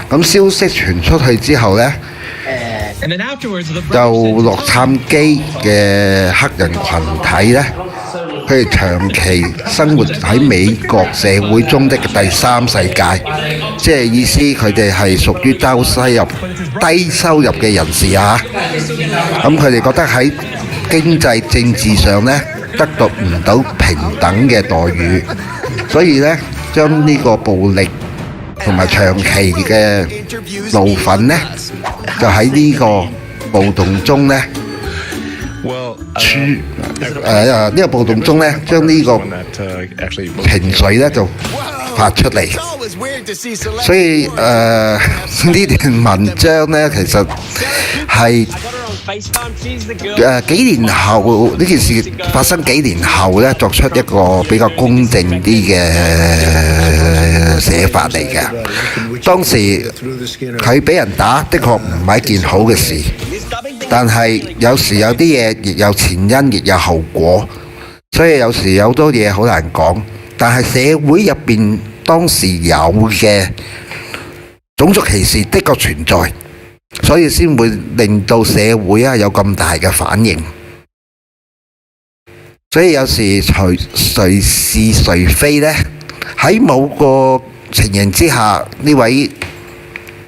咁消息傳出去之後呢，就洛杉磯嘅黑人群體呢，佢哋長期生活喺美國社會中的第三世界，即係意思佢哋係屬於低收入嘅人士咁佢哋覺得喺經濟政治上呢得到唔到平等嘅待遇，所以呢將呢個暴力同埋長期嘅怒憤呢，就喺呢個暴動中呢。呢個暴動中呢，將呢個情緒呢就發出嚟，所以呢段文章呢，其實係幾年後呢件事發生幾年後呢，作出一個比較公正啲嘅寫法嚟嘅。當時佢俾人打，的確唔係一件好嘅事。但係有時有啲嘢亦有前因亦有後果，所以有時有好多嘢好難講。但係社會入邊當時有嘅種族歧視的確存在，所以先會令到社會有咁大嘅反應。所以有時誰是誰非呢？喺某個情形之下，呢位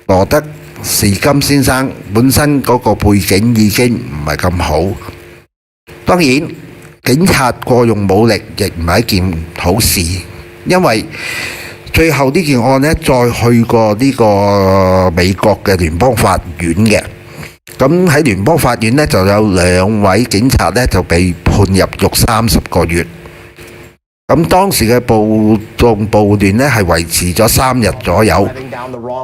羅德士金先生本身嗰個背景已經唔係咁好，當然警察過用武力亦唔係一件好事，因為最後呢件案呢，再去過呢個美國嘅聯邦法院嘅，咁喺聯邦法院呢，就有2位警察呢，就被判入獄30個月。咁當時嘅暴動暴亂呢係維持咗3日左右，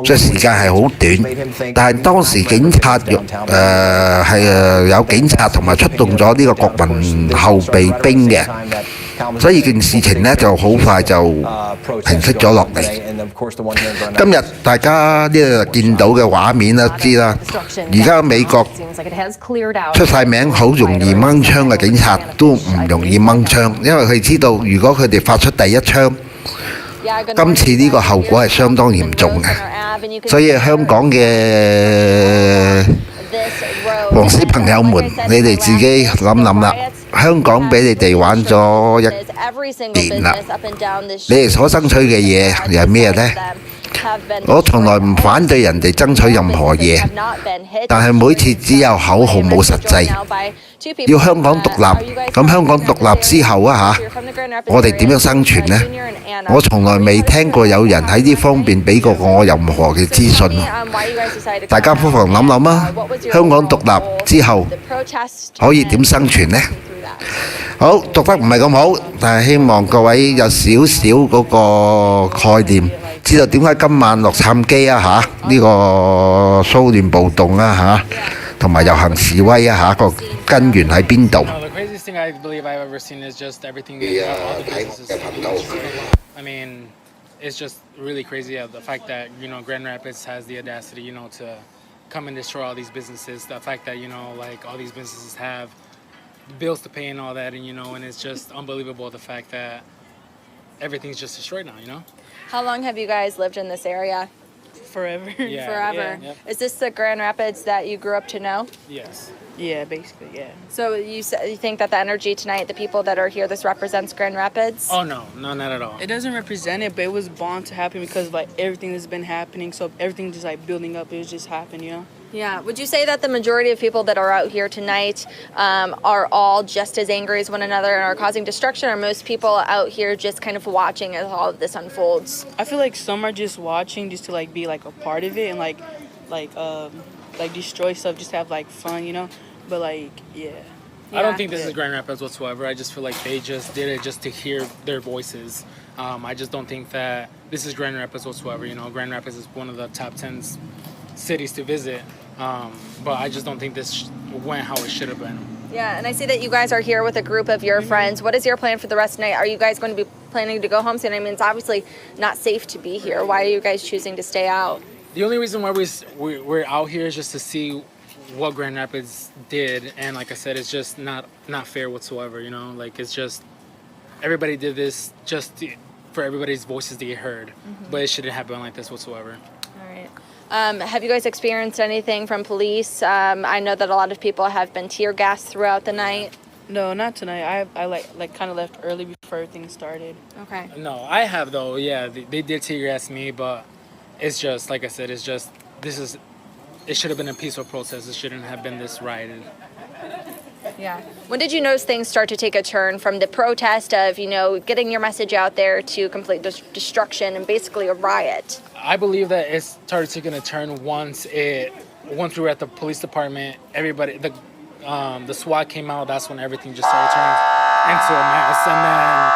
即係時間係好短。但係當時警察係有警察同埋出動咗呢個國民後備兵嘅，所以件事情呢就好快就平息咗落嚟。今日大家呢度見到嘅畫面都知啦，而家美國出晒名好容易掹槍嘅警察都唔容易掹槍，因為佢知道如果佢哋發出第一槍，今次呢個後果係相當嚴重嘅。所以香港嘅黃絲朋友們，你哋自己諗諗啦。香港俾你哋玩咗1年啦，你哋所爭取嘅嘢又係咩呢？我從來唔反對人哋爭取任何嘢，但係每次只有口號冇實際。要香港獨立，咁香港獨立之後我哋點樣生存呢？我從來未聽過有人喺呢方面俾過我任何嘅資訊。大家不妨諗諗啊，香港獨立之後可以點生存呢？好，讀得唔係咁好，但係希望各位有少少嗰個概念，知道點解今晚洛杉磯啊嚇呢個騷亂暴動啊嚇，同埋遊行示威啊嚇個根源喺邊度？ The craziest thing I believe I've ever seen is just everything. I mean, it's just really crazy. The fact that Grand Rapids has the audacity, to come and destroy all these businesses. The fact that like all these businesses have bills to pay and all that, and and it's just unbelievable the fact that everything's just destroyed now. How long have you guys lived in this area? Forever. Yeah. Forever. Yeah, yep. Is this the Grand Rapids that you grew up to know? Yes. Yeah, basically, yeah. So you think that the energy tonight, the people that are here, this represents Grand Rapids? Oh no, not at all. It doesn't represent it, but it was bound to happen because of, like, everything that's been happening. So everything just like building up, it was just happened. Yeah. Would you say that the majority of people that are out here tonight are all just as angry as one another and are causing destruction, or most people out here just kind of watching as all of this unfolds? I feel like some are just watching just to like be like a part of it and like destroy stuff, just have like fun, But like, yeah. I don't think this is Grand Rapids whatsoever. I just feel like they just did it just to hear their voices. I just don't think that this is Grand Rapids whatsoever. Grand Rapids is one of the top 10 cities to visit. But I just don't think this went how it should have been. Yeah, and I see that you guys are here with a group of your friends. What is your plan for the rest of the night? Are you guys going to be planning to go home soon? I mean, it's obviously not safe to be here. Why are you guys choosing to stay out? The only reason why we're out here is just to see what Grand Rapids did, and like I said, it's just not fair whatsoever. Like it's just everybody did this just for everybody's voices to get heard, but it shouldn't happen like this whatsoever. All right. Have you guys experienced anything from police? I know that a lot of people have been tear gassed throughout the night. No, not tonight. I like kind of left early before everything started. Okay. No, I have though. Yeah, they did tear gas me, but it's just like I said. It should have been a peaceful protest. It shouldn't have been this rioted. Yeah. When did you notice things start to take a turn from the protest of, getting your message out there to complete destruction and basically a riot? I believe that it started taking a turn once we were at the police department. Everybody, the SWAT came out. That's when everything just started turning into a mess. And then,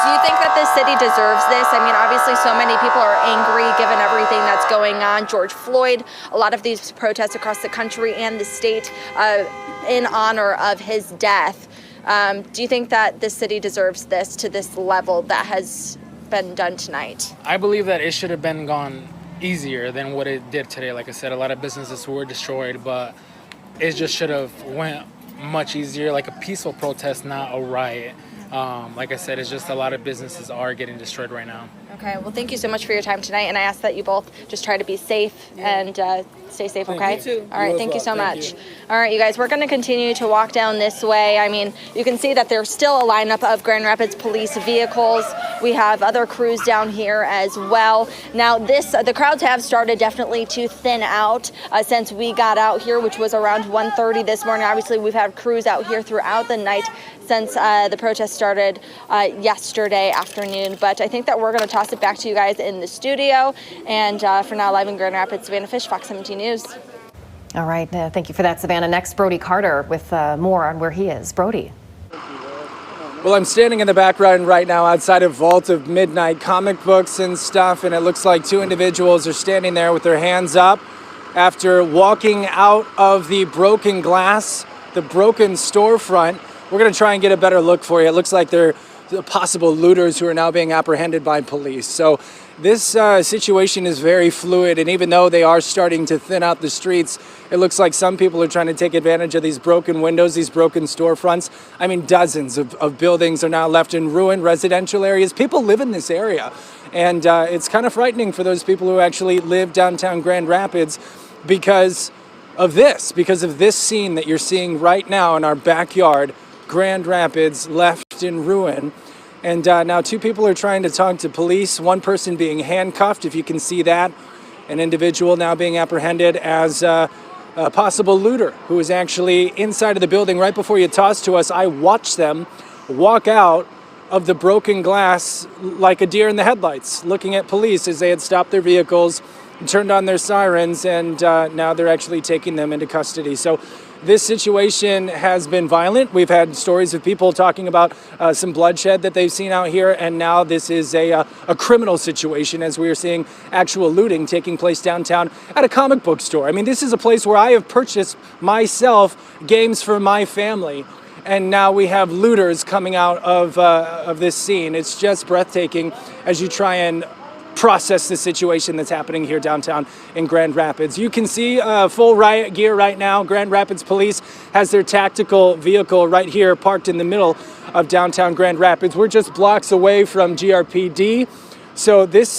do you think that the city deserves this? I mean, obviously so many people are angry given everything that's going on. George Floyd, a lot of these protests across the country and the state in honor of his death. Do you think that the city deserves this to this level that has been done tonight? I believe that it should have been gone easier than what it did today. Like I said, a lot of businesses were destroyed, but it just should have went much easier, like a peaceful protest, not a riot. Like I said, it's just a lot of businesses are getting destroyed right now. Okay, well, thank you so much for your time tonight, and I ask that you both just try to be safe and stay safe, okay? Thank you too. All right, thank you so much. All right, you guys, we're going to continue to walk down this way. I mean, you can see that there's still a lineup of Grand Rapids police vehicles. We have other crews down here as well. Now, the crowds have started definitely to thin out since we got out here, which was around 1:30 this morning. Obviously, we've had crews out here throughout the night since the protest started yesterday afternoon. But I think that we're going to toss it back to you guys in the studio. And for now, live in Grand Rapids, Savannah Fish, Fox 17 News. All right. Thank you for that, Savannah. Next, Brody Carter with more on where he is. Brody. Well, I'm standing in the background right now outside of Vault of Midnight, comic books and stuff, and it looks like two individuals are standing there with their hands up after walking out of the broken glass, the broken storefront. We're going to try and get a better look for you. It looks like they're possible looters who are now being apprehended by police. So this situation is very fluid, and even though they are starting to thin out the streets, it looks like some people are trying to take advantage of these broken windows, these broken storefronts. I mean, dozens of buildings are now left in ruin, residential areas. People live in this area, and it's kind of frightening for those people who actually live downtown Grand Rapids because of this scene that you're seeing right now in our backyard. Grand Rapids left in ruin. And now two people are trying to talk to police, one person being handcuffed, if you can see that, an individual now being apprehended as a possible looter who is actually inside of the building. Right before you tossed to us, I watched them walk out of the broken glass like a deer in the headlights, looking at police as they had stopped their vehicles, turned on their sirens, and now they're actually taking them into custody. So this situation has been violent. We've had stories of people talking about some bloodshed that they've seen out here, and now this is a criminal situation as we are seeing actual looting taking place downtown at a comic book store. I mean, this is a place where I have purchased myself games for my family, and now we have looters coming out of this scene. It's just breathtaking as you try and process the situation that's happening here downtown in Grand Rapids. You can see full riot gear right now. Grand Rapids Police has their tactical vehicle right here parked in the middle of downtown Grand Rapids. We're just blocks away from GRPD. So this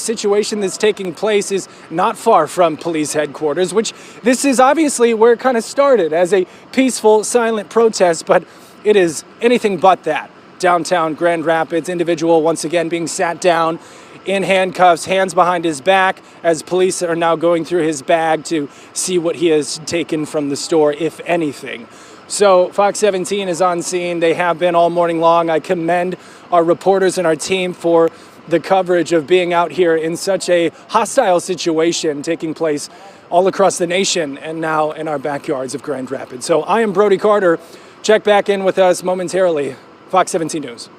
situation that's taking place is not far from police headquarters, which this is obviously where it kind of started as a peaceful, silent protest, but it is anything but that. Downtown Grand Rapids, individual once again being sat down in handcuffs, hands behind his back, as police are now going through his bag to see what he has taken from the store, if anything. So Fox 17 is on scene. They have been all morning long. I commend our reporters and our team for the coverage of being out here in such a hostile situation taking place all across the nation and now in our backyards of Grand Rapids. So I am Brody Carter. Check back in with us momentarily. Fox 17 News.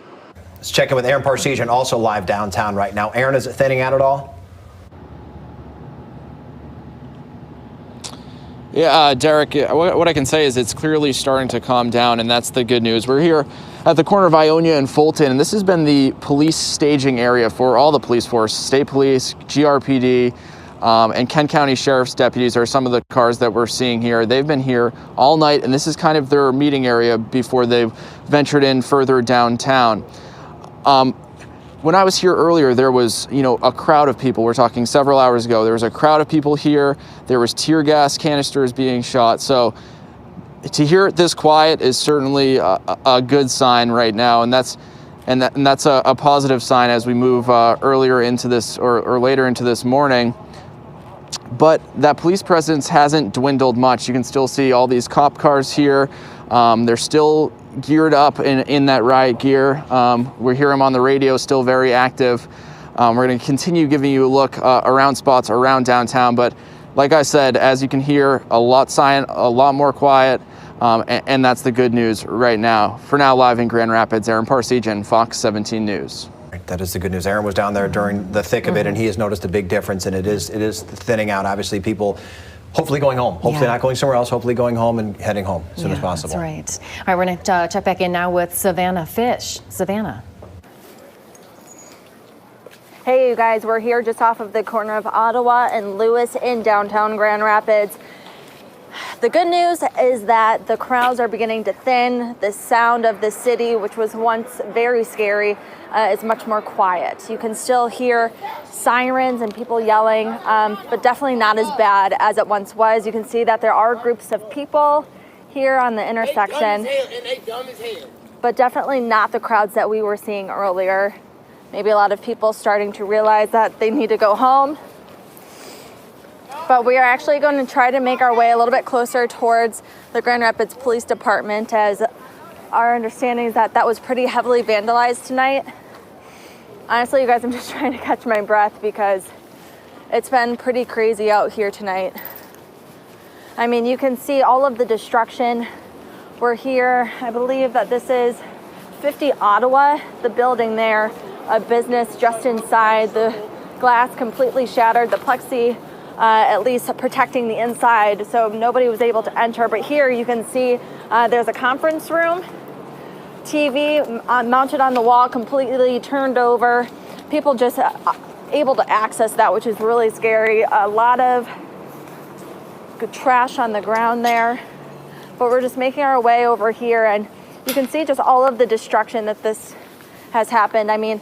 Let's check in with Aaron Parsegian, also live downtown right now. Aaron, is it thinning out at all? Yeah, Derek, what I can say is it's clearly starting to calm down, and that's the good news. We're here at the corner of Ionia and Fulton, and this has been the police staging area for all the police force. State Police, GRPD, and Kent County Sheriff's deputies are some of the cars that we're seeing here. They've been here all night, and this is kind of their meeting area before they've ventured in further downtown. When I was here earlier, there was, a crowd of people. We're talking several hours ago. There was a crowd of people here. There was tear gas canisters being shot. So to hear it this quiet is certainly a good sign right now, and that's a positive sign as we move earlier into this or later into this morning. But that police presence hasn't dwindled much. You can still see all these cop cars here. They're still geared up in that riot gear. We hear them on the radio, still very active. We're going to continue giving you a look around spots around downtown. But like I said, as you can hear, a lot more quiet. And that's the good news right now. For now, live in Grand Rapids, Aaron Parsegian, Fox 17 News. That is the good news. Aaron was down there during the thick of it, and he has noticed a big difference, and it is thinning out. Obviously, people hopefully going home. Hopefully not going somewhere else. Hopefully going home and heading home as soon as possible. That's right. All right, we're going to check back in now with Savannah Fish. Savannah. Hey, you guys, we're here just off of the corner of Ottawa and Lewis in downtown Grand Rapids. The good news is that the crowds are beginning to thin. The sound of the city, which was once very scary, is much more quiet. You can still hear sirens and people yelling, but definitely not as bad as it once was. You can see that there are groups of people here on the intersection, but definitely not the crowds that we were seeing earlier. Maybe a lot of people starting to realize that they need to go home. But we are actually going to try to make our way a little bit closer towards the Grand Rapids Police Department, as our understanding is that was pretty heavily vandalized tonight. Honestly, you guys, I'm just trying to catch my breath because it's been pretty crazy out here tonight. I mean, you can see all of the destruction. We're here, I believe that this is 50 Ottawa, the building there, a business just inside, the glass completely shattered, the plexi at least protecting the inside, so nobody was able to enter. But here you can see there's a conference room, TV mounted on the wall, completely turned over. People just able to access that, which is really scary. A lot of trash on the ground there. But we're just making our way over here, and you can see just all of the destruction that this has happened. I mean,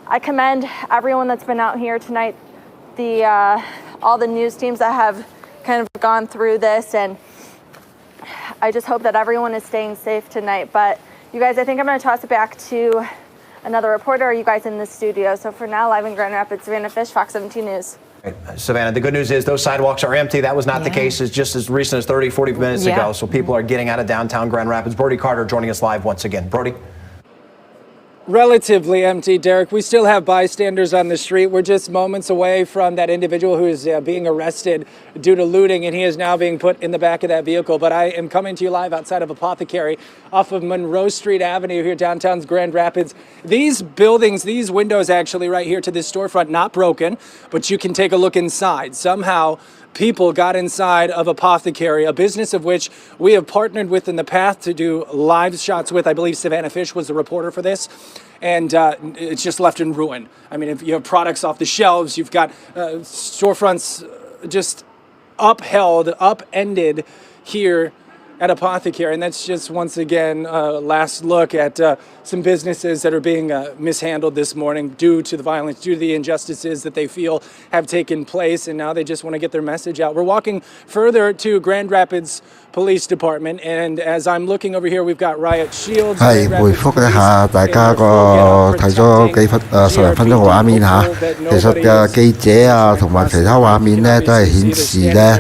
I commend everyone that's been out here tonight, all the news teams that have kind of gone through this, and I just hope that everyone is staying safe tonight. But you guys, I think I'm going to toss it back to another reporter. Are you guys in the studio? So for now, live in Grand Rapids, Savannah Fish, Fox 17 News. Savannah, the good news is those sidewalks are empty. That was not the case just as recent as 30, 40 minutes ago. So people are getting out of downtown Grand Rapids. Brody Carter joining us live once again. Brody. relatively empty, Derek. We still have bystanders on the street. We're just moments away from that individual who is being arrested due to looting, and he is now being put in the back of that vehicle. But I am coming to you live outside of Apothecary off of Monroe Street Avenue here downtown Grand Rapids. These buildings, these windows actually right here to this storefront, not broken, but you can take a look inside. Somehow people got inside of Apothecary, a business of which we have partnered with in the past to do live shots with. I believe Savannah Fish was the reporter for this. And it's just left in ruin. I mean, if you have products off the shelves, you've got storefronts just upended here at Apothecary. And that's just, once again, last look at some businesses that are being mishandled this morning due to the violence, due to the injustices that they feel have taken place. And now they just want to get their message out. We're walking further to Grand Rapids Police Department, and as I'm looking over here, we've got riot shields. 係回覆一下大家個睇咗10零分鐘嘅畫面嚇，其實嘅記者啊同埋其他畫面呢都係顯示呢，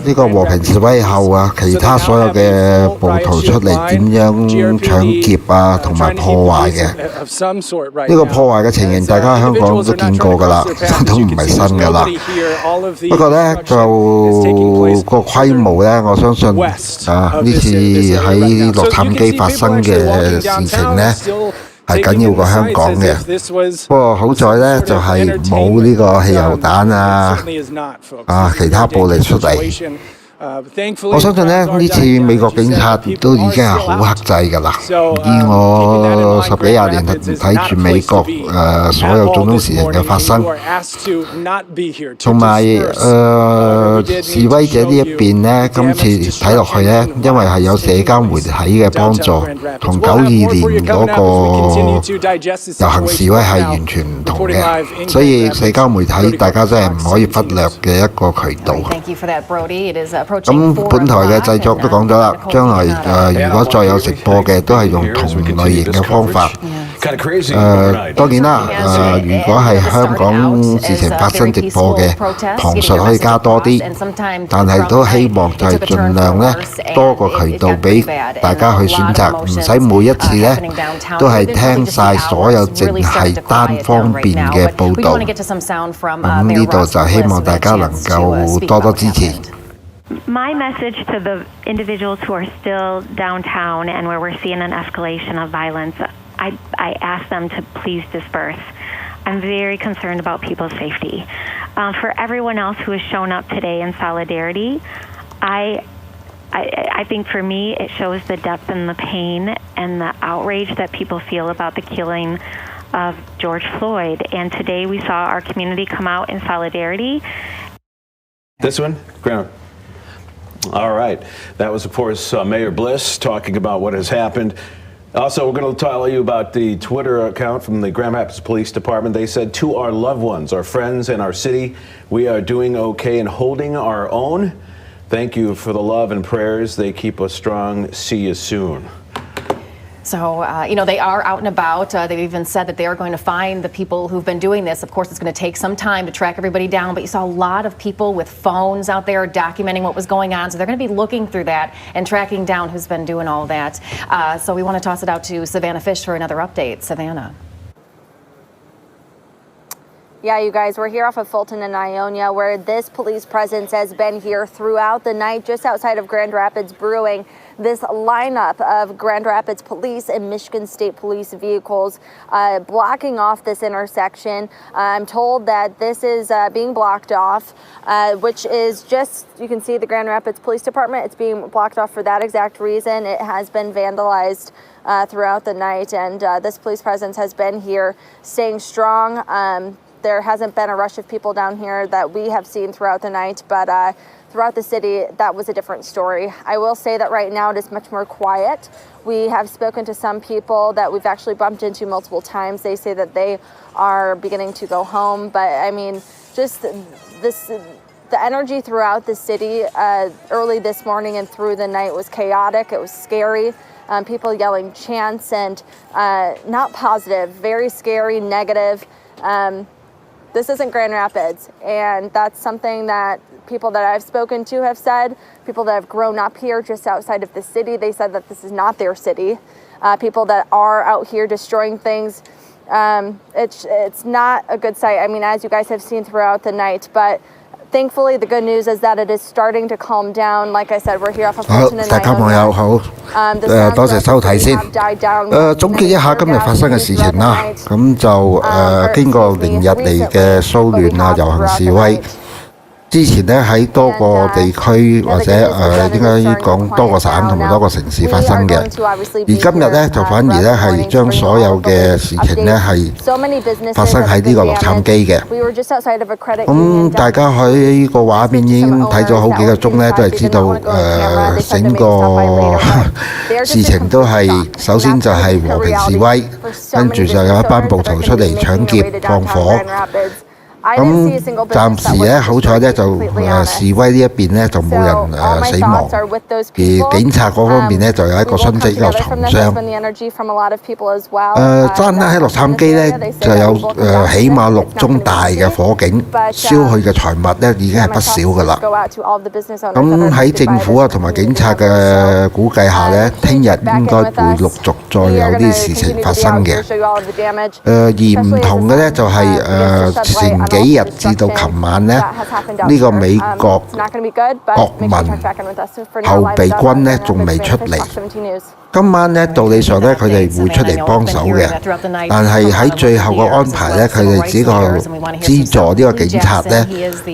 呢個和平示威後啊，其他所有嘅暴徒出嚟點樣搶劫啊同埋破壞嘅，呢個破壞嘅情形大家喺香港都見過㗎啦，都唔係新㗎啦。不過呢，就個規模呢，我相信呢次喺洛杉磯發生嘅事情呢，係緊要過香港嘅。不過好在呢，就係冇呢個汽油彈啊其他暴力出嚟。我相信呢，呢次美國警察都已經係好克制㗎啦。以我10幾20年睇住美國所有種種事情嘅發生，同埋示威者呢一邊呢，今次睇落去呢，因為係有社交媒體嘅幫助，同92年嗰個遊行示威係完全唔同嘅，所以社交媒體大家真係唔可以忽略嘅一個渠道。咁本台嘅製作都講咗啦，將來如果再有直播嘅，都係用同類型嘅方法。當然啦，如果係香港事情發生直播嘅，旁述可以加多啲，但係都希望就係盡量呢多個渠道俾大家去選擇，唔使每一次呢都係聽晒所有淨係單方面嘅報導。咁呢度就希望大家能夠多多支持。My message to the individuals who are still downtown and where we're seeing an escalation of violence, I ask them to please disperse. I'm very concerned about people's safety. For everyone else who has shown up today in solidarity, I think for me it shows the depth and the pain and the outrage that people feel about the killing of George Floyd. And today we saw our community come out in solidarity. This one? Ground. All right. That was, of course, Mayor Bliss talking about what has happened. Also, we're going to tell you about the Twitter account from the Grand Rapids Police Department. They said, to our loved ones, our friends, and our city, we are doing okay and holding our own. Thank you for the love and prayers. They keep us strong. See you soon. So, they are out and about. They've even said that they are going to find the people who've been doing this. Of course, it's going to take some time to track everybody down, but you saw a lot of people with phones out there documenting what was going on. So they're going to be looking through that and tracking down who's been doing all that. So we want to toss it out to Savannah Fish for another update. Savannah. Yeah, you guys, we're here off of Fulton and Ionia, where this police presence has been here throughout the night, just outside of Grand Rapids Brewing. This lineup of Grand Rapids Police and Michigan State Police vehicles blocking off this intersection. I'm told that this is being blocked off, which is just, you can see the Grand Rapids Police Department. It's being blocked off for that exact reason. It has been vandalized throughout the night, and this police presence has been here staying strong. There hasn't been a rush of people down here that we have seen throughout the night, but throughout the city, that was a different story. I will say that right now it is much more quiet. We have spoken to some people that we've actually bumped into multiple times. They say that they are beginning to go home, but I mean, just the energy throughout the city early this morning and through the night was chaotic. It was scary. People yelling chants and not positive, very scary, negative. This isn't Grand Rapids, and that's something that people that I've spoken to have said, people that have grown up here just outside of the city, they said that this is not their city. people that are out here destroying things. It's not a good sight. I mean, as you guys have seen throughout the night, but thankfully the good news is that it is starting to calm down. Like I said, we're here off of Fulton and 大家網友好，多謝收睇先。總結一下今日發生嘅事情啦。咁就經過連日嚟嘅騷亂啊、遊行示威。之前咧喺多個地區或者應該講多個省同埋多個城市發生嘅，而今日咧就反而咧係將所有嘅事情咧係發生喺呢個洛杉磯嘅。咁大家喺個畫面已經睇咗好幾個鐘咧，都係知道整個事情都係首先就係和平示威，跟住就有一班暴徒出嚟搶劫放火。咁暫時咧，好彩咧就示威呢一邊咧就冇人死亡，而警察嗰方面咧就有一個殉職一個重傷。單單喺洛杉磯咧就有起碼6宗大嘅火警，燒去嘅財物咧已經係不少㗎啦。咁喺政府啊同埋警察嘅估計下咧，聽日應該會陸續再有啲事情發生嘅。而唔同嘅咧就係前幾日至到琴晚呢，呢個美國國民後備軍呢仲未出嚟。今晚呢，道理上呢，佢哋會出嚟幫手嘅，但係喺最後嘅安排呢，佢哋只個資助呢個警察呢，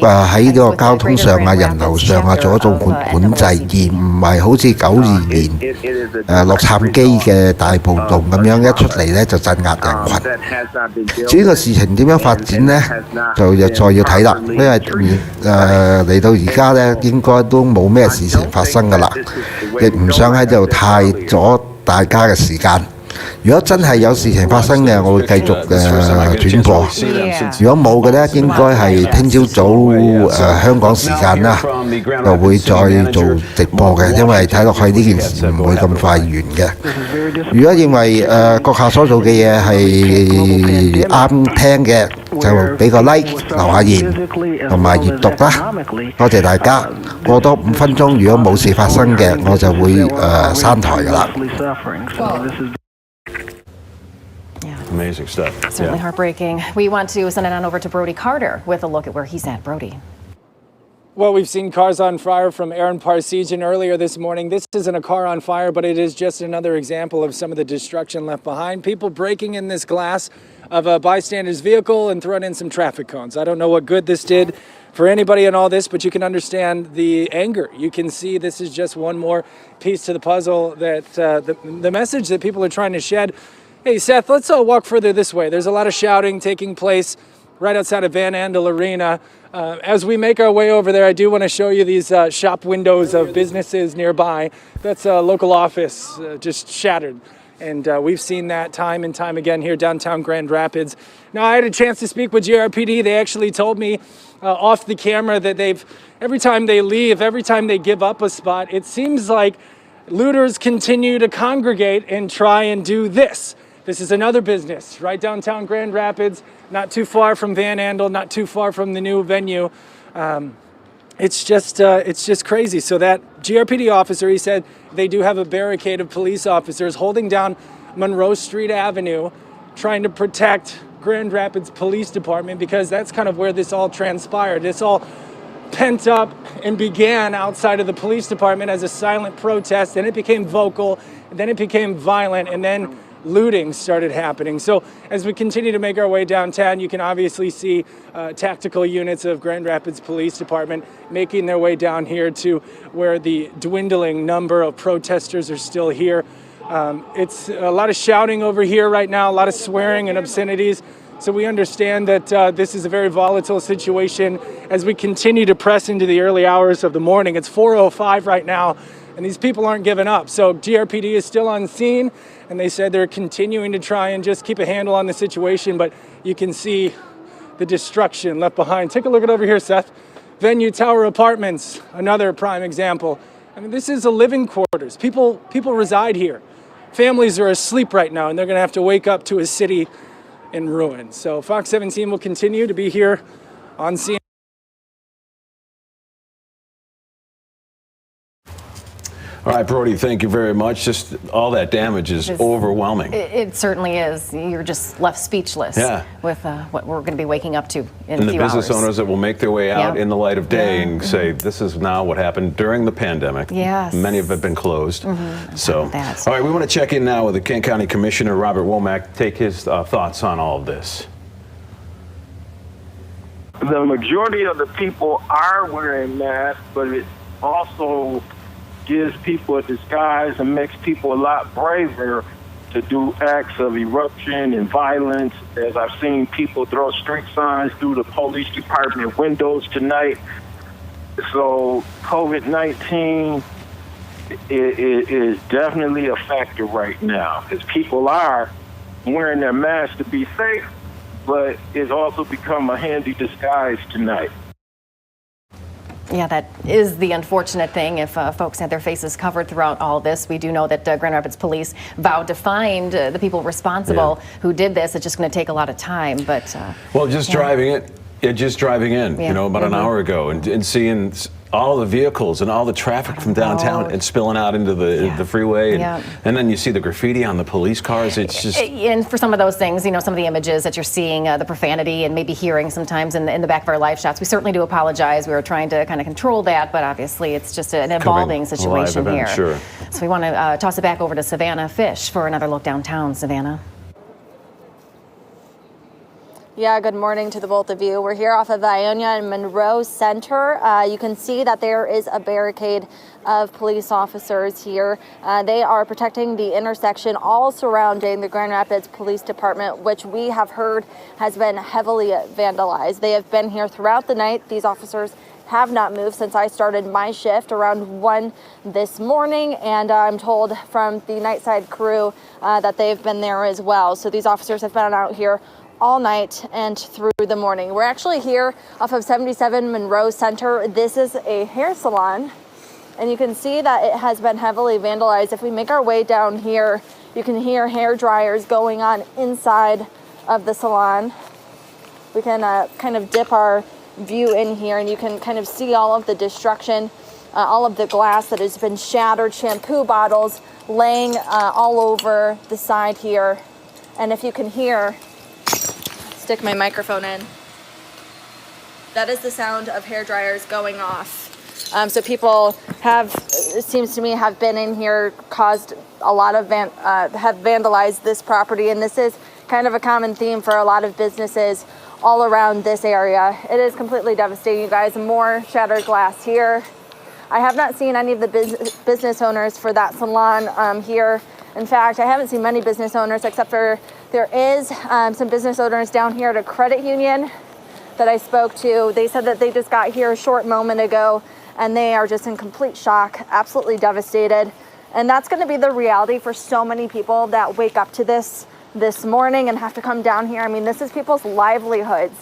喺呢個交通上啊、人流上啊做一種管制，而唔係好似92年洛杉磯嘅大暴動咁樣一出嚟呢就鎮壓人群。至於個事情點樣發展呢，就再要睇啦，因為嚟到而家呢，應該都冇咩事情發生㗎啦，亦唔想喺度太阻大家嘅時間。如果真係有事情發生嘅，我會繼續轉播。如果冇嘅呢，應該係聽朝早香港時間啦，就會再做直播嘅，因為睇落去呢件事唔會咁快完嘅。如果認為閣下所做嘅嘢係啱聽嘅，就俾個 like 留下言同埋閱讀啦。多謝大家。過多5分鐘，如果冇事發生嘅，我就會刪台㗎啦。Amazing stuff. Certainly heartbreaking. We want to send it on over to Brody Carter with a look at where he's at. Brody. Well, we've seen cars on fire from Aaron Parsegian earlier this morning. This isn't a car on fire, but it is just another example of some of the destruction left behind. People breaking in this glass of a bystander's vehicle and throwing in some traffic cones. I don't know what good this did for anybody in all this, but you can understand the anger. You can see this is just one more piece to the puzzle that the message that people are trying to shed. Hey, Seth, let's walk further this way. There's a lot of shouting taking place right outside of Van Andel Arena. As we make our way over there, I do want to show you these shop windows of businesses nearby. That's a local office just shattered. And we've seen that time and time again here downtown Grand Rapids. Now, I had a chance to speak with GRPD. They actually told me off the camera that every time they leave, every time they give up a spot, it seems like looters continue to congregate and try and do this. This is another business right downtown Grand Rapids, not too far from Van Andel, not too far from the new venue. It's just crazy. So that GRPD officer, he said they do have a barricade of police officers holding down Monroe Street Avenue, trying to protect Grand Rapids Police Department, because that's kind of where this all transpired. This all pent up and began outside of the police department as a silent protest, then it became vocal, and then it became violent, and then looting started happening. So as we continue to make our way downtown, you can obviously see tactical units of Grand Rapids Police Department making their way down here to where the dwindling number of protesters are still here. It's a lot of shouting over here right now, a lot of swearing and obscenities. So we understand that this is a very volatile situation as we continue to press into the early hours of the morning. It's 4:05 right now, and these people aren't giving up. So GRPD is still on scene, and they said they're continuing to try and just keep a handle on the situation, but you can see the destruction left behind. Take a look at over here, Seth. Venue Tower Apartments, another prime example. I mean, this is a living quarters. People reside here. Families are asleep right now, and they're going to have to wake up to a city in ruins. So Fox 17 will continue to be here on scene. All right. right, Brody, thank you very much. Just all that damage is overwhelming. It certainly is. You're just left speechless with what we're going to be waking up to in a few hours. And the business owners that will make their way out in the light of day and say, this is now what happened during the pandemic. Yes. Many have been closed. So, all right, we want to check in now with the Kent County Commissioner, Robert Womack, take his thoughts on all of this. The majority of the people are wearing masks, but it also gives people a disguise and makes people a lot braver to do acts of eruption and violence, as I've seen people throw street signs through the police department windows tonight. So COVID-19 is definitely a factor right now, because people are wearing their masks to be safe, but it's also become a handy disguise tonight. Yeah, that is the unfortunate thing. If folks had their faces covered throughout all this, we do know that Grand Rapids Police vowed to find the people responsible who did this. It's just going to take a lot of time, but well, just driving in, you know, about an hour ago, and seeing all the vehicles and all the traffic from downtown and spilling out into the freeway, and then you see the graffiti on the police cars. It's just, and for some of those things, you know, some of the images that you're seeing, the profanity and maybe hearing sometimes in the back of our live shots, we certainly do apologize. We were trying to kind of control that, but obviously it's just an evolving situation here. Sure. So we want to toss it back over to Savannah Fish for another look downtown. Savannah. Yeah, good morning to the both of you. We're here off of Ionia and Monroe Center. You can see that there is a barricade of police officers here. They are protecting the intersection all surrounding the Grand Rapids Police Department, which we have heard has been heavily vandalized. They have been here throughout the night. These officers have not moved since I started my shift around 1 this morning, and I'm told from the nightside crew that they've been there as well. So these officers have been out here all night and through the morning. We're actually here off of 77 Monroe Center. This is a hair salon, and you can see that it has been heavily vandalized. If we make our way down here, you can hear hair dryers going on inside of the salon. We can kind of dip our view in here, and you can kind of see all of the destruction, all of the glass that has been shattered, shampoo bottles laying all over the side here. And if you can hear, stick my microphone in. That is the sound of hair dryers going off. So people have, it seems to me, have been in here, caused a lot of, have vandalized this property, and this is kind of a common theme for a lot of businesses all around this area. It is completely devastating, you guys. More shattered glass here. I have not seen any of the business owners for that salon here. In fact, I haven't seen many business owners, except for there is some business owners down here at a credit union that I spoke to. They said that they just got here a short moment ago, and they are just in complete shock, absolutely devastated. And that's going to be the reality for so many people that wake up to this morning and have to come down here. I mean, this is people's livelihoods.